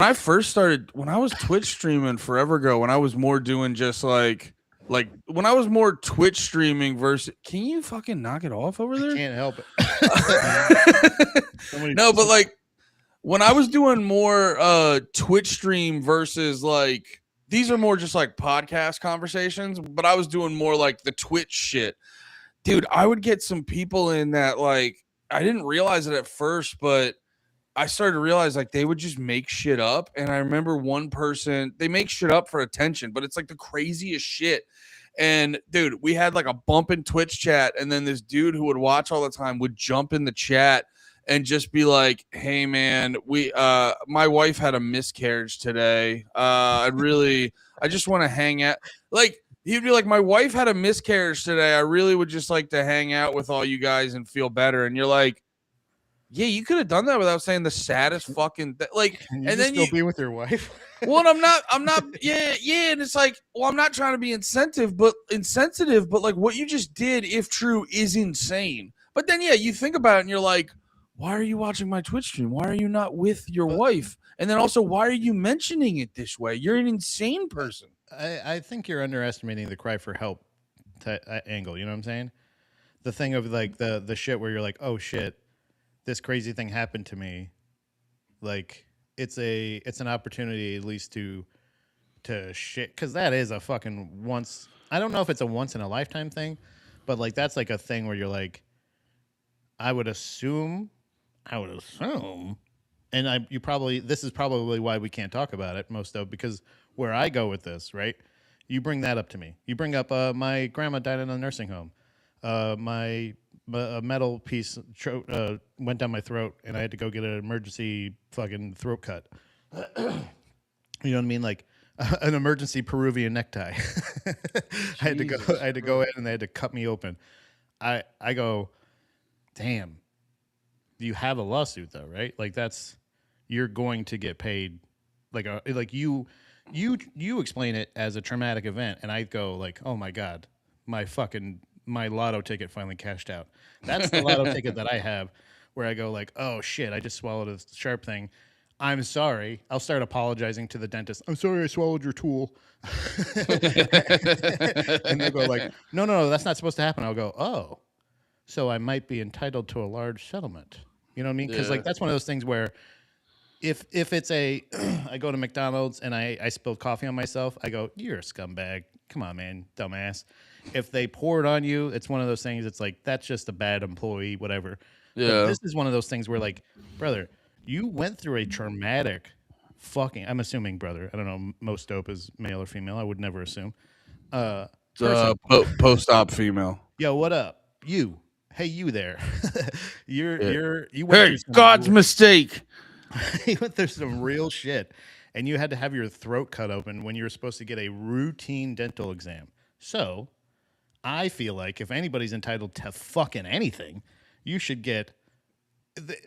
I first started, when I was Twitch streaming forever ago, when I was more doing just like when I was more Twitch streaming versus, can you fucking knock it off over there? Can't help it. No, but like when I was doing more Twitch stream versus like, these are more just like podcast conversations, but I was doing more like the Twitch shit. Dude, I would get some people in that, like, I didn't realize it at first, but I started to realize like they would just make shit up. And I remember one person, they make shit up for attention, but it's like the craziest shit. And dude, we had like a bump in Twitch chat, and then this dude who would watch all the time would jump in the chat and just be like, "Hey man, my wife had a miscarriage today. I just want to hang out." Like, he'd be like, "My wife had a miscarriage today. I really would just like to hang out with all you guys and feel better." And you're like, yeah, you could have done that without saying the saddest fucking like. Can you and just then go be with your wife? well, and I'm not, yeah, and it's like, well, I'm not trying to be insensitive, but like what you just did, if true, is insane. But then, yeah, you think about it, and you're like, why are you watching my Twitch stream? Why are you not with your wife? And then also, why are you mentioning it this way? You're an insane person. I think you're underestimating the cry for help angle. You know what I'm saying? The thing of like the shit where you're like, oh shit, this crazy thing happened to me. Like it's an opportunity at least to shit, because that is a fucking once. I don't know if it's a once in a lifetime thing, but like that's like a thing where you're like, I would assume, and this is probably why we can't talk about it most of, because where I go with this, right? You bring that up to me. You bring up my grandma died in a nursing home. My metal piece went down my throat, and I had to go get an emergency fucking throat cut. You know what I mean? Like an emergency Peruvian necktie. I had to go in, and they had to cut me open. I go, damn. You have a lawsuit though, right? Like you're going to get paid. Like you explain it as a traumatic event, and I go like, oh my god, my lotto ticket finally cashed out. That's the lotto ticket that I have, where I go like, oh shit, I just swallowed a sharp thing. I'm sorry. I'll start apologizing to the dentist. I'm sorry I swallowed your tool. And they go like, no, that's not supposed to happen. I'll go, oh, so I might be entitled to a large settlement. You know what I mean? Because like that's one of those things where if it's I go to McDonald's and I spill coffee on myself, I go, you're a scumbag. Come on, man, dumbass. If they pour it on you, it's one of those things. It's like, that's just a bad employee, whatever. Yeah. But this is one of those things where like, brother, you went through a traumatic fucking, I'm assuming, brother, I don't know, most dope is male or female. I would never assume. Post-op female. Yo, what up? You. Hey, you there. You went through God's mistake. You went through some real shit, and you had to have your throat cut open when you were supposed to get a routine dental exam. So I feel like if anybody's entitled to fucking anything, you should get,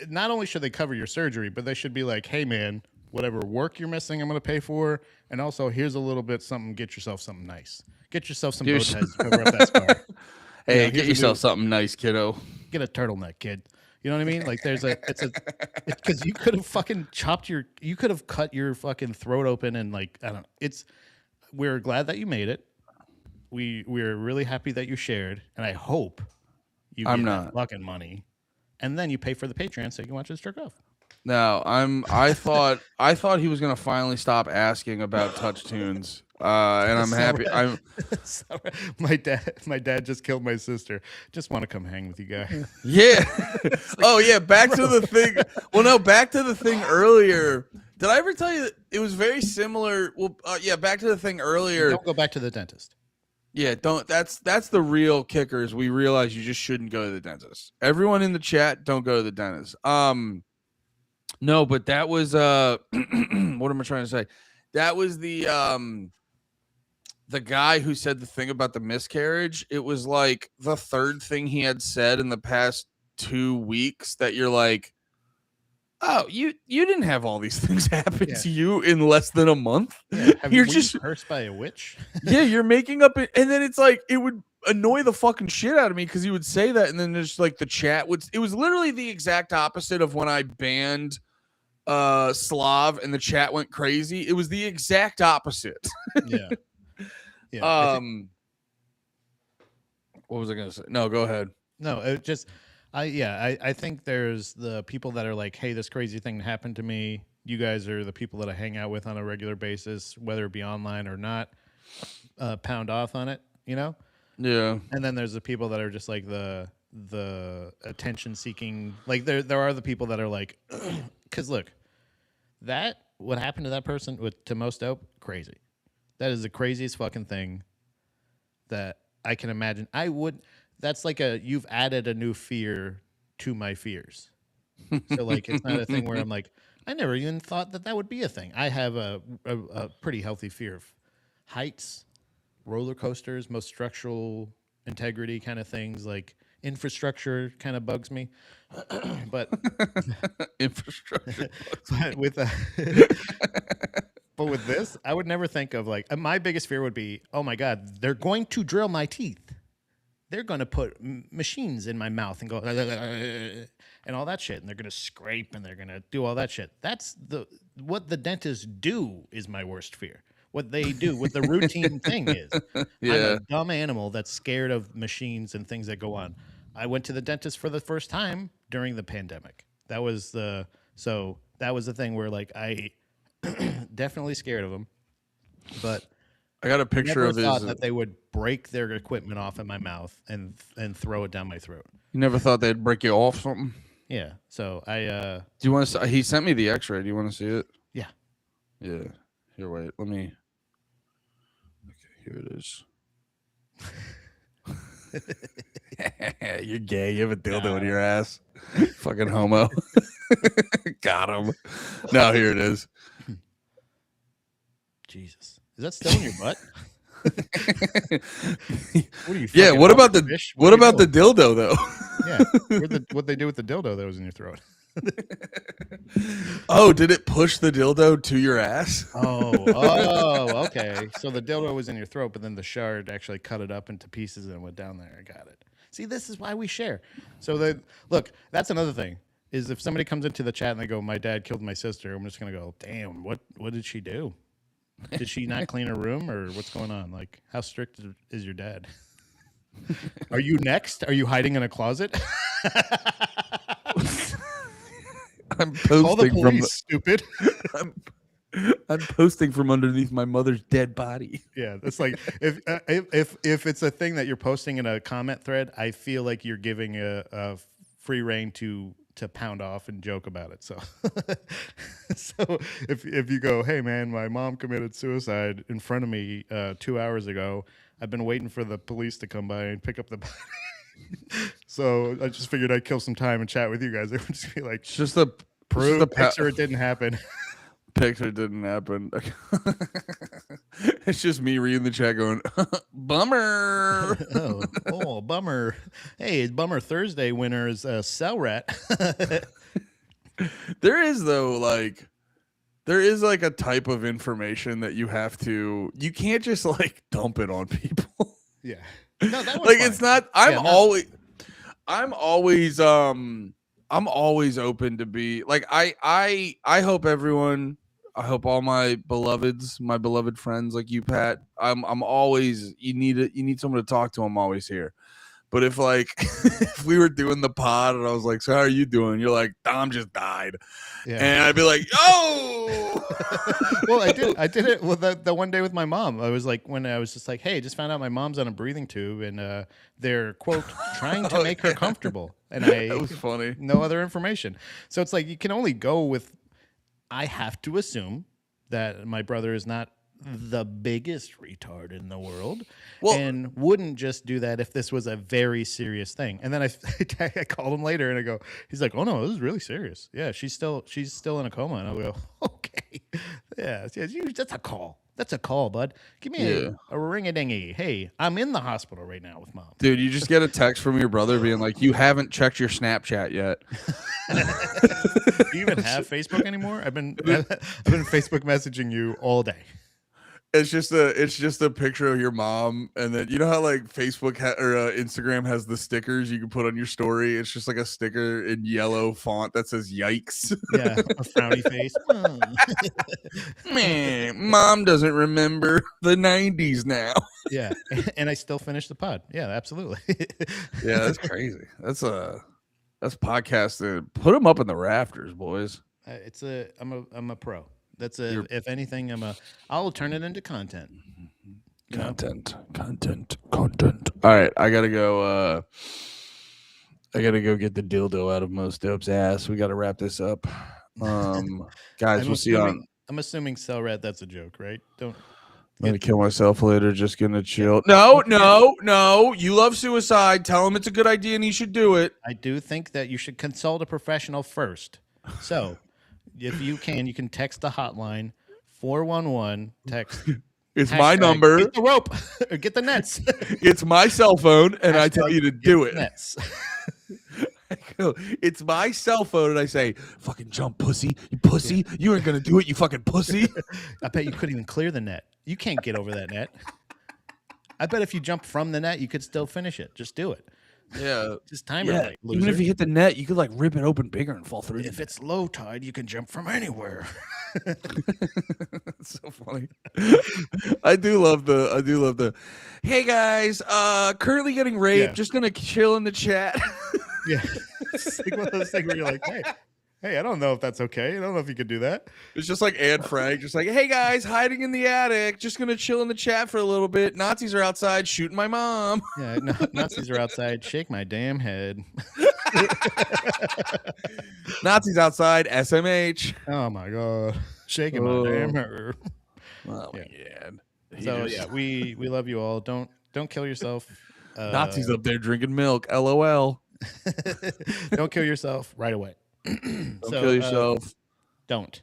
not only should they cover your surgery, but they should be like, hey man, whatever work you're missing, I'm going to pay for. And also here's a little bit something, get yourself something nice. Get yourself some bow ties to cover up that scar. Hey, get yourself something nice, kiddo. Get a turtleneck, kid. You know what I mean? Like it's because you could have fucking you could have cut your fucking throat open, and like, I don't know. We're glad that you made it. We're really happy that you shared, and I hope you get that fucking money, and then you pay for the Patreon so you can watch us jerk off. No, I thought he was gonna finally stop asking about touch tunes. And I'm happy. My dad just killed my sister. Just want to come hang with you guys. Yeah. Oh yeah. Back to the thing. Well, no. Back to the thing earlier. Did I ever tell you that it was very similar? Well, yeah. Back to the thing earlier. Don't go back to the dentist. Yeah. Don't. That's the real kicker. Is we realize you just shouldn't go to the dentist. Everyone in the chat, don't go to the dentist. No, but that was what am I trying to say? That was the guy who said the thing about the miscarriage. It was like the third thing he had said in the past 2 weeks that you're like, oh, you didn't have all these things happen Yeah. to you in less than a month. Yeah, You're were just you cursed by a witch? yeah, you're making up it, and then it's like it would annoy the fucking shit out of me because he would say that, and then there's like the chat would. It was literally the exact opposite of when I banned Slav and the chat went crazy. It was the exact opposite. Yeah. Yeah. What was I gonna say? No, go ahead. No, it just, I think there's the people that are like, hey, this crazy thing happened to me. You guys are the people that I hang out with on a regular basis, whether it be online or not. Pound off on it, you know. Yeah. And then there's the people that are just like the attention seeking. Like there are the people that are like, because look, that what happened to that person to Most Dope, crazy. That is the craziest fucking thing that I can imagine. That's like you've added a new fear to my fears. So like, it's not a thing where I'm like, I never even thought that would be a thing. I have a pretty healthy fear of heights, roller coasters, most structural integrity kind of things. Like infrastructure kind of bugs me, but Infrastructure. but with but with this, I would never think of like my biggest fear would be, oh my god, they're going to drill my teeth. They're going to put machines in my mouth and go and all that shit, and they're going to scrape and they're going to do all that shit. That's what the dentists do is my worst fear. What they do, what the routine thing is. Yeah. I'm a dumb animal that's scared of machines and things that go on. I went to the dentist for the first time during the pandemic. That was the thing where like I definitely scared of them, but I got a picture never of thought his. that they would break their equipment off in my mouth and throw it down my throat. You never thought they'd break you off something? Yeah. So I Do you want to? He sent me the X-ray. Do you want to see it? yeah. Yeah. Here, wait. Let me. Okay, here it is. You're gay. You have a dildo in your ass. Fucking homo. Got him. No, here it is. Jesus. Is that still in your butt? What are you? Yeah. fucking What about the fish? what are you about the doing? dildo though? Yeah. What they do with the dildo that was in your throat? Oh, did it push the dildo to your ass? Oh, okay. So the dildo was in your throat, but then the shard actually cut it up into pieces and went down there. I got it. See, this is why we share. So look, that's another thing. Is if somebody comes into the chat and they go, "My dad killed my sister," I'm just gonna go, "Damn, what did she do? Did she not clean her room, or what's going on? Like, how strict is your dad? Are you next? Are you hiding in a closet? I'm Call the posting police, stupid." I'm posting from underneath my mother's dead body. Yeah, it's like if it's a thing that you're posting in a comment thread, I feel like you're giving a free reign to pound off and joke about it. So, so if you go, hey man, my mom committed suicide in front of me 2 hours ago. I've been waiting for the police to come by and pick up the body. So I just figured I'd kill some time and chat with you guys. It would just be like, It's just the prove the picture it didn't happen. Picture didn't happen. It's just me reading the chat going, bummer. oh, bummer. Hey, Bummer Thursday winner is Cell Rat. There is like a type of information that you can't just like dump it on people. Yeah. No, that was like fine. it's not I'm always open to be like I hope everyone, I hope all my beloved friends like you, Pat. I'm always you need someone to talk to. I'm always here. But if like if we were doing the pod and I was like, so how are you doing? You're like, Dom just died. Yeah. And I'd be like, oh. Well, I did it with the one day with my mom. I was like, when I was just like, hey, just found out my mom's on a breathing tube and they're quote trying to make her comfortable. And That was funny. No other information. So it's like you can only go with. I have to assume that my brother is not the biggest retard in the world, and wouldn't just do that if this was a very serious thing. And then I called him later and I go, he's like, oh no, this is really serious. Yeah, she's still in a coma. And I go, okay. Yeah, that's a call. That's a call, bud. Give me a ring-a-dingy. Hey, I'm in the hospital right now with mom. Dude, you just get a text from your brother being like, "You haven't checked your Snapchat yet." Do you even have Facebook anymore? I've been Facebook messaging you all day. It's just a picture of your mom, and then you know how like Facebook or Instagram has the stickers you can put on your story. It's just like a sticker in yellow font that says "Yikes." Yeah, a frowny face. Man, mom doesn't remember the '90s now. Yeah, and I still finish the pod. Yeah, absolutely. Yeah, that's crazy. That's podcasted. Put them up in the rafters, boys. I'm a pro. If anything, I'll turn it into content. You know? Content. All right, I gotta go get the dildo out of Most Dope's ass. We gotta wrap this up. Guys, we'll see you on. I'm assuming Cell Rat, that's a joke, right? I'm gonna kill myself later. Just gonna chill. No. You love suicide. Tell him it's a good idea and he should do it. I do think that you should consult a professional first. So, if you can text the hotline 411. Text. It's my number. Get the rope or get the nets. It's my cell phone, and I tell you to do it. Nets. It's my cell phone, and I say, "Fucking jump, pussy! You pussy! Yeah. You ain't gonna do it, you fucking pussy!" I bet you couldn't even clear the net. You can't get over that net. I bet if you jump from the net, you could still finish it. Just do it. Yeah, just time it right. Loser. Even if you hit the net, you could like rip it open bigger and fall through. If it's low tide, you can jump from anywhere. It's so funny. I do love the. Hey guys, currently getting raped. Yeah. Just gonna chill in the chat. Yeah, it's like one of those things where you're like, hey, I don't know if that's okay. I don't know if you could do that. It's just like Anne Frank, just like, hey guys, hiding in the attic, just gonna chill in the chat for a little bit. Nazis are outside shooting my mom. Yeah, Nazis are outside. Shake my damn head. Nazis outside. SMH. Oh my god, shaking my damn head. Oh my god. So we love you all. Don't kill yourself. Nazis up there drinking milk. LOL. Don't kill yourself right away. Don't kill yourself. Don't.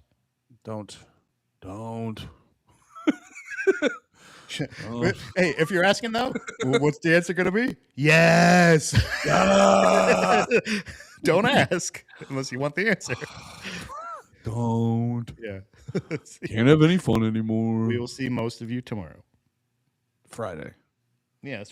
Hey, if you're asking though, what's the answer going to be? Yes. Don't ask unless you want the answer. Don't. Yeah. Can't have any fun anymore. We will see most of you tomorrow. Friday. Yeah. That's